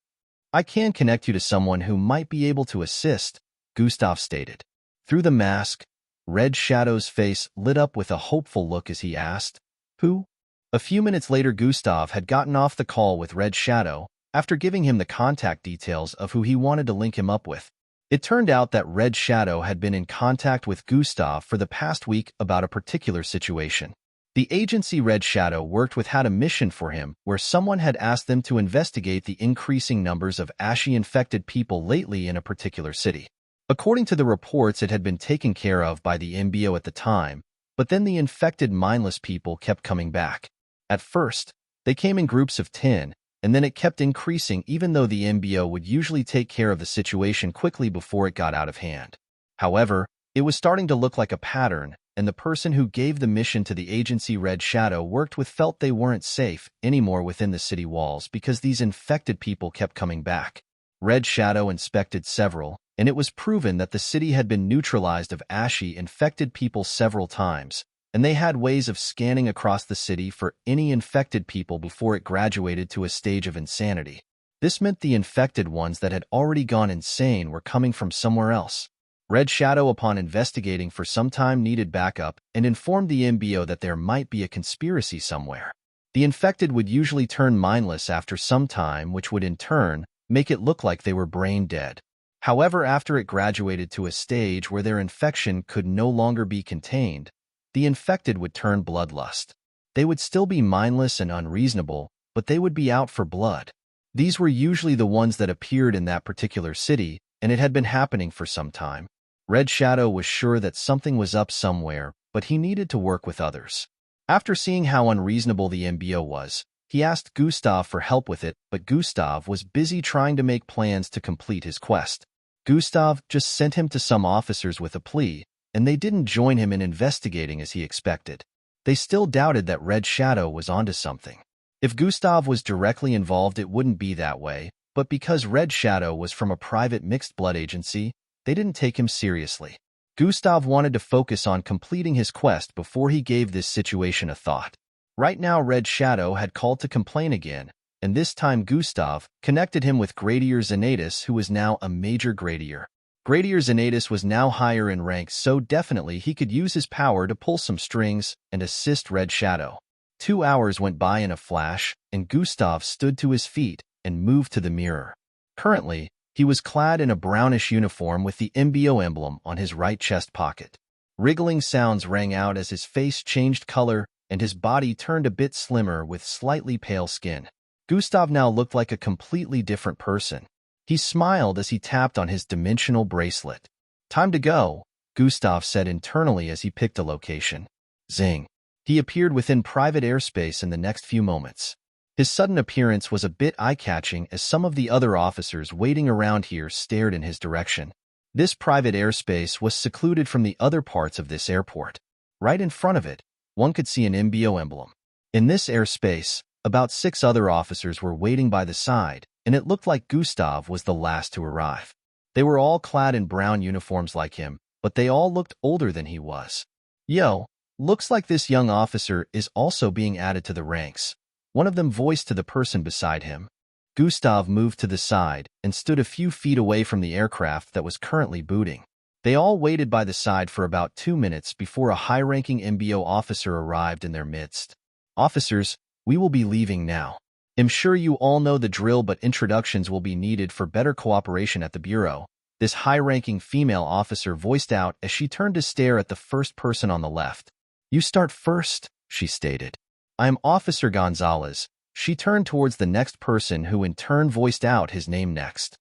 I can connect you to someone who might be able to assist, Gustav stated. Through the mask, Red Shadow's face lit up with a hopeful look as he asked, Who? A few minutes later, Gustav had gotten off the call with Red Shadow after giving him the contact details of who he wanted to link him up with. It turned out that Red Shadow had been in contact with Gustav for the past week about a particular situation. The agency Red Shadow worked with had a mission for him where someone had asked them to investigate the increasing numbers of Ashy-infected people lately in a particular city. According to the reports, it had been taken care of by the MBO at the time, but then the infected mindless people kept coming back. At first, they came in groups of 10, and then it kept increasing even though the MBO would usually take care of the situation quickly before it got out of hand. However, it was starting to look like a pattern, and the person who gave the mission to the agency Red Shadow worked with felt they weren't safe anymore within the city walls because these infected people kept coming back. Red Shadow inspected several, and it was proven that the city had been neutralized of Ashy-infected people several times, and they had ways of scanning across the city for any infected people before it graduated to a stage of insanity. This meant the infected ones that had already gone insane were coming from somewhere else. Red Shadow, upon investigating for some time, needed backup and informed the MBO that there might be a conspiracy somewhere. The infected would usually turn mindless after some time, which would in turn make it look like they were brain dead. However, after it graduated to a stage where their infection could no longer be contained, the infected would turn bloodlust. They would still be mindless and unreasonable, but they would be out for blood. These were usually the ones that appeared in that particular city, and it had been happening for some time. Red Shadow was sure that something was up somewhere, but he needed to work with others. After seeing how unreasonable the MBO was, he asked Gustav for help with it, but Gustav was busy trying to make plans to complete his quest. Gustav just sent him to some officers with a plea, and they didn't join him in investigating as he expected. They still doubted that Red Shadow was onto something. If Gustav was directly involved, it wouldn't be that way, but because Red Shadow was from a private mixed blood agency, they didn't take him seriously. Gustav wanted to focus on completing his quest before he gave this situation a thought. Right now, Red Shadow had called to complain again, and this time Gustav connected him with Gradier Zanatus, who was now a major Gradier. Gradier Zanatus was now higher in rank, so definitely he could use his power to pull some strings and assist Red Shadow. 2 hours went by in a flash, and Gustav stood to his feet and moved to the mirror. Currently, he was clad in a brownish uniform with the MBO emblem on his right chest pocket. Wriggling sounds rang out as his face changed color and his body turned a bit slimmer with slightly pale skin. Gustav now looked like a completely different person. He smiled as he tapped on his dimensional bracelet. Time to go, Gustav said internally as he picked a location. Zing. He appeared within private airspace in the next few moments. His sudden appearance was a bit eye-catching as some of the other officers waiting around here stared in his direction. This private airspace was secluded from the other parts of this airport. Right in front of it, one could see an MBO emblem. In this airspace, About 6 other officers were waiting by the side, and it looked like Gustav was the last to arrive. They were all clad in brown uniforms like him, but they all looked older than he was. "Yo, looks like this young officer is also being added to the ranks," one of them voiced to the person beside him. Gustav moved to the side and stood a few feet away from the aircraft that was currently booting. They all waited by the side for about 2 minutes before a high-ranking MBO officer arrived in their midst. "Officers, we will be leaving now. I'm sure you all know the drill, but introductions will be needed for better cooperation at the Bureau," this high-ranking female officer voiced out as she turned to stare at the first person on the left. "You start first," she stated. "I am Officer Gonzalez." She turned towards the next person, who in turn voiced out his name next.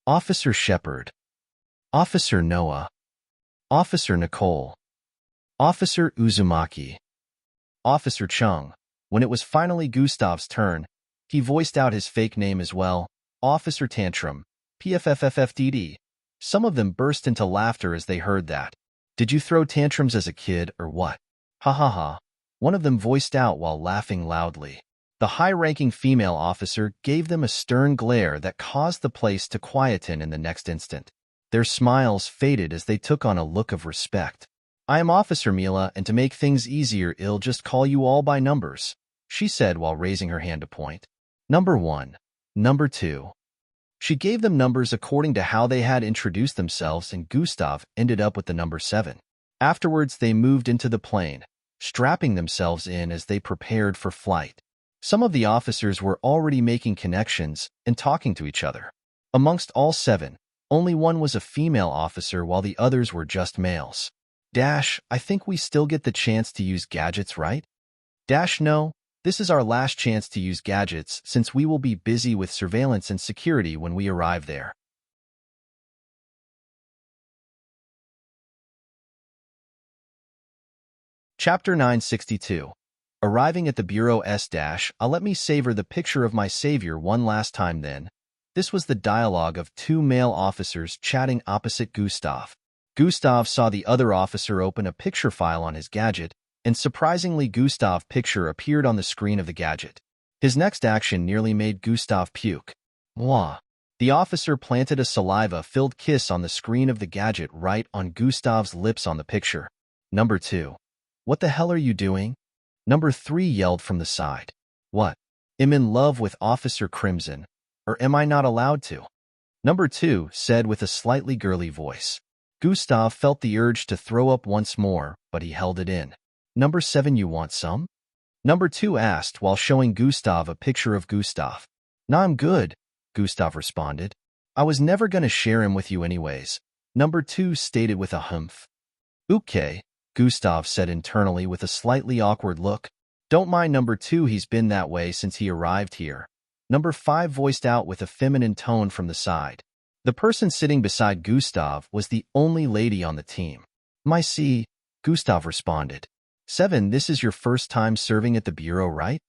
"Officer Shepard." "Officer Noah." "Officer Nicole." "Officer Uzumaki." "Officer Chung." When it was finally Gustav's turn, he voiced out his fake name as well, "Officer Tantrum, PFFFFDD." Some of them burst into laughter as they heard that. "Did you throw tantrums as a kid, or what?" "Ha ha ha," one of them voiced out while laughing loudly. The high-ranking female officer gave them a stern glare that caused the place to quieten in the next instant. Their smiles faded as they took on a look of respect. "I am Officer Mila, and to make things easier, I'll just call you all by numbers," she said while raising her hand to point. "Number 1. Number 2. She gave them numbers according to how they had introduced themselves, and Gustav ended up with the number 7. Afterwards, they moved into the plane, strapping themselves in as they prepared for flight. Some of the officers were already making connections and talking to each other. Amongst all 7, only one was a female officer while the others were just males. "I think we still get the chance to use gadgets, right?" "No, this is our last chance to use gadgets since we will be busy with surveillance and security when we arrive there." Chapter 962. Arriving at the Bureau I'll let me savor the picture of my savior one last time then. This was the dialogue of 2 male officers chatting opposite Gustav. Gustav saw the other officer open a picture file on his gadget, and surprisingly Gustav's picture appeared on the screen of the gadget. His next action nearly made Gustav puke. Mwah. The officer planted a saliva-filled kiss on the screen of the gadget right on Gustav's lips on the picture. "Number 2. What the hell are you doing?" Number 3 yelled from the side. "What? I'm in love with Officer Crimson. Or am I not allowed to?" Number 2 said with a slightly girly voice. Gustav felt the urge to throw up once more, but he held it in. "Number 7, you want some?" Number 2 asked while showing Gustav a picture of Gustav. "Nah, I'm good," Gustav responded. "I was never gonna share him with you anyways," Number 2 stated with a humph. "Okay," Gustav said internally with a slightly awkward look. "Don't mind Number 2, he's been that way since he arrived here," Number 5 voiced out with a feminine tone from the side. The person sitting beside Gustav was the only lady on the team. "My see," Gustav responded. 7, this is your first time serving at the Bureau, right?"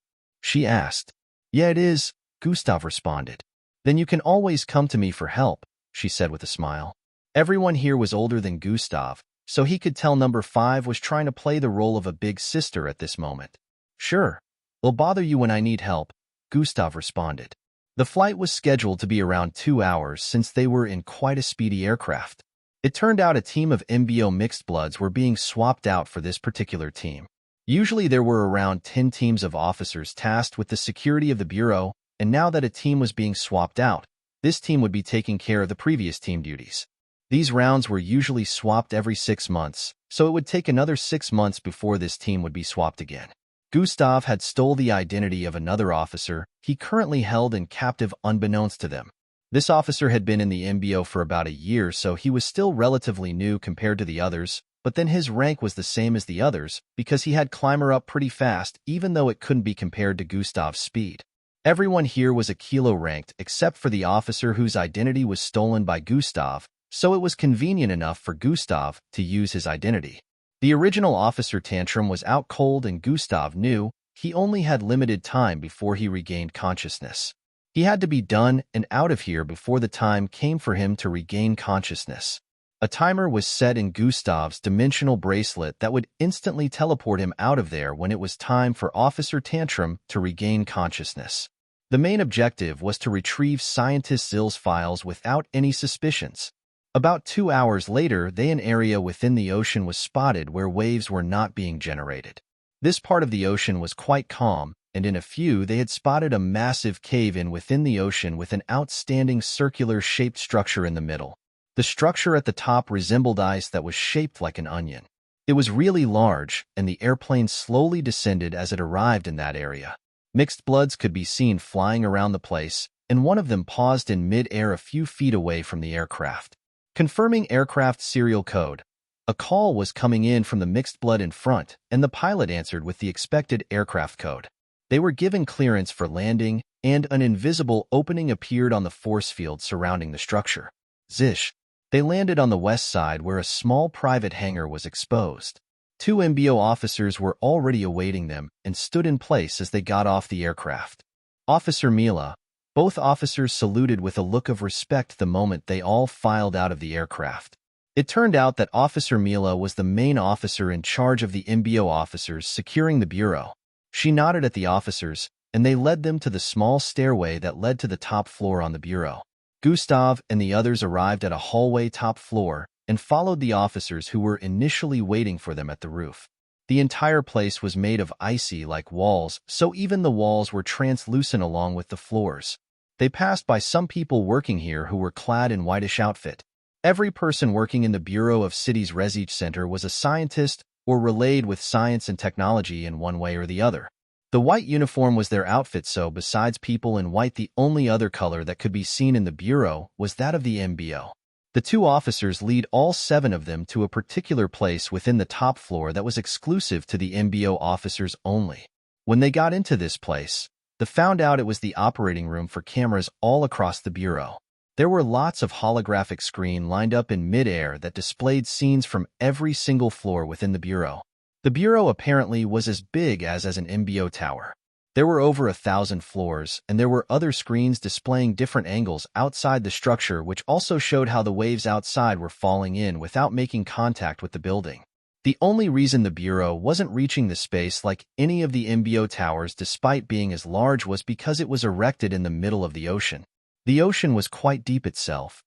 she asked. "Yeah, it is," Gustav responded. "Then you can always come to me for help," she said with a smile. Everyone here was older than Gustav, so he could tell Number 5 was trying to play the role of a big sister at this moment. "Sure, I'll bother you when I need help," Gustav responded. The flight was scheduled to be around 2 hours since they were in quite a speedy aircraft. It turned out a team of MBO mixed bloods were being swapped out for this particular team. Usually there were around 10 teams of officers tasked with the security of the Bureau, and now that a team was being swapped out, this team would be taking care of the previous team duties. These rounds were usually swapped every 6 months, so it would take another 6 months before this team would be swapped again. Gustav had stole the identity of another officer he currently held in captive unbeknownst to them. This officer had been in the MBO for about a year, so he was still relatively new compared to the others, but then his rank was the same as the others because he had climber up pretty fast even though it couldn't be compared to Gustav's speed. Everyone here was a kilo ranked except for the officer whose identity was stolen by Gustav, so it was convenient enough for Gustav to use his identity. The original Officer Tantrum was out cold and Gustav knew he only had limited time before he regained consciousness. He had to be done and out of here before the time came for him to regain consciousness. A timer was set in Gustav's dimensional bracelet that would instantly teleport him out of there when it was time for Officer Tantrum to regain consciousness. The main objective was to retrieve Scientist Zill's files without any suspicions. About 2 hours later, an area within the ocean was spotted where waves were not being generated. This part of the ocean was quite calm, and in a few they had spotted a massive cave-in within the ocean with an outstanding circular-shaped structure in the middle. The structure at the top resembled ice that was shaped like an onion. It was really large, and the airplane slowly descended as it arrived in that area. Mixed bloods could be seen flying around the place, and one of them paused in mid-air a few feet away from the aircraft. Confirming aircraft serial code. A call was coming in from the mixed blood in front, and the pilot answered with the expected aircraft code. They were given clearance for landing, and an invisible opening appeared on the force field surrounding the structure. Zish. They landed on the west side where a small private hangar was exposed. 2 MBO officers were already awaiting them and stood in place as they got off the aircraft. Officer Mila. Both officers saluted with a look of respect the moment they all filed out of the aircraft. It turned out that Officer Mila was the main officer in charge of the MBO officers securing the bureau. She nodded at the officers, and they led them to the small stairway that led to the top floor on the bureau. Gustav and the others arrived at a hallway top floor and followed the officers who were initially waiting for them at the roof. The entire place was made of icy-like walls, so even the walls were translucent along with the floors. They passed by some people working here who were clad in whitish outfit. Every person working in the Bureau of City's Research Center was a scientist or relayed with science and technology in one way or the other. The white uniform was their outfit, so besides people in white, the only other color that could be seen in the Bureau was that of the MBO. The 2 officers lead all 7 of them to a particular place within the top floor that was exclusive to the MBO officers only. When they got into this place, they found out it was the operating room for cameras all across the Bureau. There were lots of holographic screens lined up in mid-air that displayed scenes from every single floor within the Bureau. The Bureau apparently was as big as an MBO tower. There were over 1,000 floors, and there were other screens displaying different angles outside the structure, which also showed how the waves outside were falling in without making contact with the building. The only reason the Bureau wasn't reaching the space like any of the MBO towers despite being as large was because it was erected in the middle of the ocean. The ocean was quite deep itself.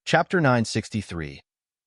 Chapter 963.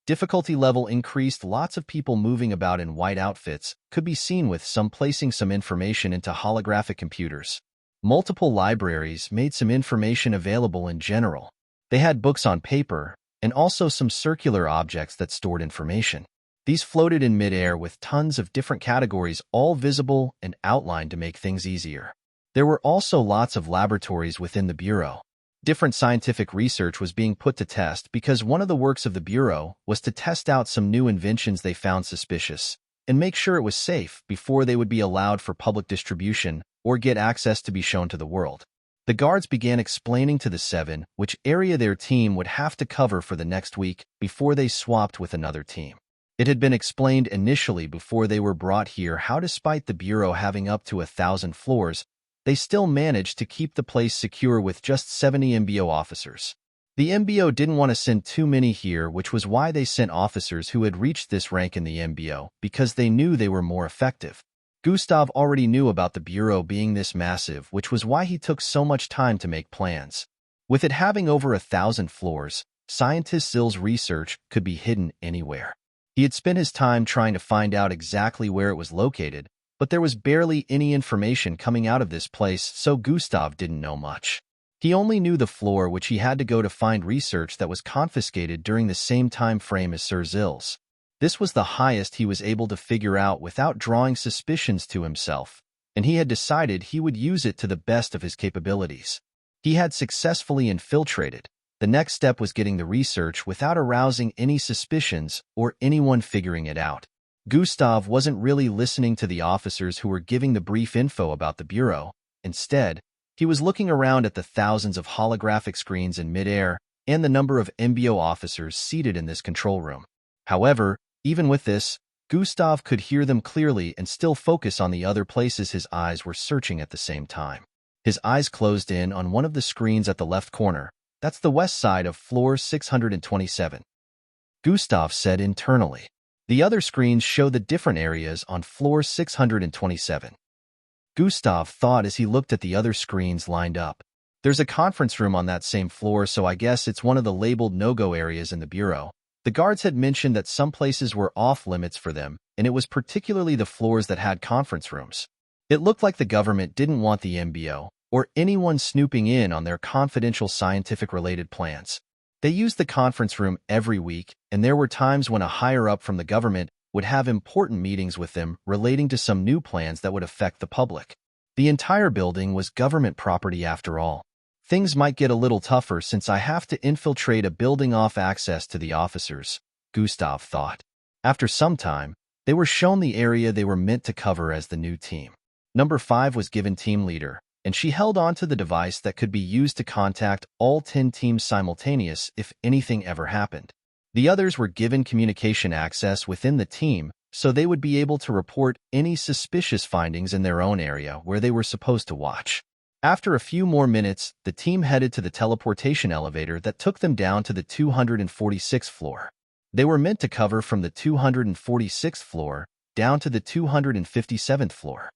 Difficulty level increased. Lots of people moving about in white outfits could be seen, with some placing some information into holographic computers. Multiple libraries made some information available in general. They had books on paper, and also some circular objects that stored information. These floated in midair with tons of different categories, all visible and outlined to make things easier. There were also lots of laboratories within the Bureau. Different scientific research was being put to test because one of the works of the Bureau was to test out some new inventions they found suspicious and make sure it was safe before they would be allowed for public distribution or get access to be shown to the world. The guards began explaining to the 7 which area their team would have to cover for the next week before they swapped with another team. It had been explained initially before they were brought here how, despite the Bureau having up to 1,000 floors, they still managed to keep the place secure with just 70 MBO officers. The MBO didn't want to send too many here, which was why they sent officers who had reached this rank in the MBO, because they knew they were more effective. Gustav already knew about the Bureau being this massive, which was why he took so much time to make plans. With it having over 1,000 floors, Scientist Zill's research could be hidden anywhere. He had spent his time trying to find out exactly where it was located, but there was barely any information coming out of this place, so Gustav didn't know much. He only knew the floor which he had to go to find research that was confiscated during the same time frame as Sir Zill's. This was the highest he was able to figure out without drawing suspicions to himself, and he had decided he would use it to the best of his capabilities. He had successfully infiltrated. The next step was getting the research without arousing any suspicions or anyone figuring it out. Gustav wasn't really listening to the officers who were giving the brief info about the Bureau. Instead, he was looking around at the thousands of holographic screens in midair and the number of MBO officers seated in this control room. However, even with this, Gustav could hear them clearly and still focus on the other places his eyes were searching at the same time. His eyes closed in on one of the screens at the left corner. That's the west side of floor 627. Gustav said internally. The other screens show the different areas on floor 627. Gustav thought as he looked at the other screens lined up. There's a conference room on that same floor, so I guess it's one of the labeled no-go areas in the bureau. The guards had mentioned that some places were off-limits for them, and it was particularly the floors that had conference rooms. It looked like the government didn't want the MBO or anyone snooping in on their confidential scientific-related plans. They used the conference room every week, and there were times when a higher-up from the government would have important meetings with them relating to some new plans that would affect the public. The entire building was government property after all. Things might get a little tougher since I have to infiltrate a building off access to the officers, Gustav thought. After some time, they were shown the area they were meant to cover as the new team. Number 5 was given team leader, and she held onto the device that could be used to contact all 10 teams simultaneous if anything ever happened. The others were given communication access within the team, so they would be able to report any suspicious findings in their own area where they were supposed to watch. After a few more minutes, the team headed to the teleportation elevator that took them down to the 246th floor. They were meant to cover from the 246th floor down to the 257th floor.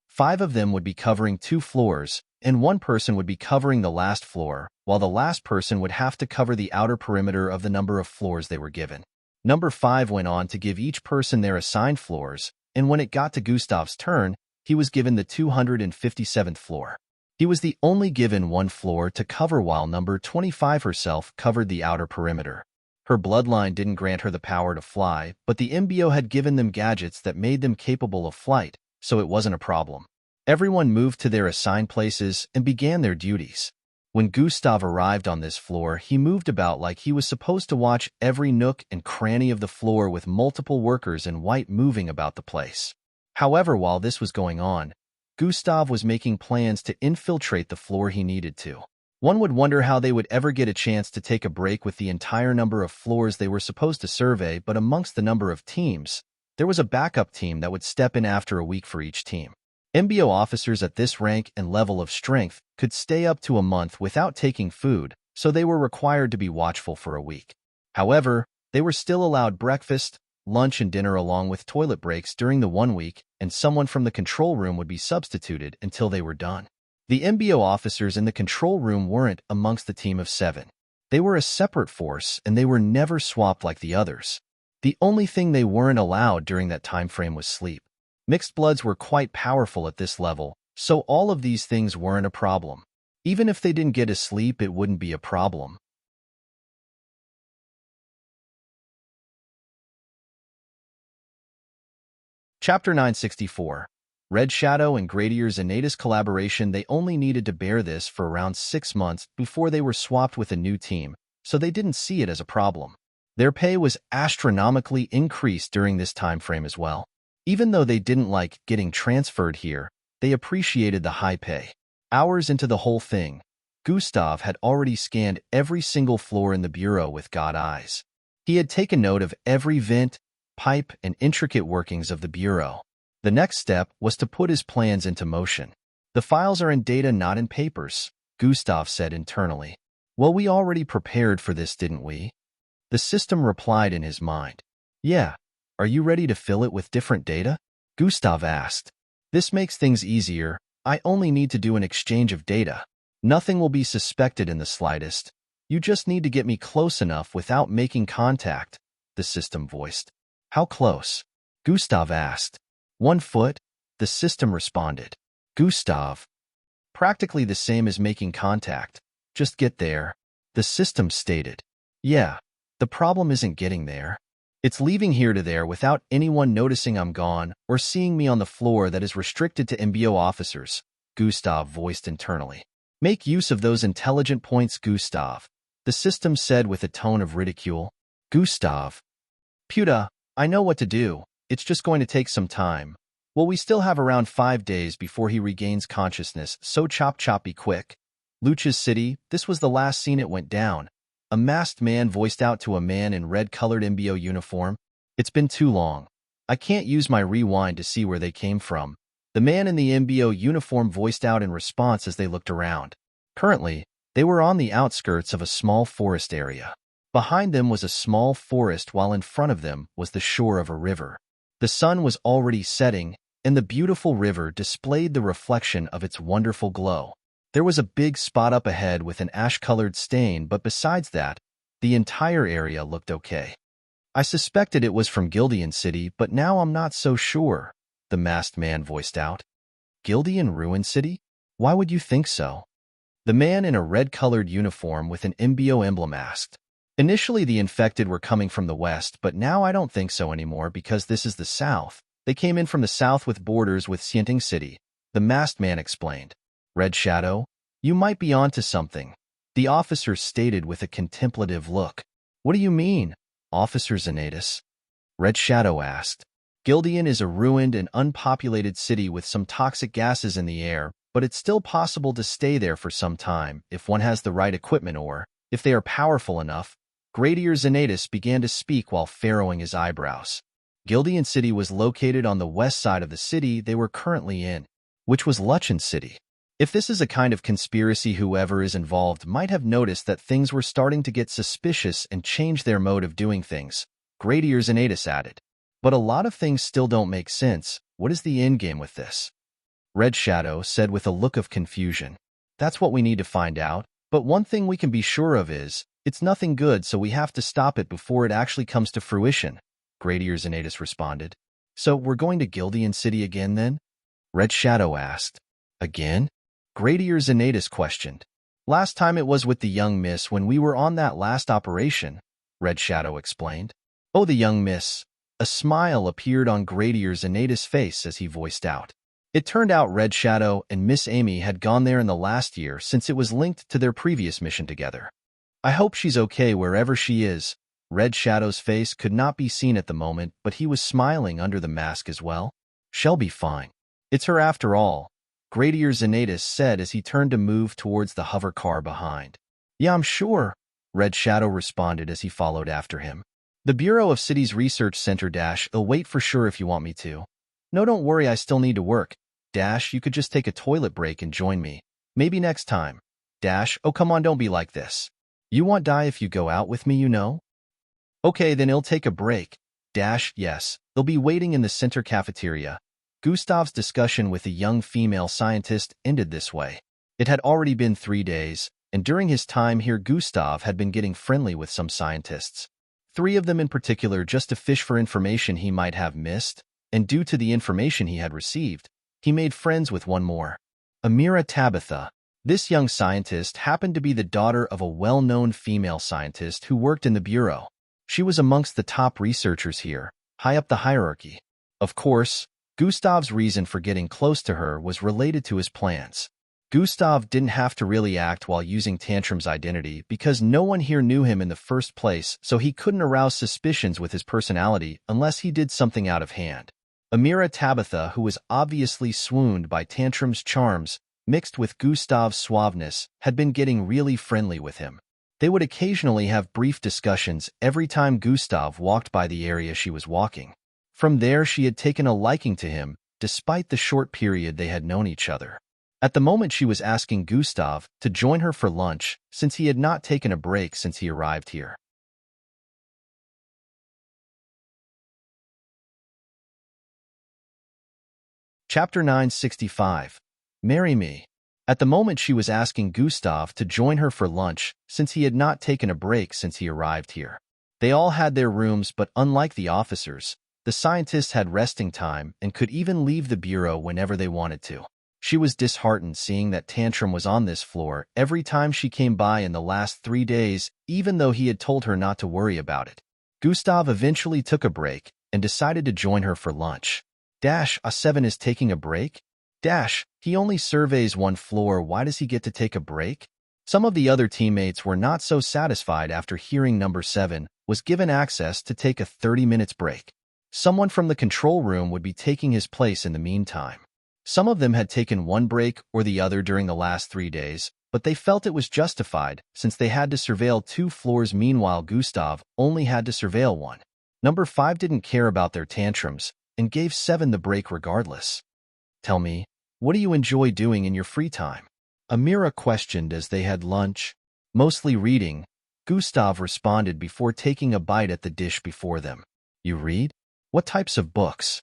5 of them would be covering 2 floors, and 1 person would be covering the last floor, while the last person would have to cover the outer perimeter of the number of floors they were given. Number 5 went on to give each person their assigned floors, and when it got to Gustav's turn, he was given the 257th floor. He was the only given 1 floor to cover while number 25 herself covered the outer perimeter. Her bloodline didn't grant her the power to fly, but the MBO had given them gadgets that made them capable of flight, so it wasn't a problem. Everyone moved to their assigned places and began their duties. When Gustav arrived on this floor, he moved about like he was supposed to watch every nook and cranny of the floor with multiple workers in white moving about the place. However, while this was going on, Gustav was making plans to infiltrate the floor he needed to. One would wonder how they would ever get a chance to take a break with the entire number of floors they were supposed to survey, but amongst the number of teams, there was a backup team that would step in after a week for each team. MBO officers at this rank and level of strength could stay up to a month without taking food, so they were required to be watchful for a week. However, they were still allowed breakfast, lunch, and dinner along with toilet breaks during the 1 week, and someone from the control room would be substituted until they were done. The MBO officers in the control room weren't amongst the team of 7. They were a separate force, and they were never swapped like the others. The only thing they weren't allowed during that time frame was sleep. Mixed bloods were quite powerful at this level, so all of these things weren't a problem. Even if they didn't get to sleep, it wouldn't be a problem. Chapter 964. Red Shadow and Gradier's Inatus collaboration. They only needed to bear this for around 6 months before they were swapped with a new team, so they didn't see it as a problem. Their pay was astronomically increased during this time frame as well. Even though they didn't like getting transferred here, they appreciated the high pay. Hours into the whole thing, Gustav had already scanned every single floor in the bureau with God eyes. He had taken note of every vent, pipe, and intricate workings of the bureau. The next step was to put his plans into motion. The files are in data, not in papers, Gustav said internally. Well, we already prepared for this, didn't we? The system replied in his mind. Yeah. Are you ready to fill it with different data? Gustav asked. This makes things easier. I only need to do an exchange of data. Nothing will be suspected in the slightest. You just need to get me close enough without making contact, the system voiced. How close? Gustav asked. 1 foot, the system responded. Gustav. Practically the same as making contact. Just get there, the system stated. Yeah, the problem isn't getting there. It's leaving here to there without anyone noticing I'm gone or seeing me on the floor that is restricted to MBO officers, Gustav voiced internally. Make use of those intelligent points, Gustav, the system said with a tone of ridicule. Gustav. Puta, I know what to do. It's just going to take some time. Well, we still have around 5 days before he regains consciousness, so chop be quick. Lucha's city, this was the last scene it went down. A masked man voiced out to a man in red-colored MBO uniform. It's been too long. I can't use my rewind to see where they came from, The man in the MBO uniform voiced out in response as they looked around. Currently, they were on the outskirts of a small forest area. Behind them was a small forest while in front of them was the shore of a river. The sun was already setting, and the beautiful river displayed the reflection of its wonderful glow. There was a big spot up ahead with an ash-colored stain, but besides that, the entire area looked okay. I suspected it was from Gildian City, but now I'm not so sure, the masked man voiced out. Gildian Ruin City? Why would you think so? The man in a red-colored uniform with an MBO emblem asked. Initially, the infected were coming from the west, but now I don't think so anymore because this is the south. They came in from the south with borders with Xianting City, the masked man explained. Red Shadow, you might be onto something, the officer stated with a contemplative look. What do you mean, Officer Xanatus? Red Shadow asked. Gildian is a ruined and unpopulated city with some toxic gases in the air, but it's still possible to stay there for some time if one has the right equipment or, if they are powerful enough. Gradier Xanatus began to speak while furrowing his eyebrows. Gildian City was located on the west side of the city they were currently in, which was Luchin City. If this is a kind of conspiracy, whoever is involved might have noticed that things were starting to get suspicious and change their mode of doing things, Gradier Xanatus added. But a lot of things still don't make sense. What is the endgame with this? Red Shadow said with a look of confusion. That's what we need to find out, but one thing we can be sure of is, it's nothing good, so we have to stop it before it actually comes to fruition, Gradier Xanatus responded. So we're going to Gildian City again then? Red Shadow asked. Again? Gradier Xanatus questioned. Last time it was with the young miss when we were on that last operation, Red Shadow explained. Oh, the young miss. A smile appeared on Gradier Xanatus' face as he voiced out. It turned out Red Shadow and Miss Amy had gone there in the last year since it was linked to their previous mission together. I hope she's okay wherever she is. Red Shadow's face could not be seen at the moment, but he was smiling under the mask as well. She'll be fine. It's her after all, Gradier Xanatus said as he turned to move towards the hover car behind. Yeah, I'm sure, Red Shadow responded as he followed after him. The Bureau of Cities Research Center - I'll wait for sure if you want me to. No, don't worry, I still need to work. - you could just take a toilet break and join me. Maybe next time. - oh come on, don't be like this. You won't die if you go out with me, you know? Okay, then I'll take a break. - yes, they'll be waiting in the center cafeteria. Gustav's discussion with the young female scientist ended this way. It had already been 3 days, and during his time here Gustav had been getting friendly with some scientists. 3 of them in particular just to fish for information he might have missed, and due to the information he had received, he made friends with one more. Amira Tabitha. This young scientist happened to be the daughter of a well-known female scientist who worked in the bureau. She was amongst the top researchers here, high up the hierarchy. Of course, Gustav's reason for getting close to her was related to his plans. Gustav didn't have to really act while using Tantrum's identity because no one here knew him in the first place, so he couldn't arouse suspicions with his personality unless he did something out of hand. Amira Tabitha, who was obviously swooned by Tantrum's charms, mixed with Gustav's suaveness, had been getting really friendly with him. They would occasionally have brief discussions every time Gustav walked by the area she was walking. From there, she had taken a liking to him, despite the short period they had known each other. At the moment, she was asking Gustav to join her for lunch, since he had not taken a break since he arrived here. Chapter 965. Marry Me. At the moment, she was asking Gustav to join her for lunch, since he had not taken a break since he arrived here. They all had their rooms, but unlike the officers, the scientists had resting time and could even leave the bureau whenever they wanted to. She was disheartened seeing that Tantrum was on this floor every time she came by in the last 3 days, even though he had told her not to worry about it. Gustav eventually took a break and decided to join her for lunch. A7 is taking a break? He only surveys one floor, why does he get to take a break? Some of the other teammates were not so satisfied after hearing number 7 was given access to take a 30 minutes break. Someone from the control room would be taking his place in the meantime. Some of them had taken one break or the other during the last 3 days, but they felt it was justified since they had to surveil 2 floors. Meanwhile, Gustav only had to surveil 1. Number 5 didn't care about their tantrums and gave 7 the break regardless. Tell me, what do you enjoy doing in your free time? Amira questioned as they had lunch. Mostly reading, Gustav responded before taking a bite at the dish before them. You read? What types of books?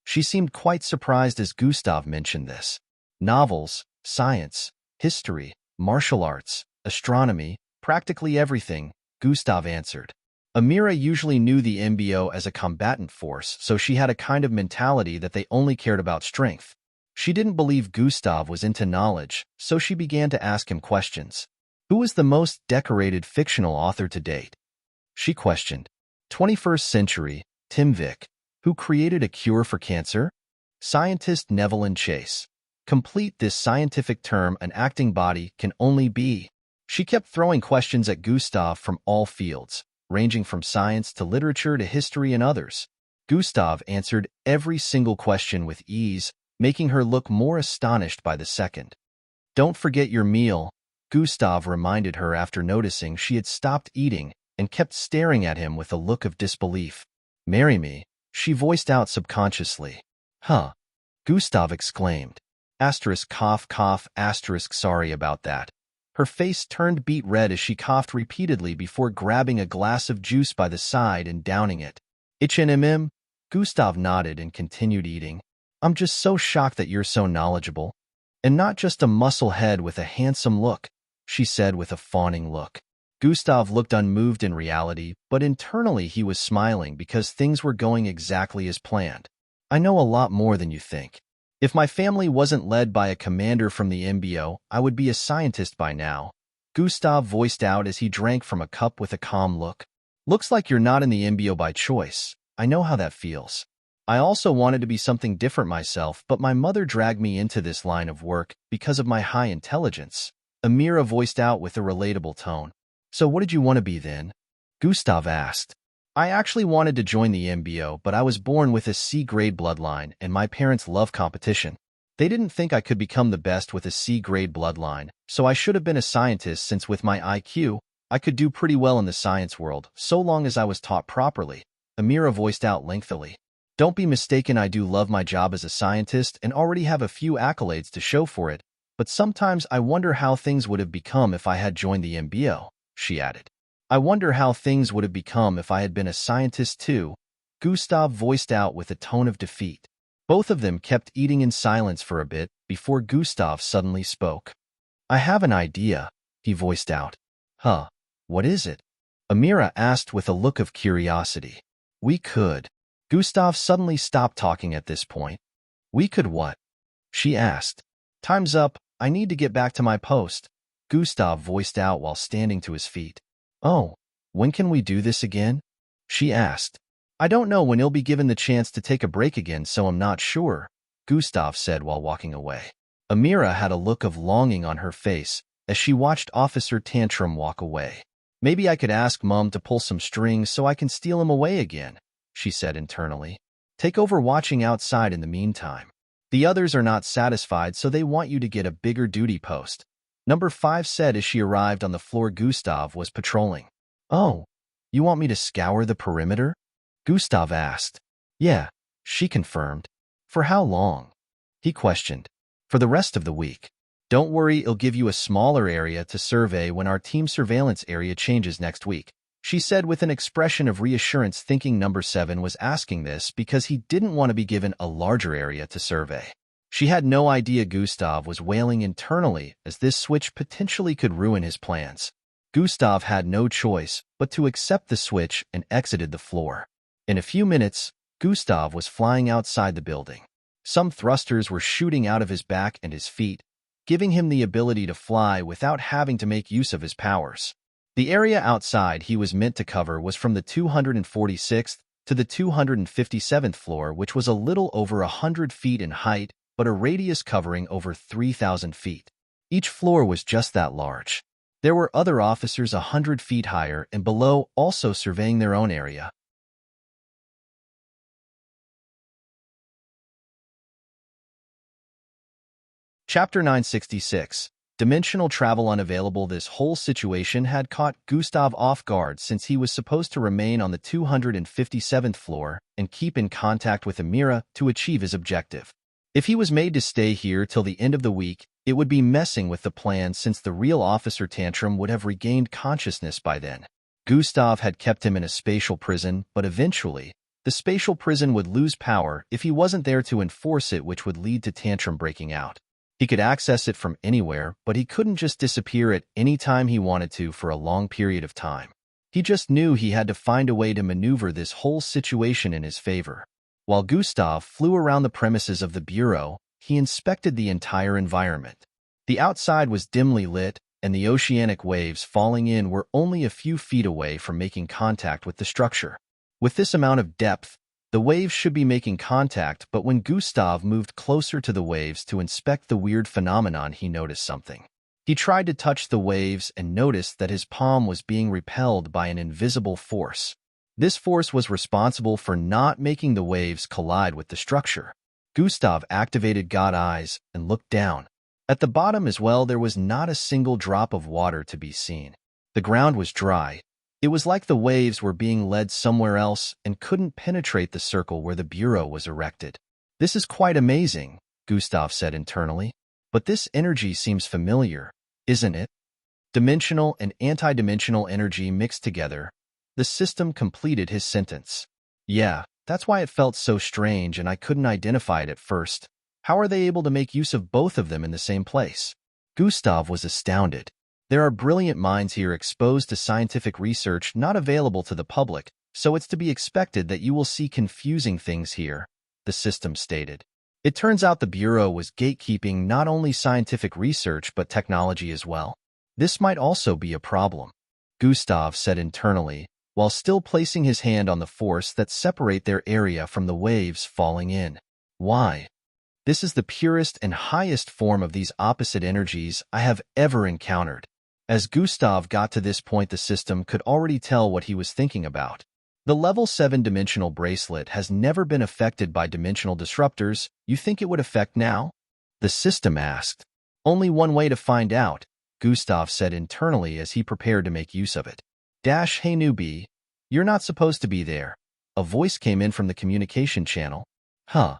She seemed quite surprised as Gustav mentioned this. Novels, science, history, martial arts, astronomy, practically everything, Gustav answered. Amira usually knew the MBO as a combatant force, so she had a kind of mentality that they only cared about strength. She didn't believe Gustav was into knowledge, so she began to ask him questions. Who is the most decorated fictional author to date? She questioned. 21st century, Tim Vick. Who created a cure for cancer? Scientist Neville and Chase. Complete this scientific term an acting body can only be. She kept throwing questions at Gustav from all fields, ranging from science to literature to history and others. Gustav answered every single question with ease, making her look more astonished by the second. Don't forget your meal, Gustav reminded her after noticing she had stopped eating and kept staring at him with a look of disbelief. Marry me, she voiced out subconsciously. Huh? Gustav exclaimed. Asterisk cough cough asterisk sorry about that. Her face turned beet red as she coughed repeatedly before grabbing a glass of juice by the side and downing it. HNMM? Gustav nodded and continued eating. I'm just so shocked that you're so knowledgeable. And not just a muscle head with a handsome look, she said with a fawning look. Gustav looked unmoved in reality, but internally he was smiling because things were going exactly as planned. I know a lot more than you think. If my family wasn't led by a commander from the MBO, I would be a scientist by now, Gustav voiced out as he drank from a cup with a calm look. Looks like you're not in the MBO by choice. I know how that feels. I also wanted to be something different myself, but my mother dragged me into this line of work because of my high intelligence, Amira voiced out with a relatable tone. So what did you want to be then? Gustav asked. I actually wanted to join the MBO, but I was born with a C-grade bloodline, and my parents love competition. They didn't think I could become the best with a C-grade bloodline, so I should have been a scientist since with my IQ, I could do pretty well in the science world, so long as I was taught properly, Amira voiced out lengthily. Don't be mistaken, I do love my job as a scientist and already have a few accolades to show for it, but sometimes I wonder how things would have become if I had joined the MBO, she added. I wonder how things would have become if I had been a scientist too, Gustav voiced out with a tone of defeat. Both of them kept eating in silence for a bit before Gustav suddenly spoke. I have an idea, he voiced out. Huh, what is it? Amira asked with a look of curiosity. We could. Gustav suddenly stopped talking at this point. We could what? She asked. Time's up, I need to get back to my post, Gustav voiced out while standing to his feet. Oh, when can we do this again? She asked. I don't know when he'll be given the chance to take a break again, so I'm not sure, Gustav said while walking away. Amira had a look of longing on her face as she watched Officer Tantrum walk away. Maybe I could ask Mom to pull some strings so I can steal him away again, she said internally. Take over watching outside in the meantime. The others are not satisfied, so they want you to get a bigger duty post, Number 5 said as she arrived on the floor Gustav was patrolling. Oh, you want me to scour the perimeter? Gustav asked. Yeah, she confirmed. For how long? He questioned. For the rest of the week. Don't worry, it'll give you a smaller area to survey when our team surveillance area changes next week, she said with an expression of reassurance, thinking Number 7 was asking this because he didn't want to be given a larger area to survey. She had no idea Gustav was wailing internally as this switch potentially could ruin his plans. Gustav had no choice but to accept the switch and exited the floor. In a few minutes, Gustav was flying outside the building. Some thrusters were shooting out of his back and his feet, giving him the ability to fly without having to make use of his powers. The area outside he was meant to cover was from the 246th to the 257th floor, which was a little over 100 feet in height, but a radius covering over 3,000 feet. Each floor was just that large. There were other officers 100 feet higher and below also surveying their own area. Chapter 966. Dimensional travel unavailable. This whole situation had caught Gustav off guard since he was supposed to remain on the 257th floor and keep in contact with Amira to achieve his objective. If he was made to stay here till the end of the week, it would be messing with the plan since the real Officer Tantrum would have regained consciousness by then. Gustav had kept him in a spatial prison, but eventually, the spatial prison would lose power if he wasn't there to enforce it, which would lead to Tantrum breaking out. He could access it from anywhere, but he couldn't just disappear at any time he wanted to for a long period of time. He just knew he had to find a way to maneuver this whole situation in his favor. While Gustav flew around the premises of the Bureau, he inspected the entire environment. The outside was dimly lit, and the oceanic waves falling in were only a few feet away from making contact with the structure. With this amount of depth, the waves should be making contact, but when Gustav moved closer to the waves to inspect the weird phenomenon, he noticed something. He tried to touch the waves and noticed that his palm was being repelled by an invisible force. This force was responsible for not making the waves collide with the structure. Gustav activated God Eyes and looked down. At the bottom as well, there was not a single drop of water to be seen. The ground was dry. It was like the waves were being led somewhere else and couldn't penetrate the circle where the Bureau was erected. "This is quite amazing," Gustav said internally. "But this energy seems familiar, isn't it?" Dimensional and anti-dimensional energy mixed together. The system completed his sentence. "Yeah, that's why it felt so strange and I couldn't identify it at first. How are they able to make use of both of them in the same place?" Gustav was astounded. There are brilliant minds here exposed to scientific research not available to the public, so it's to be expected that you will see confusing things here, the system stated. It turns out the Bureau was gatekeeping not only scientific research but technology as well. This might also be a problem, Gustav said internally, while still placing his hand on the force that separate their area from the waves falling in. "Why? This is the purest and highest form of these opposite energies I have ever encountered." As Gustav got to this point, the system could already tell what he was thinking about. The level 7 dimensional bracelet has never been affected by dimensional disruptors. You think it would affect now? The system asked. "Only one way to find out," Gustav said internally as he prepared to make use of it. "Hey newbie, you're not supposed to be there." A voice came in from the communication channel. "Huh?"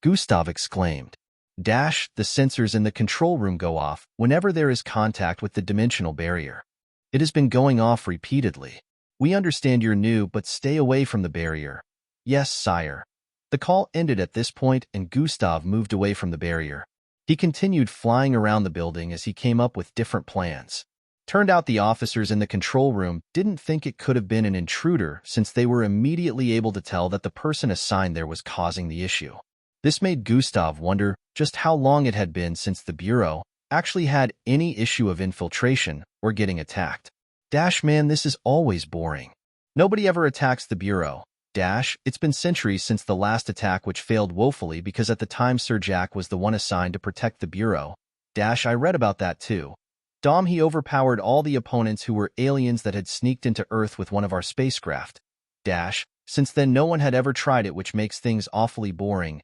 Gustav exclaimed. The sensors in the control room go off whenever there is contact with the dimensional barrier. It has been going off repeatedly. "We understand you're new, but stay away from the barrier." "Yes, sire." The call ended at this point and Gustav moved away from the barrier. He continued flying around the building as he came up with different plans. Turned out the officers in the control room didn't think it could have been an intruder since they were immediately able to tell that the person assigned there was causing the issue. This made Gustav wonder just how long it had been since the Bureau actually had any issue of infiltration or getting attacked. Man, this is always boring. Nobody ever attacks the Bureau. It's been centuries since the last attack, which failed woefully because at the time Sir Jack was the one assigned to protect the Bureau. I read about that too. He overpowered all the opponents who were aliens that had sneaked into Earth with one of our spacecraft. Since then no one had ever tried it, which makes things awfully boring.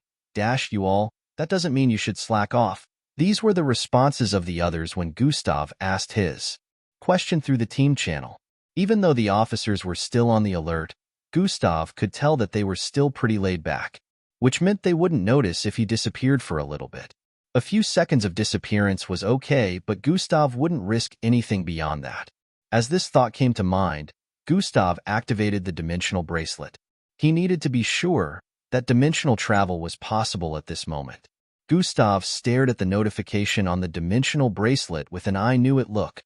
You all, that doesn't mean you should slack off. These were the responses of the others when Gustav asked his question through the team channel. Even though the officers were still on the alert, Gustav could tell that they were still pretty laid back, which meant they wouldn't notice if he disappeared for a little bit. A few seconds of disappearance was okay, but Gustav wouldn't risk anything beyond that. As this thought came to mind, Gustav activated the dimensional bracelet. He needed to be sure that dimensional travel was possible at this moment. Gustav stared at the notification on the dimensional bracelet with an "I knew it" look.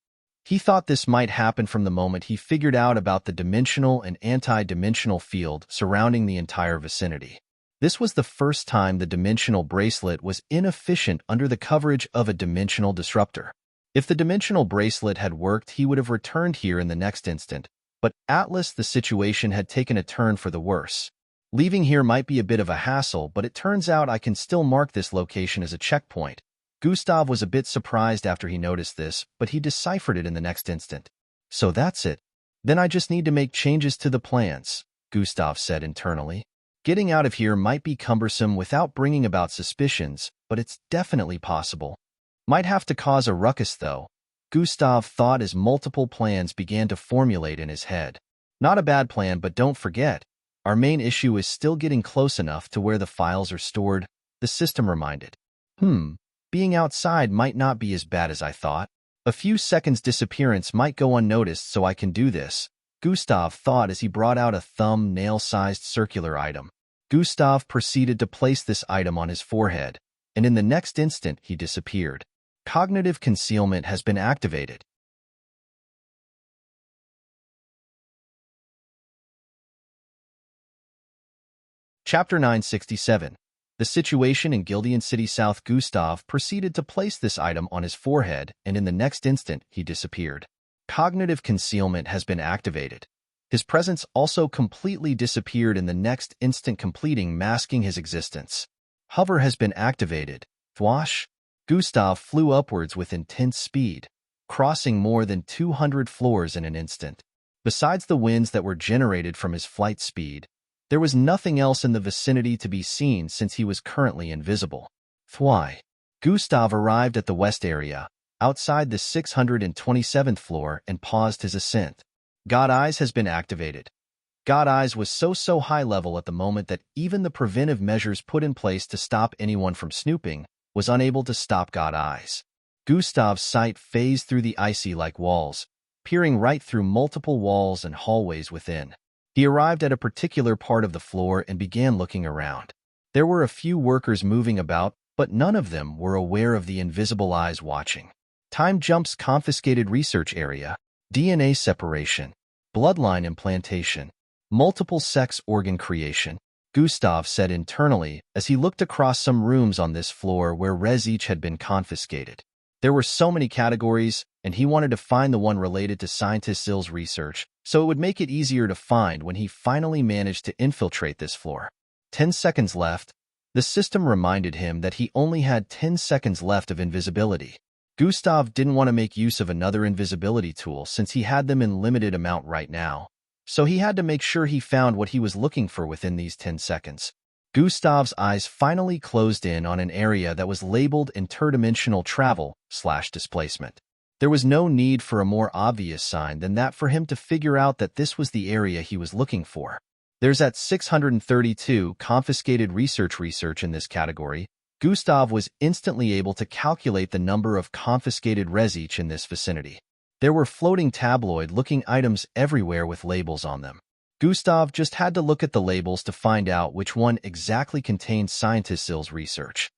He thought this might happen from the moment he figured out about the dimensional and anti-dimensional field surrounding the entire vicinity. This was the first time the dimensional bracelet was inefficient under the coverage of a dimensional disruptor. If the dimensional bracelet had worked, he would have returned here in the next instant, but Atlas, the situation had taken a turn for the worse. Leaving here might be a bit of a hassle, but it turns out I can still mark this location as a checkpoint. Gustav was a bit surprised after he noticed this, but he deciphered it in the next instant. "So that's it. Then I just need to make changes to the plans," Gustav said internally. "Getting out of here might be cumbersome without bringing about suspicions, but it's definitely possible. Might have to cause a ruckus though," Gustav thought as multiple plans began to formulate in his head. "Not a bad plan, but don't forget, our main issue is still getting close enough to where the files are stored." the system reminded. Being outside might not be as bad as I thought. A few seconds disappearance might go unnoticed, so I can do this, Gustav thought as he brought out a thumb-nail-sized circular item. Gustav proceeded to place this item on his forehead, and in the next instant he disappeared. Cognitive concealment has been activated. Chapter 967. The situation in Gildian City South. Gustav proceeded to place this item on his forehead, and in the next instant he disappeared. Cognitive concealment has been activated. His presence also completely disappeared in the next instant, completing masking his existence. Hover has been activated. Thwash! Gustav flew upwards with intense speed, crossing more than 200 floors in an instant. Besides the winds that were generated from his flight speed, there was nothing else in the vicinity to be seen since he was currently invisible. Thwai! Gustav arrived at the west area, outside the 627th floor, and paused his ascent. God Eyes has been activated. God Eyes was so high level at the moment that even the preventive measures put in place to stop anyone from snooping was unable to stop God Eyes. Gustav's sight phased through the icy-like walls, peering right through multiple walls and hallways within. He arrived at a particular part of the floor and began looking around. There were a few workers moving about, but none of them were aware of the invisible eyes watching. Time jumps. Confiscated research area, DNA separation, bloodline implantation, multiple sex organ creation, Gustav said internally as he looked across some rooms on this floor where each had been confiscated. There were so many categories, and he wanted to find the one related to Scientist Zill's research, so it would make it easier to find when he finally managed to infiltrate this floor. 10 seconds left. The system reminded him that he only had 10 seconds left of invisibility. Gustav didn't want to make use of another invisibility tool since he had them in limited amount right now, so he had to make sure he found what he was looking for within these 10 seconds. Gustav's eyes finally closed in on an area that was labeled interdimensional travel/displacement. There was no need for a more obvious sign than that for him to figure out that this was the area he was looking for. There's at 632 confiscated research in this category. Gustav was instantly able to calculate the number of confiscated each in this vicinity. There were floating tabloid-looking items everywhere with labels on them. Gustav just had to look at the labels to find out which one exactly contained Scientist Zill's research.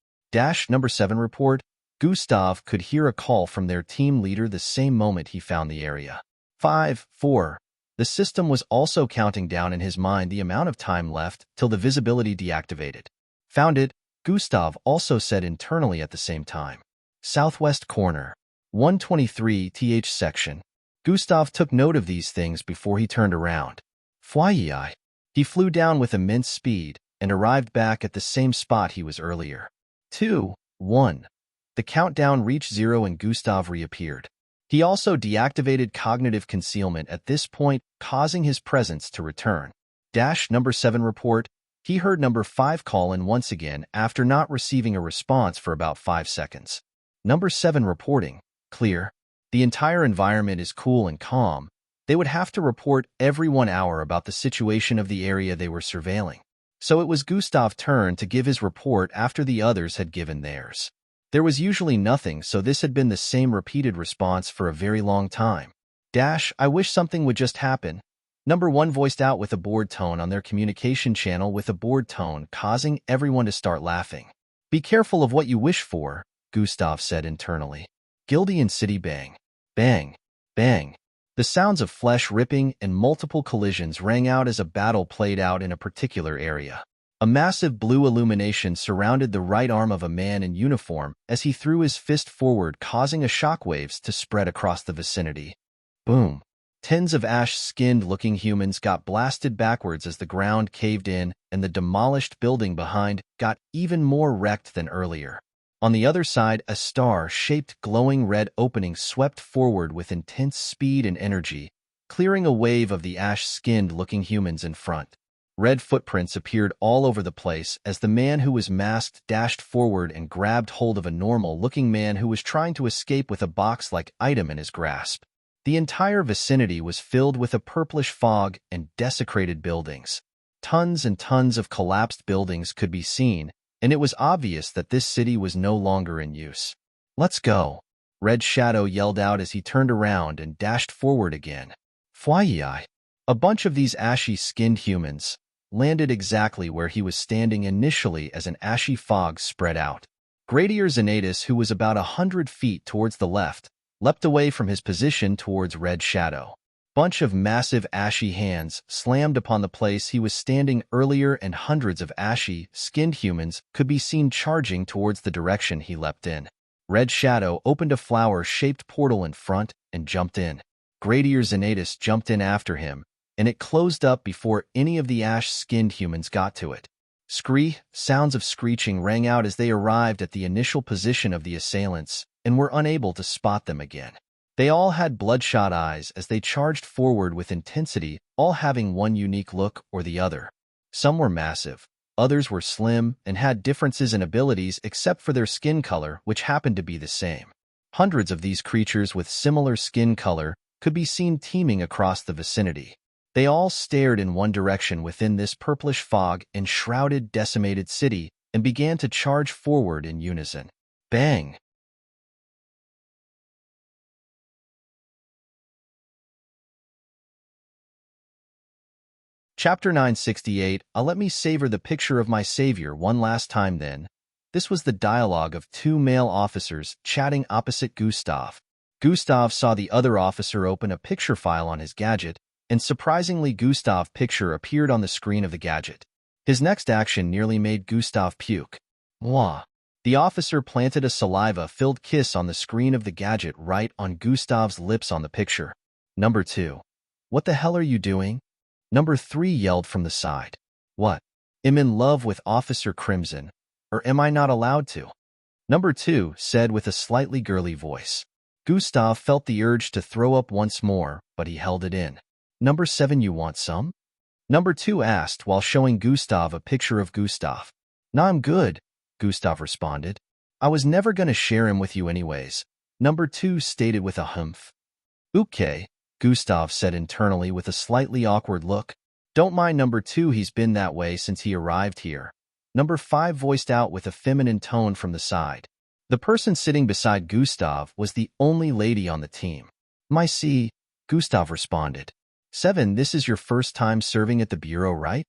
Number 7 report. Gustav could hear a call from their team leader the same moment he found the area. 5, 4. The system was also counting down in his mind the amount of time left till the visibility deactivated. Found it, Gustav also said internally at the same time. Southwest corner, 123th section. Gustav took note of these things before he turned around. Flyei. He flew down with immense speed and arrived back at the same spot he was earlier. 2, 1. The countdown reached 0 and Gustav reappeared. He also deactivated cognitive concealment at this point, causing his presence to return. Number 7 report. He heard number 5 call in once again after not receiving a response for about 5 seconds. Number 7 reporting. Clear. The entire environment is cool and calm. They would have to report every 1 hour about the situation of the area they were surveilling. So it was Gustav's turn to give his report after the others had given theirs. There was usually nothing, so this had been the same repeated response for a very long time. I wish something would just happen. Number 1 voiced out with a bored tone on their communication channel, with a bored tone causing everyone to start laughing. Be careful of what you wish for, Gustav said internally. Gildian City. Bang. Bang. Bang. The sounds of flesh ripping and multiple collisions rang out as a battle played out in a particular area. A massive blue illumination surrounded the right arm of a man in uniform as he threw his fist forward, causing a shockwaves to spread across the vicinity. Boom. Tens of ash-skinned-looking humans got blasted backwards as the ground caved in, and the demolished building behind got even more wrecked than earlier. On the other side, a star-shaped glowing red opening swept forward with intense speed and energy, clearing a wave of the ash-skinned-looking humans in front. Red footprints appeared all over the place as the man who was masked dashed forward and grabbed hold of a normal-looking man who was trying to escape with a box-like item in his grasp. The entire vicinity was filled with a purplish fog and desecrated buildings. Tons and tons of collapsed buildings could be seen, and it was obvious that this city was no longer in use. "Let's go," Red Shadow yelled out as he turned around and dashed forward again. Fwyi. A bunch of these ashy-skinned humans landed exactly where he was standing initially as an ashy fog spread out. Gradier Xanatus, who was about 100 feet towards the left, leapt away from his position towards Red Shadow. Bunch of massive ashy hands slammed upon the place he was standing earlier, and hundreds of ashy-skinned humans could be seen charging towards the direction he leapt in. Red Shadow opened a flower-shaped portal in front and jumped in. Gradier Xanatus jumped in after him, and it closed up before any of the ash-skinned humans got to it. Sounds of screeching rang out as they arrived at the initial position of the assailants and were unable to spot them again. They all had bloodshot eyes as they charged forward with intensity, all having one unique look or the other. Some were massive, others were slim, and had differences in abilities except for their skin color, which happened to be the same. Hundreds of these creatures with similar skin color could be seen teeming across the vicinity. They all stared in one direction within this purplish fog enshrouded, decimated city and began to charge forward in unison. Bang! Chapter 968. Let me savor the picture of my savior one last time then. This was the dialogue of two male officers chatting opposite Gustav. Gustav saw the other officer open a picture file on his gadget, and surprisingly Gustav's picture appeared on the screen of the gadget. His next action nearly made Gustav puke. Mwah. The officer planted a saliva-filled kiss on the screen of the gadget right on Gustav's lips on the picture. Number 2. What the hell are you doing? Number 3 yelled from the side. What? Am in love with Officer Crimson, or am I not allowed to? Number 2 said with a slightly girly voice. Gustav felt the urge to throw up once more, but he held it in. Number 7, you want some? Number 2 asked while showing Gustav a picture of Gustav. Nah, I'm good, Gustav responded. I was never gonna share him with you anyways, Number 2 stated with a humph. Okay, Gustav said internally with a slightly awkward look. Don't mind Number 2, he's been that way since he arrived here. Number 5 voiced out with a feminine tone from the side. The person sitting beside Gustav was the only lady on the team. My see, Gustav responded. 7, this is your first time serving at the bureau, right?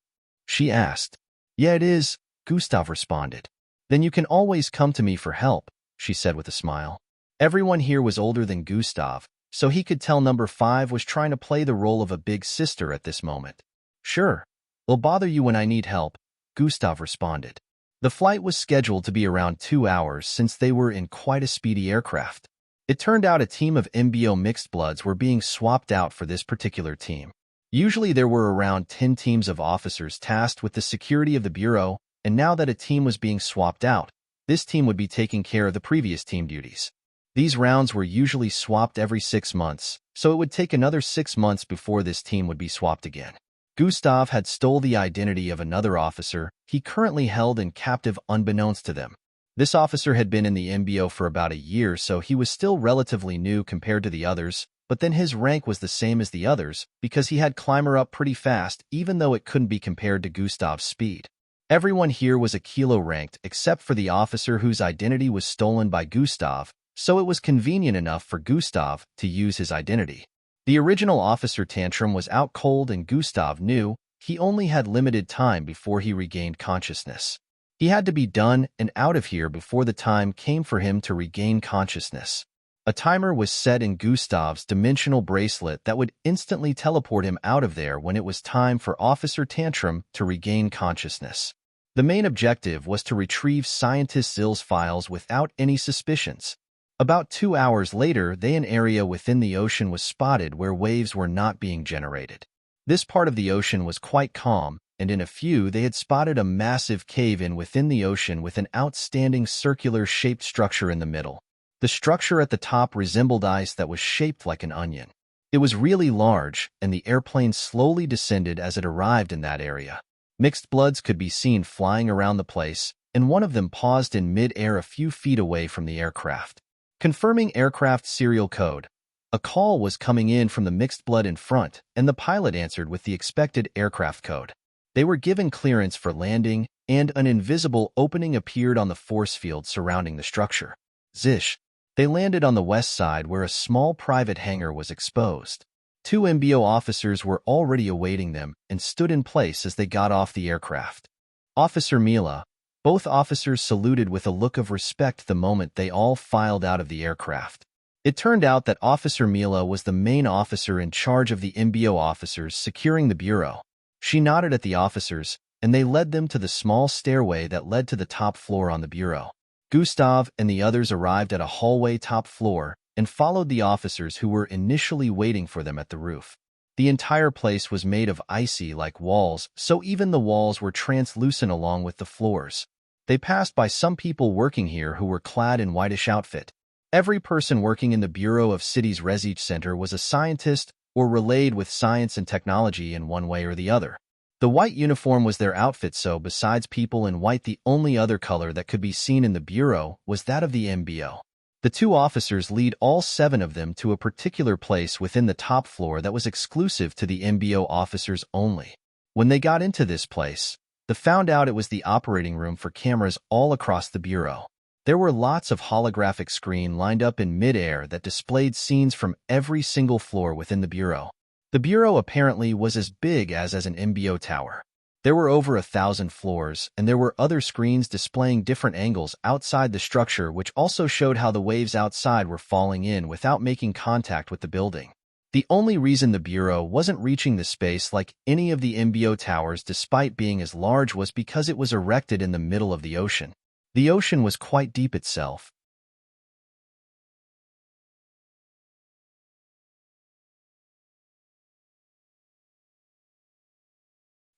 She asked. Yeah, it is, Gustav responded. Then you can always come to me for help, she said with a smile. Everyone here was older than Gustav, so he could tell Number 5 was trying to play the role of a big sister at this moment. Sure, I'll bother you when I need help, Gustav responded. The flight was scheduled to be around 2 hours since they were in quite a speedy aircraft. It turned out a team of MBO mixed bloods were being swapped out for this particular team. Usually there were around 10 teams of officers tasked with the security of the bureau, and now that a team was being swapped out, this team would be taking care of the previous team duties. These rounds were usually swapped every 6 months, so it would take another 6 months before this team would be swapped again. Gustav had stole the identity of another officer he currently held in captive unbeknownst to them. This officer had been in the MBO for about a year, so he was still relatively new compared to the others, but then his rank was the same as the others because he had climber up pretty fast even though it couldn't be compared to Gustav's speed. Everyone here was a kilo ranked except for the officer whose identity was stolen by Gustav, so it was convenient enough for Gustav to use his identity. The original officer Tantrum was out cold and Gustav knew he only had limited time before he regained consciousness. He had to be done and out of here before the time came for him to regain consciousness. A timer was set in Gustav's dimensional bracelet that would instantly teleport him out of there when it was time for Officer Tantrum to regain consciousness. The main objective was to retrieve Scientist Zill's files without any suspicions. About 2 hours later, an area within the ocean was spotted where waves were not being generated. This part of the ocean was quite calm, and in a few they had spotted a massive cave-in within the ocean with an outstanding circular-shaped structure in the middle. The structure at the top resembled ice that was shaped like an onion. It was really large, and the airplane slowly descended as it arrived in that area. Mixed bloods could be seen flying around the place, and one of them paused in mid-air a few feet away from the aircraft. Confirming aircraft serial code. A call was coming in from the mixed blood in front, and the pilot answered with the expected aircraft code. They were given clearance for landing, and an invisible opening appeared on the force field surrounding the structure. Zish. They landed on the west side where a small private hangar was exposed. Two MBO officers were already awaiting them and stood in place as they got off the aircraft. Officer Mila. Both officers saluted with a look of respect the moment they all filed out of the aircraft. It turned out that Officer Mila was the main officer in charge of the MBO officers securing the bureau. She nodded at the officers, and they led them to the small stairway that led to the top floor on the bureau. Gustav and the others arrived at a hallway top floor and followed the officers who were initially waiting for them at the roof. The entire place was made of icy-like walls, so even the walls were translucent along with the floors. They passed by some people working here who were clad in whitish outfit. Every person working in the Bureau of City's Research Center was a scientist or relayed with science and technology in one way or the other. The white uniform was their outfit, so besides people in white, the only other color that could be seen in the Bureau was that of the MBO. The two officers lead all 7 of them to a particular place within the top floor that was exclusive to the MBO officers only. When they got into this place, they found out it was the operating room for cameras all across the Bureau. There were lots of holographic screens lined up in mid-air that displayed scenes from every single floor within the Bureau. The Bureau apparently was as big as an MBO tower. There were over 1,000 floors, and there were other screens displaying different angles outside the structure, which also showed how the waves outside were falling in without making contact with the building. The only reason the Bureau wasn't reaching the space like any of the MBO towers despite being as large was because it was erected in the middle of the ocean. The ocean was quite deep itself.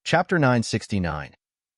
Chapter 969.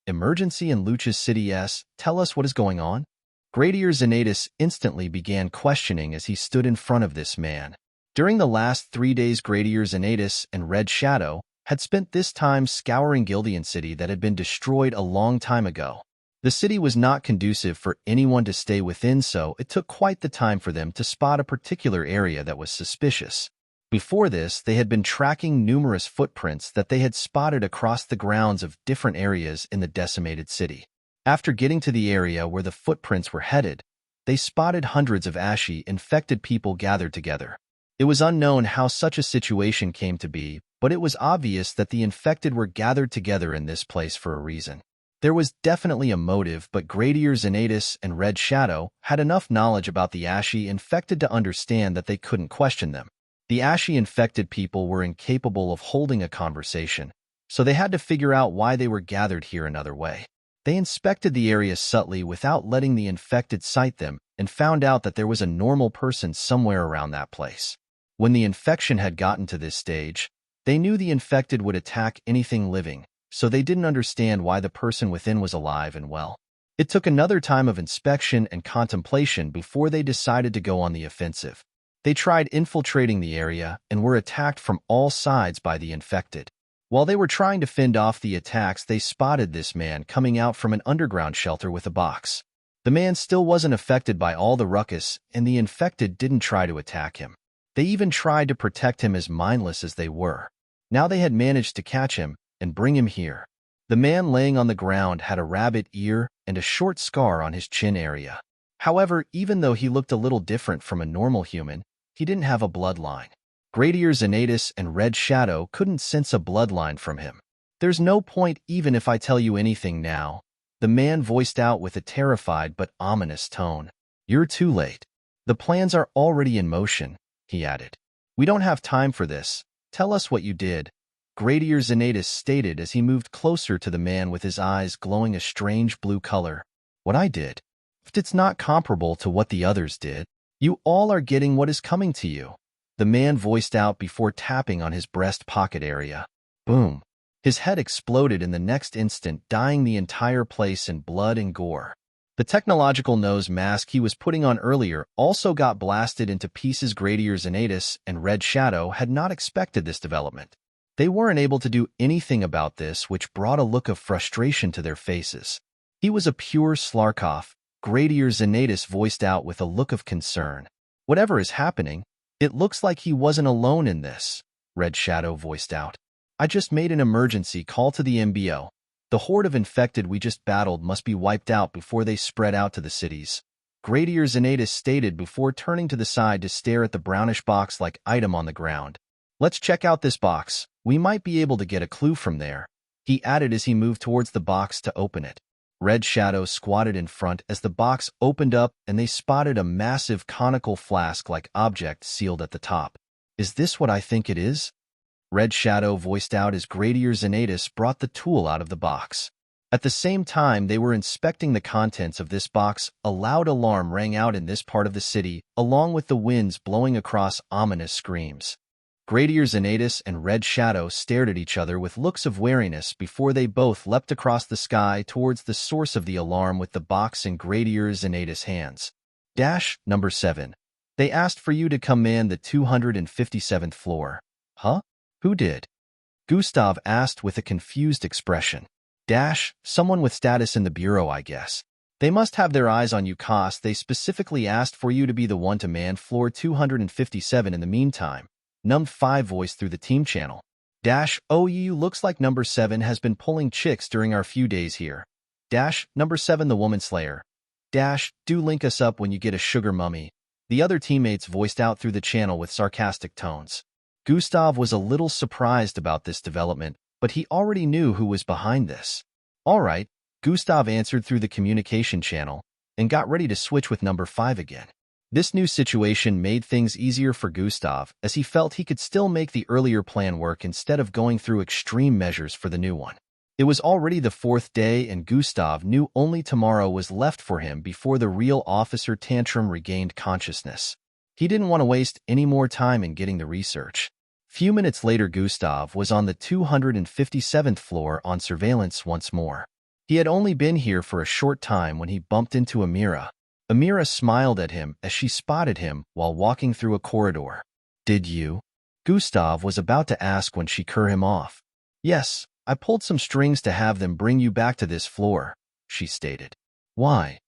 Emergency in Luch's City. Tell us what is going on? Gradier Zanatus instantly began questioning as he stood in front of this man. During the last 3 days, Gradier Zanatus and Red Shadow had spent this time scouring Gildian City that had been destroyed a long time ago. The city was not conducive for anyone to stay within, so it took quite the time for them to spot a particular area that was suspicious. Before this, they had been tracking numerous footprints that they had spotted across the grounds of different areas in the decimated city. After getting to the area where the footprints were headed, they spotted hundreds of ashy, infected people gathered together. It was unknown how such a situation came to be, but it was obvious that the infected were gathered together in this place for a reason. There was definitely a motive, but Gradier Zanatus and Red Shadow had enough knowledge about the ashy infected to understand that they couldn't question them. The ashy infected people were incapable of holding a conversation, so they had to figure out why they were gathered here another way. They inspected the area subtly without letting the infected sight them and found out that there was a normal person somewhere around that place. When the infection had gotten to this stage, they knew the infected would attack anything living, so they didn't understand why the person within was alive and well. It took another time of inspection and contemplation before they decided to go on the offensive. They tried infiltrating the area and were attacked from all sides by the infected. While they were trying to fend off the attacks, they spotted this man coming out from an underground shelter with a box. The man still wasn't affected by all the ruckus, and the infected didn't try to attack him. They even tried to protect him, as mindless as they were. Now they had managed to catch him and bring him here. The man laying on the ground had a rabbit ear and a short scar on his chin area. However, even though he looked a little different from a normal human, he didn't have a bloodline. Gradier Zanatus and Red Shadow couldn't sense a bloodline from him. There's no point even if I tell you anything now, the man voiced out with a terrified but ominous tone. You're too late. The plans are already in motion, he added. We don't have time for this. Tell us what you did. Gradier Zanatus stated as he moved closer to the man with his eyes glowing a strange blue color. What I did? If it's not comparable to what the others did, you all are getting what is coming to you. The man voiced out before tapping on his breast pocket area. Boom. His head exploded in the next instant, dyeing the entire place in blood and gore. The technological nose mask he was putting on earlier also got blasted into pieces. Gradier Zanatus and Red Shadow had not expected this development. They weren't able to do anything about this, which brought a look of frustration to their faces. He was a pure Slarkov, Gradier Zanatus voiced out with a look of concern. Whatever is happening, it looks like he wasn't alone in this, Red Shadow voiced out. I just made an emergency call to the MBO. The horde of infected we just battled must be wiped out before they spread out to the cities. Gradier Zenatus stated before turning to the side to stare at the brownish box-like item on the ground. Let's check out this box. We might be able to get a clue from there, he added as he moved towards the box to open it. Red Shadow squatted in front as the box opened up and they spotted a massive conical flask-like object sealed at the top. Is this what I think it is? Red Shadow voiced out as Gradier Zenatus brought the tool out of the box. At the same time they were inspecting the contents of this box, a loud alarm rang out in this part of the city, along with the winds blowing across ominous screams. Gradier Zenatus and Red Shadow stared at each other with looks of wariness before they both leapt across the sky towards the source of the alarm with the box in Gradier Zenatus' hands. Number 7. They asked for you to command the 257th floor. Huh? Who did? Gustav asked with a confused expression. Someone with status in the bureau, I guess. They must have their eyes on you, cause they specifically asked for you to be the one to man floor 257 in the meantime. Numb 5 voiced through the team channel. You looks like number 7 has been pulling chicks during our few days here. Number 7 the woman slayer. Do link us up when you get a sugar mummy. The other teammates voiced out through the channel with sarcastic tones. Gustav was a little surprised about this development, but he already knew who was behind this. All right, Gustav answered through the communication channel and got ready to switch with number 5 again. This new situation made things easier for Gustav, as he felt he could still make the earlier plan work instead of going through extreme measures for the new one. It was already the 4th day, and Gustav knew only tomorrow was left for him before the real Officer Tantrum regained consciousness. He didn't want to waste any more time in getting the research. Few minutes later, Gustav was on the 257th floor on surveillance once more. He had only been here for a short time when he bumped into Amira. Amira smiled at him as she spotted him while walking through a corridor. Did you? Gustav was about to ask when she cut him off. Yes, I pulled some strings to have them bring you back to this floor, she stated. Why?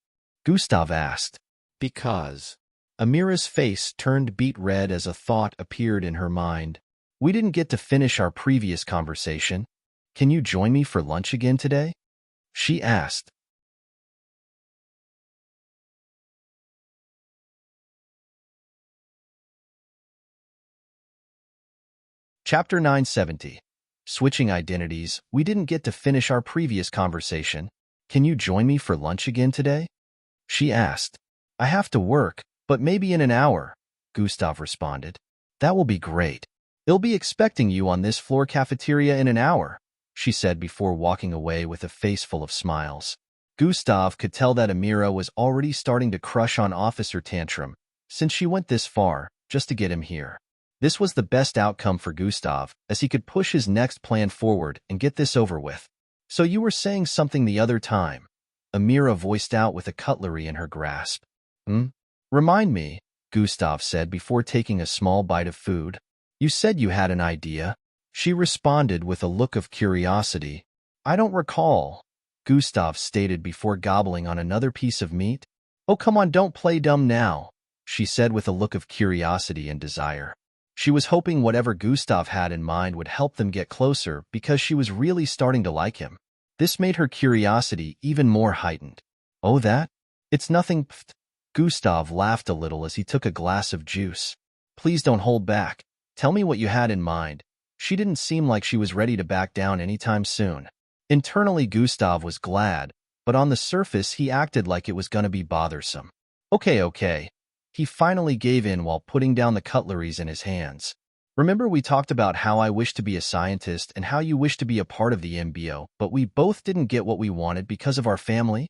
Gustav asked. Because. Amira's face turned beet red as a thought appeared in her mind. We didn't get to finish our previous conversation. Can you join me for lunch again today? She asked. Chapter 970. Switching identities. We didn't get to finish our previous conversation. Can you join me for lunch again today? She asked. I have to work, but maybe in an hour, Gustav responded. That will be great. They'll be expecting you on this floor cafeteria in an hour, she said before walking away with a face full of smiles. Gustav could tell that Amira was already starting to crush on Officer Tantrum, since she went this far just to get him here. This was the best outcome for Gustav, as he could push his next plan forward and get this over with. So you were saying something the other time, Amira voiced out with a cutlery in her grasp. Remind me, Gustav said before taking a small bite of food. You said you had an idea. She responded with a look of curiosity. I don't recall, Gustav stated before gobbling on another piece of meat. Oh, come on, don't play dumb now, she said with a look of curiosity and desire. She was hoping whatever Gustav had in mind would help them get closer because she was really starting to like him. This made her curiosity even more heightened. Oh, that? It's nothing. Pfft. Gustav laughed a little as he took a glass of juice. Please don't hold back. Tell me what you had in mind. She didn't seem like she was ready to back down anytime soon. Internally, Gustav was glad, but on the surface he acted like it was going to be bothersome. Okay. He finally gave in while putting down the cutleries in his hands. Remember we talked about how I wish to be a scientist and how you wish to be a part of the MBO, but we both didn't get what we wanted because of our family?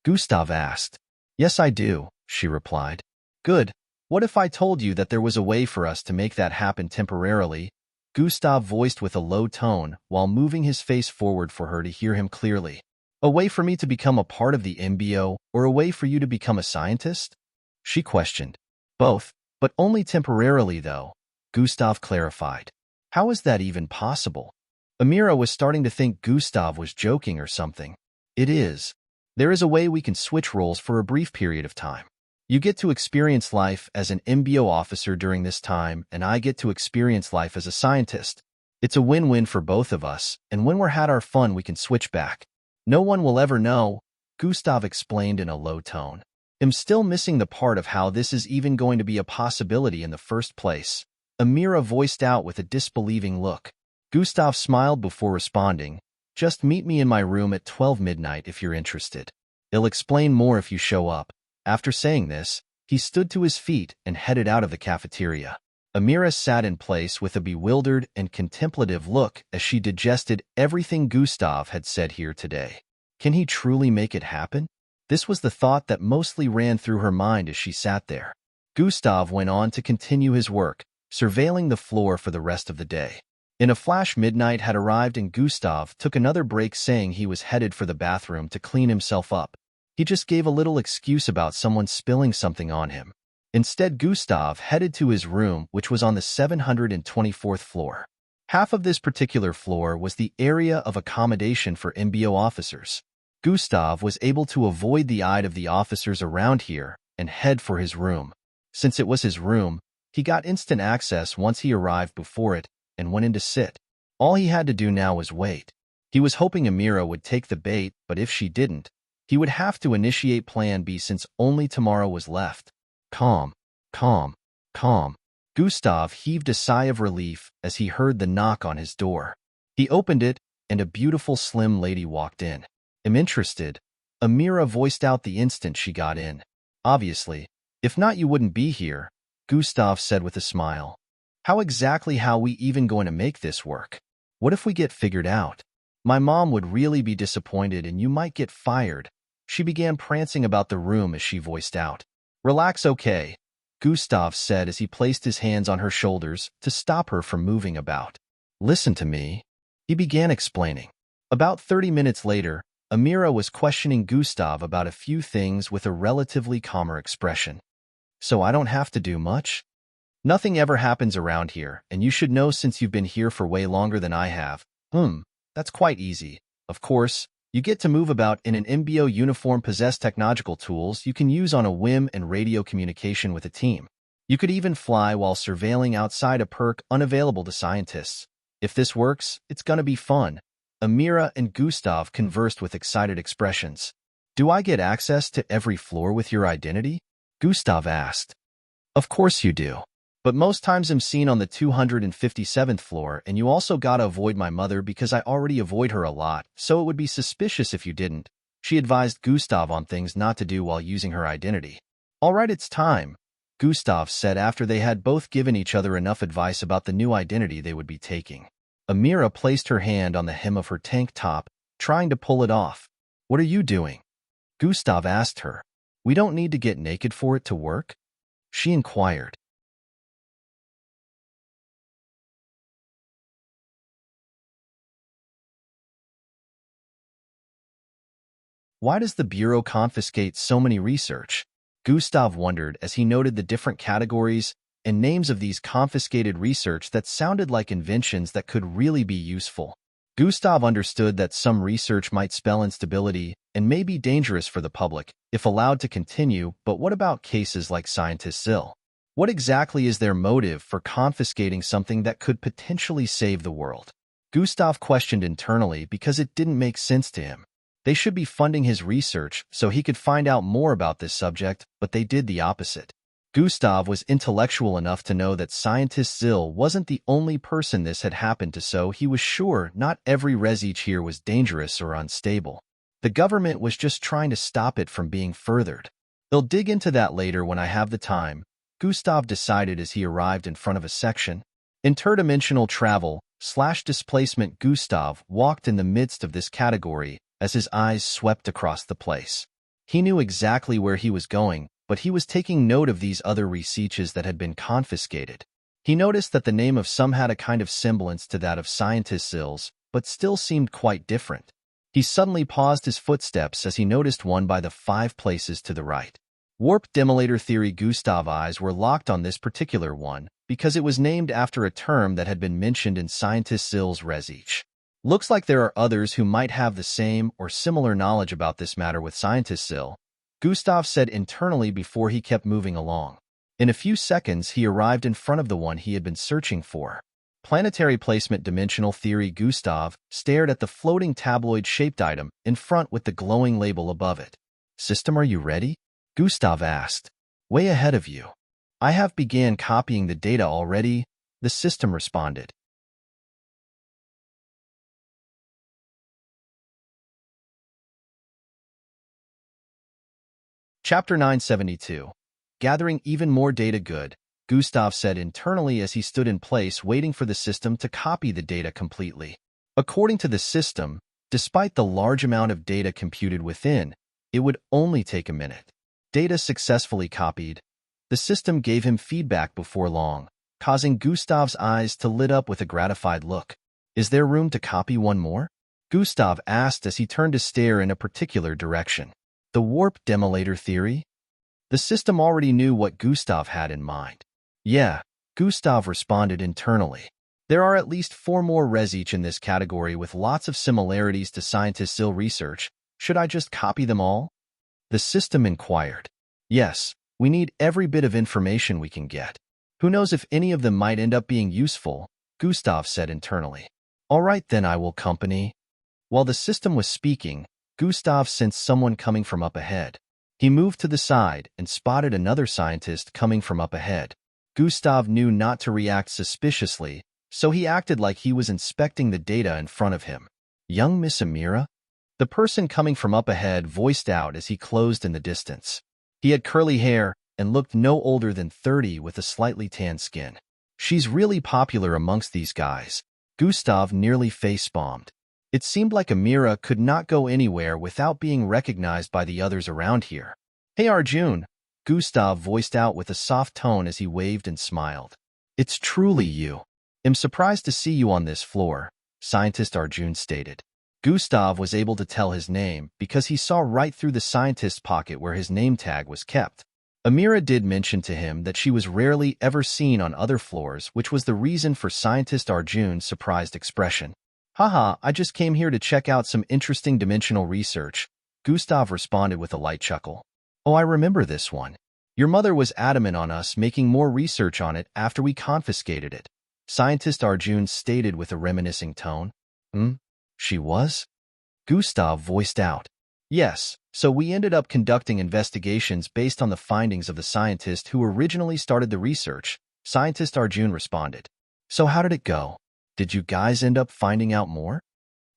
Gustav asked. Yes, I do, she replied. Good. What if I told you that there was a way for us to make that happen temporarily? Gustav voiced with a low tone while moving his face forward for her to hear him clearly. A way for me to become a part of the MBO, or a way for you to become a scientist? She questioned. Both, but only temporarily though, Gustav clarified. How is that even possible? Amira was starting to think Gustav was joking or something. It is. There is a way we can switch roles for a brief period of time. You get to experience life as an MBO officer during this time, and I get to experience life as a scientist. It's a win-win for both of us, and when we're had our fun we can switch back. No one will ever know, Gustav explained in a low tone. I'm still missing the part of how this is even going to be a possibility in the first place, Amira voiced out with a disbelieving look. Gustav smiled before responding, just meet me in my room at 12 midnight if you're interested. I'll explain more if you show up. After saying this, he stood to his feet and headed out of the cafeteria. Amira sat in place with a bewildered and contemplative look as she digested everything Gustav had said here today. Can he truly make it happen? This was the thought that mostly ran through her mind as she sat there. Gustav went on to continue his work, surveilling the floor for the rest of the day. In a flash, midnight had arrived and Gustav took another break, saying he was headed for the bathroom to clean himself up. He just gave a little excuse about someone spilling something on him. Instead, Gustav headed to his room, which was on the 724th floor. Half of this particular floor was the area of accommodation for MBO officers. Gustav was able to avoid the eye of the officers around here and head for his room. Since it was his room, he got instant access once he arrived before it and went in to sit. All he had to do now was wait. He was hoping Amira would take the bait, but if she didn't, he would have to initiate Plan B since only tomorrow was left. Calm, calm, calm. Gustav heaved a sigh of relief as he heard the knock on his door. He opened it, and a beautiful slim lady walked in. I'm interested, Amira voiced out the instant she got in. Obviously, if not you wouldn't be here, Gustav said with a smile. How we even going to make this work? What if we get figured out? My mom would really be disappointed and you might get fired. She began prancing about the room as she voiced out. Relax, okay, Gustav said as he placed his hands on her shoulders to stop her from moving about. Listen to me, he began explaining. About 30 minutes later, Amira was questioning Gustav about a few things with a relatively calmer expression. So I don't have to do much? Nothing ever happens around here, and you should know since you've been here for way longer than I have. That's quite easy. Of course, you get to move about in an MBO uniform, possess technological tools you can use on a whim and radio communication with a team. You could even fly while surveilling outside, a perk unavailable to scientists. If this works, it's gonna be fun. Amira and Gustav conversed with excited expressions. Do I get access to every floor with your identity? Gustav asked. Of course you do. But most times I'm seen on the 257th floor, and you also gotta avoid my mother because I already avoid her a lot, so it would be suspicious if you didn't. She advised Gustav on things not to do while using her identity. All right, it's time, Gustav said after they had both given each other enough advice about the new identity they would be taking. Amira placed her hand on the hem of her tank top, trying to pull it off. What are you doing? Gustav asked her. We don't need to get naked for it to work? She inquired. Why does the Bureau confiscate so many research? Gustav wondered as he noted the different categories and names of these confiscated research that sounded like inventions that could really be useful. Gustav understood that some research might spell instability and may be dangerous for the public if allowed to continue, but what about cases like scientists ill? What exactly is their motive for confiscating something that could potentially save the world? Gustav questioned internally because it didn't make sense to him. They should be funding his research so he could find out more about this subject, but they did the opposite. Gustav was intellectual enough to know that scientist Zill wasn't the only person this had happened to, so he was sure not every research here was dangerous or unstable. The government was just trying to stop it from being furthered. They'll dig into that later when I have the time, Gustav decided as he arrived in front of a section. Interdimensional travel/displacement. Gustav walked in the midst of this category as his eyes swept across the place. He knew exactly where he was going, but he was taking note of these other researches that had been confiscated. He noticed that the name of some had a kind of semblance to that of scientist Zill's, but still seemed quite different. He suddenly paused his footsteps as he noticed one by the 5 places to the right. Warp demolator theory. Gustav's eyes were locked on this particular one because it was named after a term that had been mentioned in scientist Zill's research. Looks like there are others who might have the same or similar knowledge about this matter with scientist Zill, Gustav said internally before he kept moving along. In a few seconds, he arrived in front of the one he had been searching for. Planetary placement dimensional theory. Gustav stared at the floating tabloid-shaped item in front with the glowing label above it. System, are you ready? Gustav asked. Way ahead of you. I have began copying the data already, the system responded. Chapter 972. Gathering even more data. Good, Gustav said internally as he stood in place waiting for the system to copy the data completely. According to the system, despite the large amount of data computed within, it would only take a minute. Data successfully copied. The system gave him feedback before long, causing Gustav's eyes to lit up with a gratified look. Is there room to copy one more? Gustav asked as he turned to stare in a particular direction. The warp demolator theory? The system already knew what Gustav had in mind. Yeah, Gustav responded internally. There are at least 4 more res each in this category with lots of similarities to scientists' ill research. Should I just copy them all? The system inquired. Yes, we need every bit of information we can get. Who knows if any of them might end up being useful, Gustav said internally. All right then, I will company. While the system was speaking, Gustav sensed someone coming from up ahead. He moved to the side and spotted another scientist coming from up ahead. Gustav knew not to react suspiciously, so he acted like he was inspecting the data in front of him. Young Miss Amira? The person coming from up ahead voiced out as he closed in the distance. He had curly hair and looked no older than 30 with a slightly tanned skin. She's really popular amongst these guys. Gustav nearly face-bombed. It seemed like Amira could not go anywhere without being recognized by the others around here. Hey Arjun, Gustav voiced out with a soft tone as he waved and smiled. It's truly you. I'm surprised to see you on this floor, Scientist Arjun stated. Gustav was able to tell his name because he saw right through the scientist's pocket where his name tag was kept. Amira did mention to him that she was rarely ever seen on other floors, which was the reason for Scientist Arjun's surprised expression. Haha, I just came here to check out some interesting dimensional research, Gustav responded with a light chuckle. Oh, I remember this one. Your mother was adamant on us making more research on it after we confiscated it, Scientist Arjun stated with a reminiscing tone. She was? Gustav voiced out. Yes, so we ended up conducting investigations based on the findings of the scientist who originally started the research, Scientist Arjun responded. So how did it go? Did you guys end up finding out more?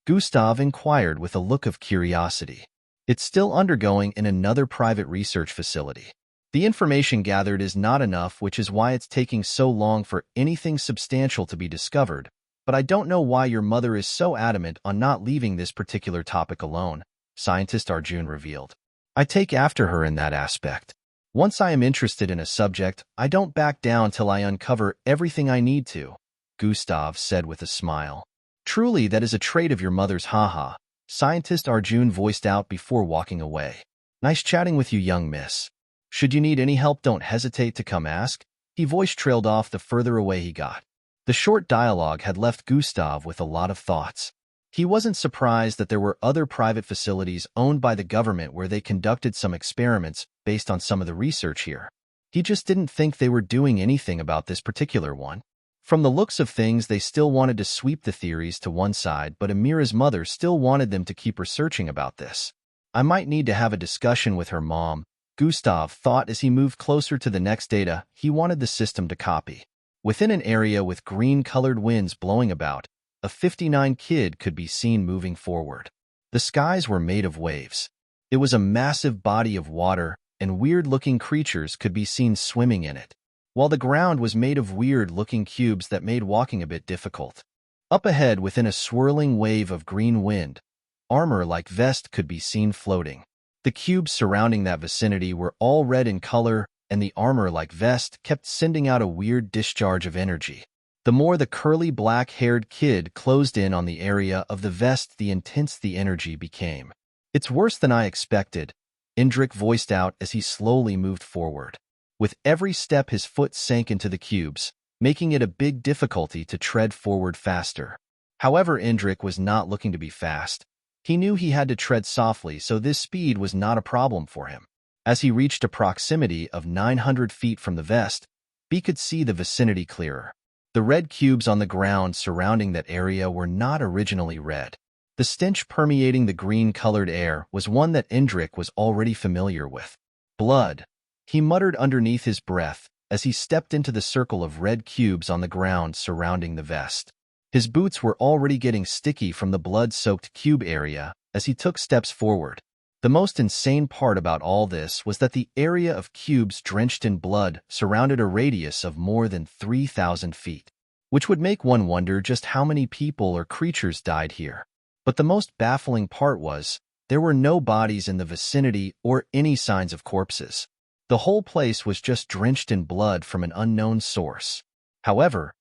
Gustav inquired with a look of curiosity. It's still undergoing in another private research facility. The information gathered is not enough, which is why it's taking so long for anything substantial to be discovered, but I don't know why your mother is so adamant on not leaving this particular topic alone, Scientist Arjun revealed. I take after her in that aspect. Once I am interested in a subject, I don't back down till I uncover everything I need to, Gustav said with a smile. Truly, that is a trait of your mother's, haha, Scientist Arjun voiced out before walking away. Nice chatting with you, young miss. Should you need any help, don't hesitate to come ask. His voice trailed off the further away he got. The short dialogue had left Gustav with a lot of thoughts. He wasn't surprised that there were other private facilities owned by the government where they conducted some experiments based on some of the research here. He just didn't think they were doing anything about this particular one. From the looks of things, they still wanted to sweep the theories to one side, but Amira's mother still wanted them to keep researching about this. I might need to have a discussion with her mom, Gustav thought as he moved closer to the next data he wanted the system to copy. Within an area with green-colored winds blowing about, a 59 kid could be seen moving forward. The skies were made of waves. It was a massive body of water, and weird-looking creatures could be seen swimming in it, while the ground was made of weird-looking cubes that made walking a bit difficult. Up ahead, within a swirling wave of green wind, armor-like vest could be seen floating. The cubes surrounding that vicinity were all red in color, and the armor-like vest kept sending out a weird discharge of energy. The more the curly black-haired kid closed in on the area of the vest, the intense the energy became. It's worse than I expected, Indrik voiced out as he slowly moved forward. With every step his foot sank into the cubes, making it a big difficulty to tread forward faster. However, Indrik was not looking to be fast. He knew he had to tread softly, so this speed was not a problem for him. As he reached a proximity of 900 feet from the vest, he could see the vicinity clearer. The red cubes on the ground surrounding that area were not originally red. The stench permeating the green-colored air was one that Indrik was already familiar with. Blood, he muttered underneath his breath as he stepped into the circle of red cubes on the ground surrounding the vest. His boots were already getting sticky from the blood-soaked cube area as he took steps forward. The most insane part about all this was that the area of cubes drenched in blood surrounded a radius of more than 3,000 feet, which would make one wonder just how many people or creatures died here. But the most baffling part was, there were no bodies in the vicinity or any signs of corpses. The whole place was just drenched in blood from an unknown source. However,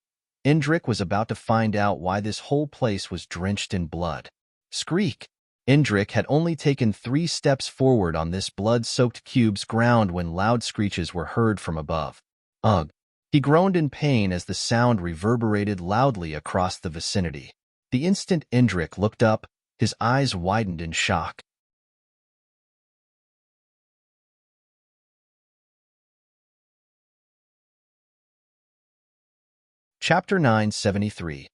Indrik was about to find out why this whole place was drenched in blood. Skreek! Indrik had only taken 3 steps forward on this blood-soaked cube's ground when loud screeches were heard from above. Ugh! He groaned in pain as the sound reverberated loudly across the vicinity. The instant Indrik looked up, his eyes widened in shock. Chapter 973.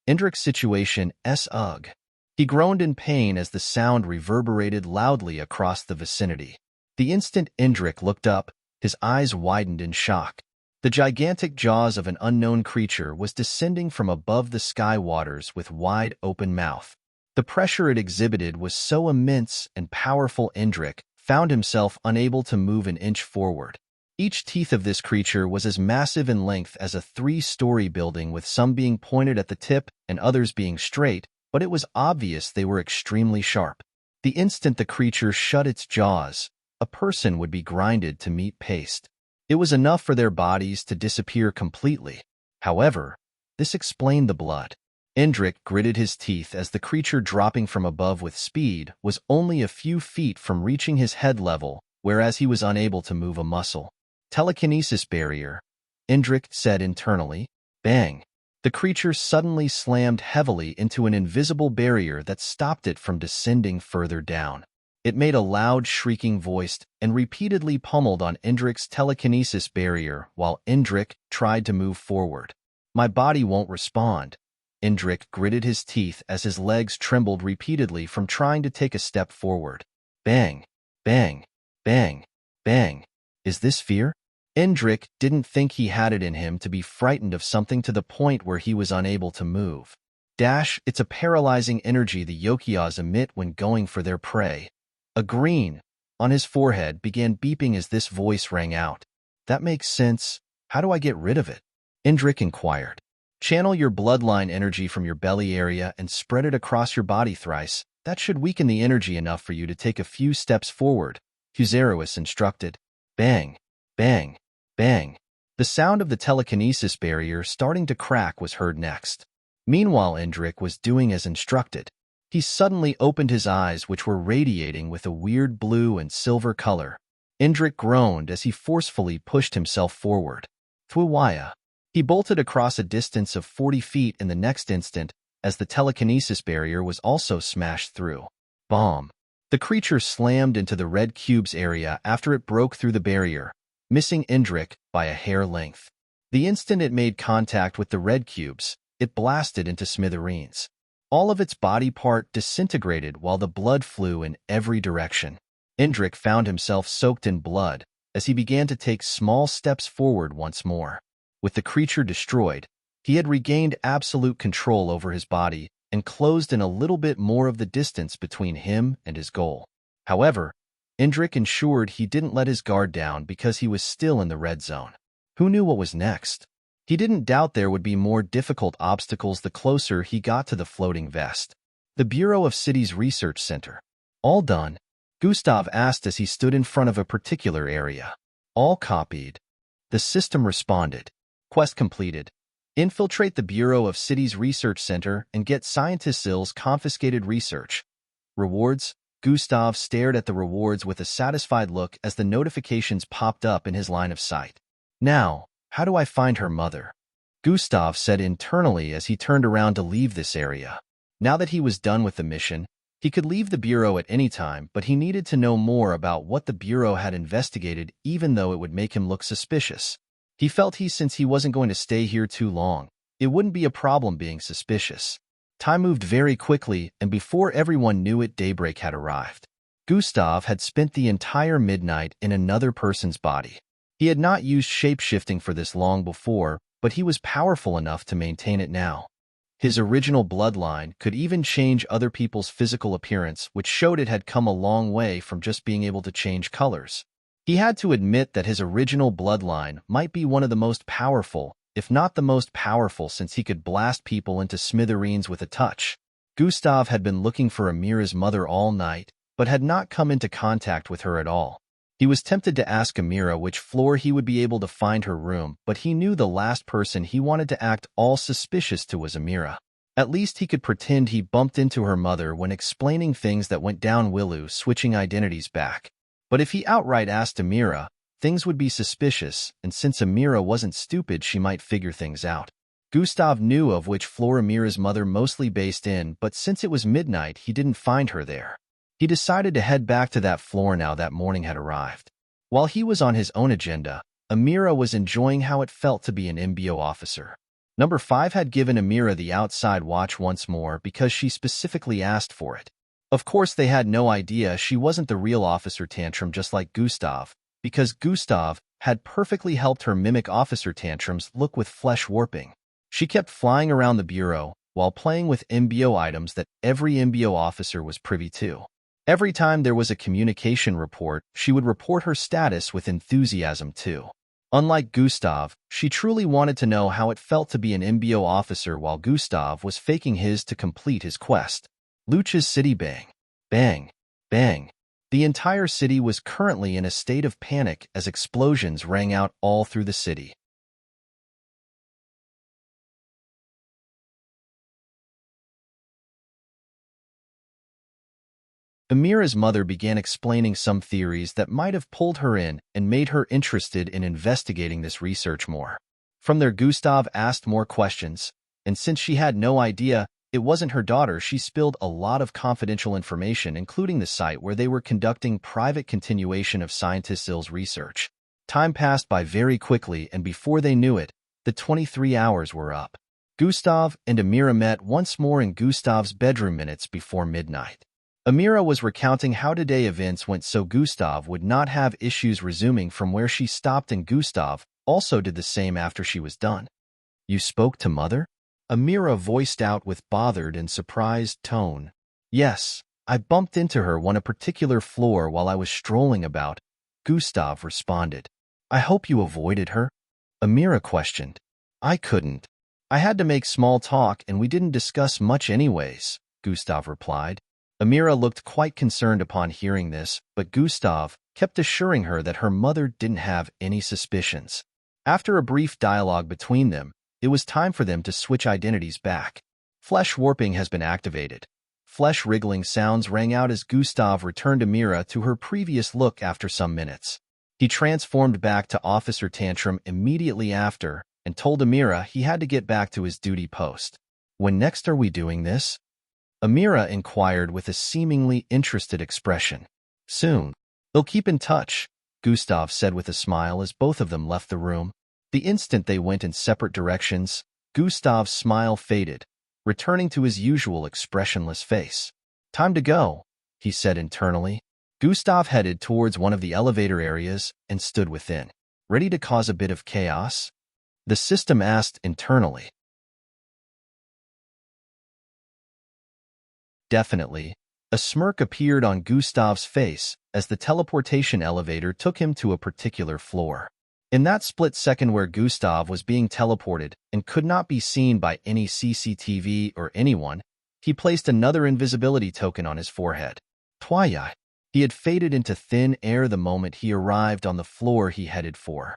Indrik's situation ugh. He groaned in pain as the sound reverberated loudly across the vicinity. The instant Indrik looked up, his eyes widened in shock. The gigantic jaws of an unknown creature was descending from above the sky waters with wide open mouth. The pressure it exhibited was so immense and powerful Indrik found himself unable to move an inch forward. Each teeth of this creature was as massive in length as a 3-story building, with some being pointed at the tip and others being straight, but it was obvious they were extremely sharp. The instant the creature shut its jaws, a person would be grinded to meat paste. It was enough for their bodies to disappear completely. However, this explained the blood. Indrik gritted his teeth as the creature dropping from above with speed was only a few feet from reaching his head level, whereas he was unable to move a muscle. Telekinesis barrier, Indrik said internally. Bang! The creature suddenly slammed heavily into an invisible barrier that stopped it from descending further down. It made a loud shrieking voice and repeatedly pummeled on Indrik's telekinesis barrier while Indrik tried to move forward. My body won't respond. Indrik gritted his teeth as his legs trembled repeatedly from trying to take a step forward. Bang! Bang! Bang! Bang! Is this fear? Indrik didn't think he had it in him to be frightened of something to the point where he was unable to move. It's a paralyzing energy the Yokias emit when going for their prey. A green on his forehead began beeping as this voice rang out. That makes sense. How do I get rid of it? Indrik inquired. Channel your bloodline energy from your belly area and spread it across your body thrice. That should weaken the energy enough for you to take a few steps forward, Huzerois instructed. Bang! Bang! Bang! The sound of the telekinesis barrier starting to crack was heard next. Meanwhile, Indrik was doing as instructed. He suddenly opened his eyes, which were radiating with a weird blue and silver color. Indrik groaned as he forcefully pushed himself forward. Thwuwaya. He bolted across a distance of 40 feet in the next instant as the telekinesis barrier was also smashed through. Bomb! The creature slammed into the red cube's area after it broke through the barrier, missing Indrik by a hair length. The instant it made contact with the red cubes, it blasted into smithereens. All of its body part disintegrated while the blood flew in every direction. Indrik found himself soaked in blood as he began to take small steps forward once more. With the creature destroyed, he had regained absolute control over his body and closed in a little bit more of the distance between him and his goal. However, Indrik ensured he didn't let his guard down because he was still in the red zone. Who knew what was next? He didn't doubt there would be more difficult obstacles the closer he got to the floating vest. The Bureau of Cities Research Center. All done? Gustav asked as he stood in front of a particular area. All copied. The system responded. Quest completed. Infiltrate the Bureau of Cities Research Center and get scientists' confiscated research. Rewards? Gustav stared at the rewards with a satisfied look as the notifications popped up in his line of sight. Now, how do I find her mother? Gustav said internally as he turned around to leave this area. Now that he was done with the mission, he could leave the Bureau at any time, but he needed to know more about what the Bureau had investigated, even though it would make him look suspicious. He felt since he wasn't going to stay here too long, It wouldn't be a problem being suspicious. Time moved very quickly, and before everyone knew it, daybreak had arrived. Gustav had spent the entire midnight in another person's body. He had not used shape-shifting for this long before, but he was powerful enough to maintain it now. His original bloodline could even change other people's physical appearance, which showed it had come a long way from just being able to change colors. He had to admit that his original bloodline might be one of the most powerful, if not the most powerful, since he could blast people into smithereens with a touch. Gustav had been looking for Amira's mother all night, but had not come into contact with her at all. He was tempted to ask Amira which floor he would be able to find her room, but he knew the last person he wanted to act all suspicious to was Amira. At least he could pretend he bumped into her mother when explaining things that went down, Willow switching identities back. But if he outright asked Amira, things would be suspicious, and since Amira wasn't stupid, she might figure things out. Gustav knew of which floor Amira's mother mostly based in, but since it was midnight, he didn't find her there. He decided to head back to that floor now that morning had arrived. While he was on his own agenda, Amira was enjoying how it felt to be an MBO officer. Number 5 had given Amira the outside watch once more because she specifically asked for it. Of course, they had no idea she wasn't the real Officer Tantrum, just like Gustav, because Gustav had perfectly helped her mimic Officer Tantrum's look with flesh warping. She kept flying around the bureau while playing with MBO items that every MBO officer was privy to. Every time there was a communication report, she would report her status with enthusiasm too. Unlike Gustav, she truly wanted to know how it felt to be an MBO officer, while Gustav was faking his to complete his quest. Luch's city. Bang, bang, bang. The entire city was currently in a state of panic as explosions rang out all through the city. Amira's mother began explaining some theories that might have pulled her in and made her interested in investigating this research more. From there, Gustav asked more questions, and since she had no idea it wasn't her daughter, she spilled a lot of confidential information, including the site where they were conducting private continuation of Scientist Ill's research. Time passed by very quickly, and before they knew it, the 23 hours were up. Gustav and Amira met once more in Gustav's bedroom minutes before midnight. Amira was recounting how today events went so Gustav would not have issues resuming from where she stopped, and Gustav also did the same after she was done. "You spoke to Mother?" Amira voiced out with bothered and surprised tone. "Yes, I bumped into her on a particular floor while I was strolling about," Gustav responded. "I hope you avoided her?" Amira questioned. "I couldn't. I had to make small talk and we didn't discuss much anyways," Gustav replied. Amira looked quite concerned upon hearing this, but Gustav kept assuring her that her mother didn't have any suspicions. After a brief dialogue between them, it was time for them to switch identities back. Flesh warping has been activated. Flesh wriggling sounds rang out as Gustav returned Amira to her previous look after some minutes. He transformed back to Officer Tantrum immediately after and told Amira he had to get back to his duty post. "When next are we doing this?" Amira inquired with a seemingly interested expression. "Soon. They'll keep in touch," Gustav said with a smile as both of them left the room. The instant they went in separate directions, Gustav's smile faded, returning to his usual expressionless face. "Time to go," he said internally. Gustav headed towards one of the elevator areas and stood within. "Ready to cause a bit of chaos?" the system asked internally. "Definitely." A smirk appeared on Gustav's face as the teleportation elevator took him to a particular floor. In that split second where Gustav was being teleported and could not be seen by any CCTV or anyone, he placed another invisibility token on his forehead. Twilight. He had faded into thin air the moment he arrived on the floor he headed for.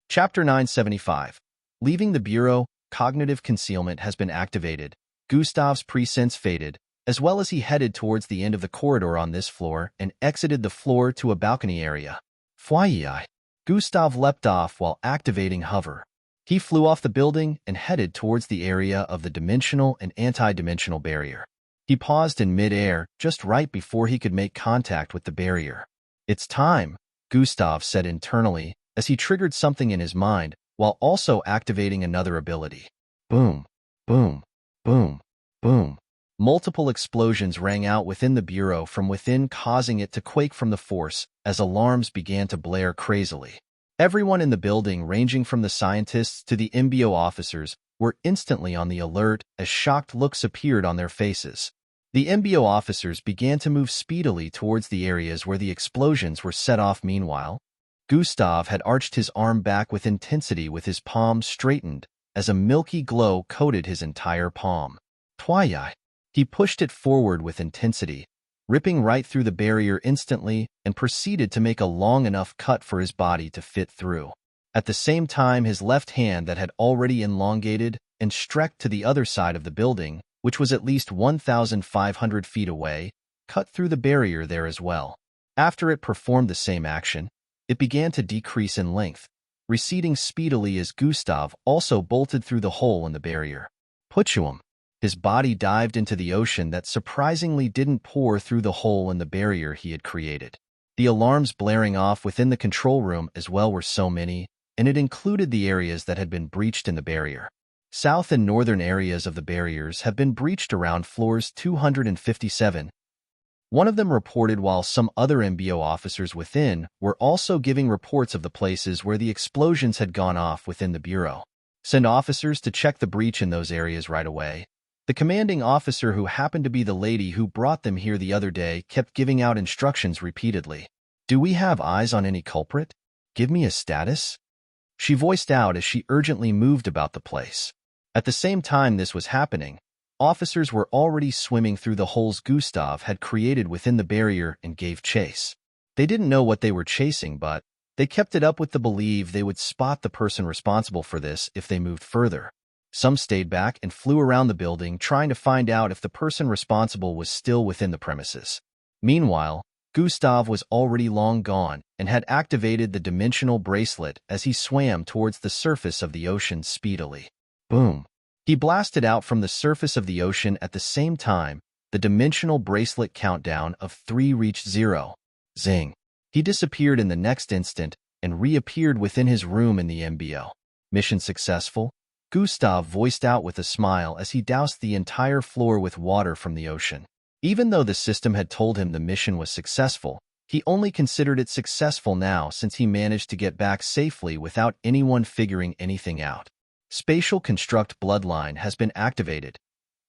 Chapter 975. Leaving the Bureau, cognitive concealment has been activated. Gustav's presense faded, as well as he headed towards the end of the corridor on this floor and exited the floor to a balcony area. Foyer. Gustav leapt off while activating hover. He flew off the building and headed towards the area of the dimensional and anti-dimensional barrier. He paused in mid-air, just right before he could make contact with the barrier. "It's time," Gustav said internally, as he triggered something in his mind, while also activating another ability. Boom, boom, boom, boom. Multiple explosions rang out within the bureau from within, causing it to quake from the force as alarms began to blare crazily. Everyone in the building, ranging from the scientists to the MBO officers, were instantly on the alert as shocked looks appeared on their faces. The MBO officers began to move speedily towards the areas where the explosions were set off. Meanwhile, Gustav had arched his arm back with intensity, with his palm straightened as a milky glow coated his entire palm. Twilight. He pushed it forward with intensity, ripping right through the barrier instantly, and proceeded to make a long enough cut for his body to fit through. At the same time, his left hand that had already elongated and stretched to the other side of the building, which was at least 1,500 feet away, cut through the barrier there as well. After it performed the same action, it began to decrease in length, receding speedily as Gustav also bolted through the hole in the barrier. Puchuum. His body dived into the ocean that surprisingly didn't pour through the hole in the barrier he had created. The alarms blaring off within the control room as well were so many, and it included the areas that had been breached in the barrier. South and northern areas of the barriers have been breached around floors 257. One of them reported, while some other MBO officers within were also giving reports of the places where the explosions had gone off within the bureau. Send officers to check the breach in those areas right away. The commanding officer, who happened to be the lady who brought them here the other day, kept giving out instructions repeatedly. "Do we have eyes on any culprit? Give me a status?" she voiced out as she urgently moved about the place. At the same time this was happening, officers were already swimming through the holes Gustav had created within the barrier and gave chase. They didn't know what they were chasing, but they kept it up with the belief they would spot the person responsible for this if they moved further. Some stayed back and flew around the building, trying to find out if the person responsible was still within the premises. Meanwhile, Gustav was already long gone and had activated the dimensional bracelet as he swam towards the surface of the ocean speedily. Boom. He blasted out from the surface of the ocean. At the same time, the dimensional bracelet countdown of 3 reached 0. Zing. He disappeared in the next instant and reappeared within his room in the MBO. Mission successful, Gustav voiced out with a smile as he doused the entire floor with water from the ocean. Even though the system had told him the mission was successful, he only considered it successful now since he managed to get back safely without anyone figuring anything out. Spatial Construct Bloodline has been activated.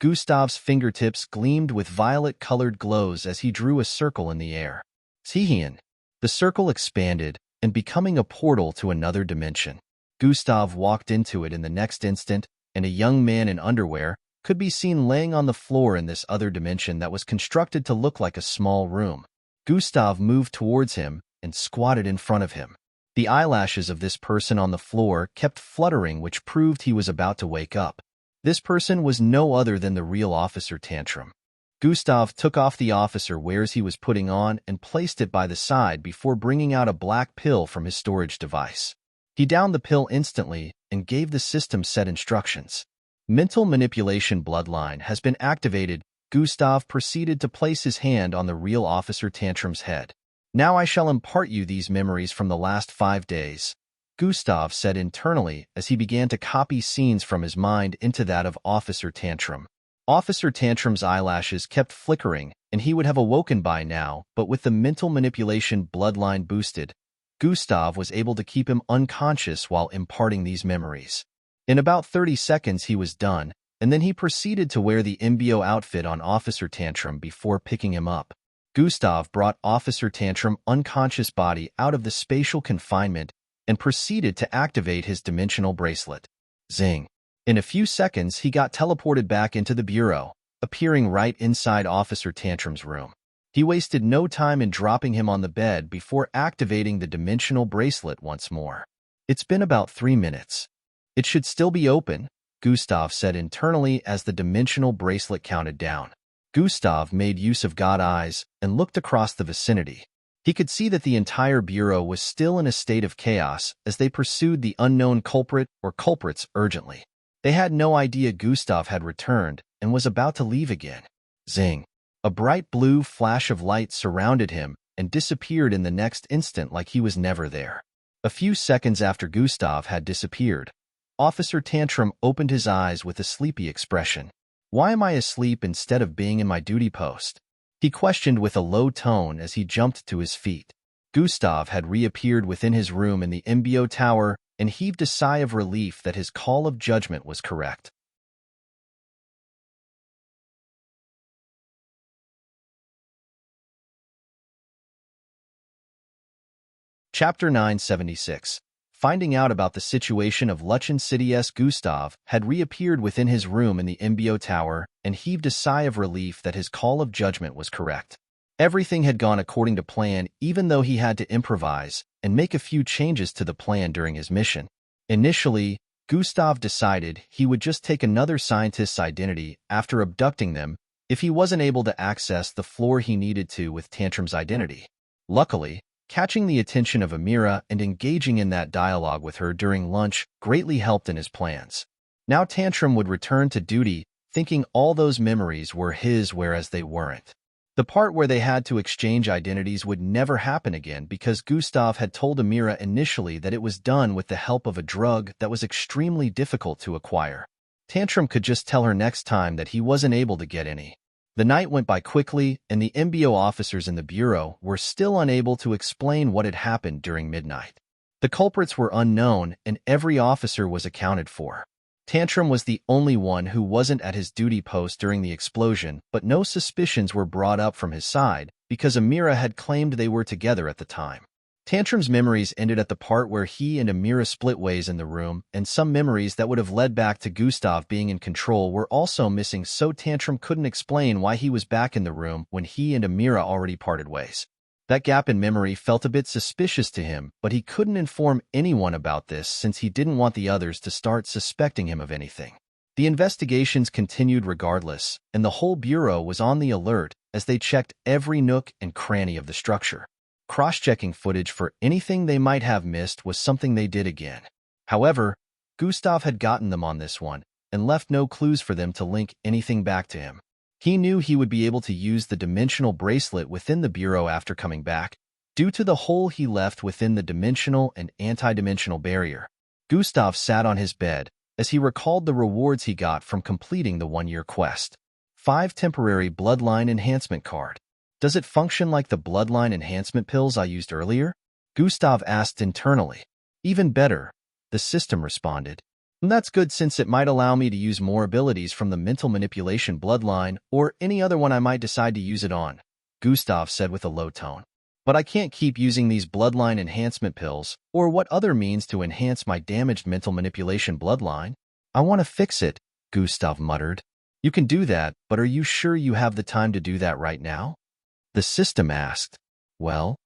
Gustav's fingertips gleamed with violet-colored glows as he drew a circle in the air. Tihian. The circle expanded and becoming a portal to another dimension. Gustav walked into it in the next instant, and a young man in underwear could be seen laying on the floor in this other dimension that was constructed to look like a small room. Gustav moved towards him and squatted in front of him. The eyelashes of this person on the floor kept fluttering, which proved he was about to wake up. This person was no other than the real Officer Tantrum. Gustav took off the officer wares he was putting on and placed it by the side before bringing out a black pill from his storage device. He downed the pill instantly and gave the system set instructions. Mental Manipulation Bloodline has been activated. Gustav proceeded to place his hand on the real Officer Tantrum's head. "Now I shall impart you these memories from the last 5 days," Gustav said internally as he began to copy scenes from his mind into that of Officer Tantrum. Officer Tantrum's eyelashes kept flickering, and he would have awoken by now, but with the mental manipulation bloodline boosted, Gustav was able to keep him unconscious while imparting these memories. In about 30 seconds he was done, and then he proceeded to wear the MBO outfit on Officer Tantrum before picking him up. Gustav brought Officer Tantrum unconscious body out of the spatial confinement and proceeded to activate his dimensional bracelet. Zing. In a few seconds he got teleported back into the bureau, appearing right inside Officer Tantrum's room. He wasted no time in dropping him on the bed before activating the dimensional bracelet once more. "It's been about 3 minutes. It should still be open," Gustav said internally as the dimensional bracelet counted down. Gustav made use of God eyes and looked across the vicinity. He could see that the entire bureau was still in a state of chaos as they pursued the unknown culprit or culprits urgently. They had no idea Gustav had returned and was about to leave again. Zing. A bright blue flash of light surrounded him and disappeared in the next instant like he was never there. A few seconds after Gustav had disappeared, Officer Tantrum opened his eyes with a sleepy expression. "Why am I asleep instead of being in my duty post?" he questioned with a low tone as he jumped to his feet. Gustav had reappeared within his room in the MBO tower and heaved a sigh of relief that his call of judgment was correct. Chapter 976. Finding out about the situation of Luchin City's Gustav had reappeared within his room in the MBO tower and heaved a sigh of relief that his call of judgment was correct. Everything had gone according to plan, even though he had to improvise and make a few changes to the plan during his mission. Initially, Gustav decided he would just take another scientist's identity after abducting them if he wasn't able to access the floor he needed to with Tantrum's identity. Luckily, catching the attention of Amira and engaging in that dialogue with her during lunch greatly helped in his plans. Now Tantrum would return to duty, thinking all those memories were his whereas they weren't. The part where they had to exchange identities would never happen again because Gustav had told Amira initially that it was done with the help of a drug that was extremely difficult to acquire. Tantrum could just tell her next time that he wasn't able to get any. The night went by quickly, and the MBO officers in the Bureau were still unable to explain what had happened during midnight. The culprits were unknown, and every officer was accounted for. Tantrum was the only one who wasn't at his duty post during the explosion, but no suspicions were brought up from his side because Amira had claimed they were together at the time. Tantrum's memories ended at the part where he and Amira split ways in the room, and some memories that would have led back to Gustav being in control were also missing, so Tantrum couldn't explain why he was back in the room when he and Amira already parted ways. That gap in memory felt a bit suspicious to him, but he couldn't inform anyone about this since he didn't want the others to start suspecting him of anything. The investigations continued regardless, and the whole Bureau was on the alert as they checked every nook and cranny of the structure. Cross-checking footage for anything they might have missed was something they did again. However, Gustav had gotten them on this one and left no clues for them to link anything back to him. He knew he would be able to use the dimensional bracelet within the Bureau after coming back, due to the hole he left within the dimensional and anti-dimensional barrier. Gustav sat on his bed as he recalled the rewards he got from completing the one-year quest. 5 temporary bloodline enhancement card. Does it function like the bloodline enhancement pills I used earlier? Gustav asked internally. Even better, the system responded. That's good since it might allow me to use more abilities from the mental manipulation bloodline or any other one I might decide to use it on, Gustav said with a low tone. But I can't keep using these bloodline enhancement pills or what other means to enhance my damaged mental manipulation bloodline. I want to fix it, Gustav muttered. You can do that, but are you sure you have the time to do that right now? The system asked. Well,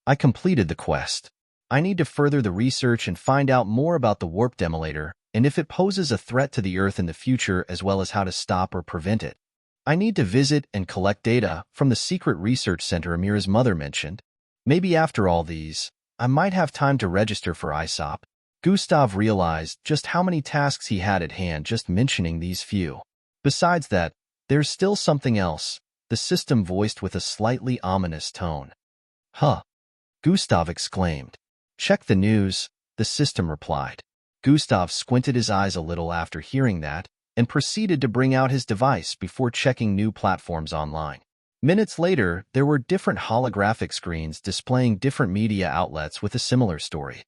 I completed the quest. I need to further the research and find out more about the warp demolator and if it poses a threat to the Earth in the future as well as how to stop or prevent it. I need to visit and collect data from the secret research center Amira's mother mentioned. Maybe after all these, I might have time to register for ISOP. Gustav realized just how many tasks he had at hand just mentioning these few. Besides that, there's still something else, the system voiced with a slightly ominous tone. Huh, Gustav exclaimed. Check the news, the system replied. Gustav squinted his eyes a little after hearing that and proceeded to bring out his device before checking new platforms online. Minutes later, there were different holographic screens displaying different media outlets with a similar story.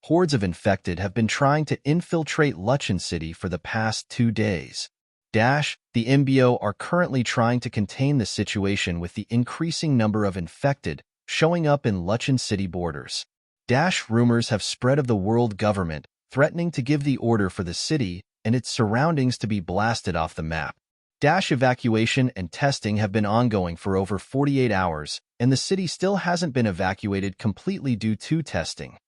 Hordes of infected have been trying to infiltrate Luchin City for the past 2 days. The MBO are currently trying to contain the situation with the increasing number of infected showing up in Luchin City borders. Rumors have spread of the world government threatening to give the order for the city and its surroundings to be blasted off the map. Evacuation and testing have been ongoing for over 48 hours, and the city still hasn't been evacuated completely due to testing.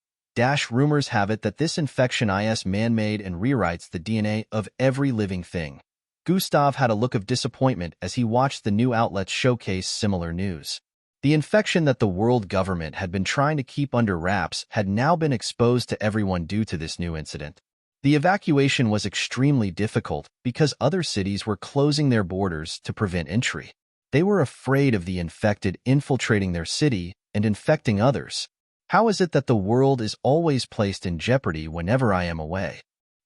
Rumors have it that this infection is man-made and rewrites the DNA of every living thing. Gustav had a look of disappointment as he watched the new outlets showcase similar news. The infection that the world government had been trying to keep under wraps had now been exposed to everyone due to this new incident. The evacuation was extremely difficult because other cities were closing their borders to prevent entry. They were afraid of the infected infiltrating their city and infecting others. How is it that the world is always placed in jeopardy whenever I am away?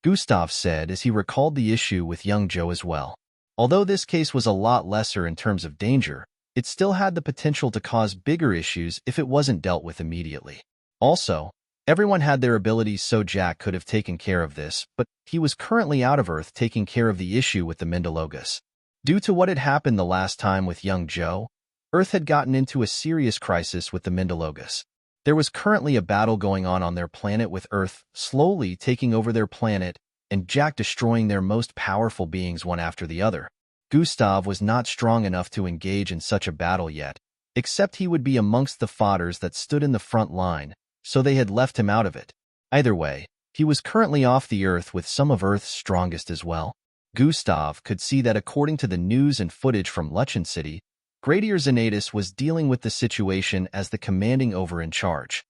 Gustav said as he recalled the issue with young Joe as well. Although this case was a lot lesser in terms of danger, it still had the potential to cause bigger issues if it wasn't dealt with immediately. Also, everyone had their abilities, so Jack could have taken care of this, but he was currently out of Earth taking care of the issue with the Mindalogus. Due to what had happened the last time with young Joe, Earth had gotten into a serious crisis with the Mindalogus. There was currently a battle going on their planet, with Earth slowly taking over their planet and Jack destroying their most powerful beings one after the other. Gustav was not strong enough to engage in such a battle yet, except he would be amongst the fodders that stood in the front line, so they had left him out of it. Either way, he was currently off the Earth with some of Earth's strongest as well. Gustav could see that according to the news and footage from Luchen City, Gradier Xanatus was dealing with the situation as the commanding over in charge.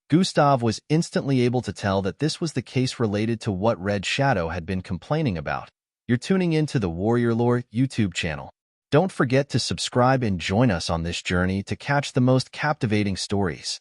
Gustav was instantly able to tell that this was the case related to what Red Shadow had been complaining about. You're tuning into the Warrior Lore YouTube channel. Don't forget to subscribe and join us on this journey to catch the most captivating stories.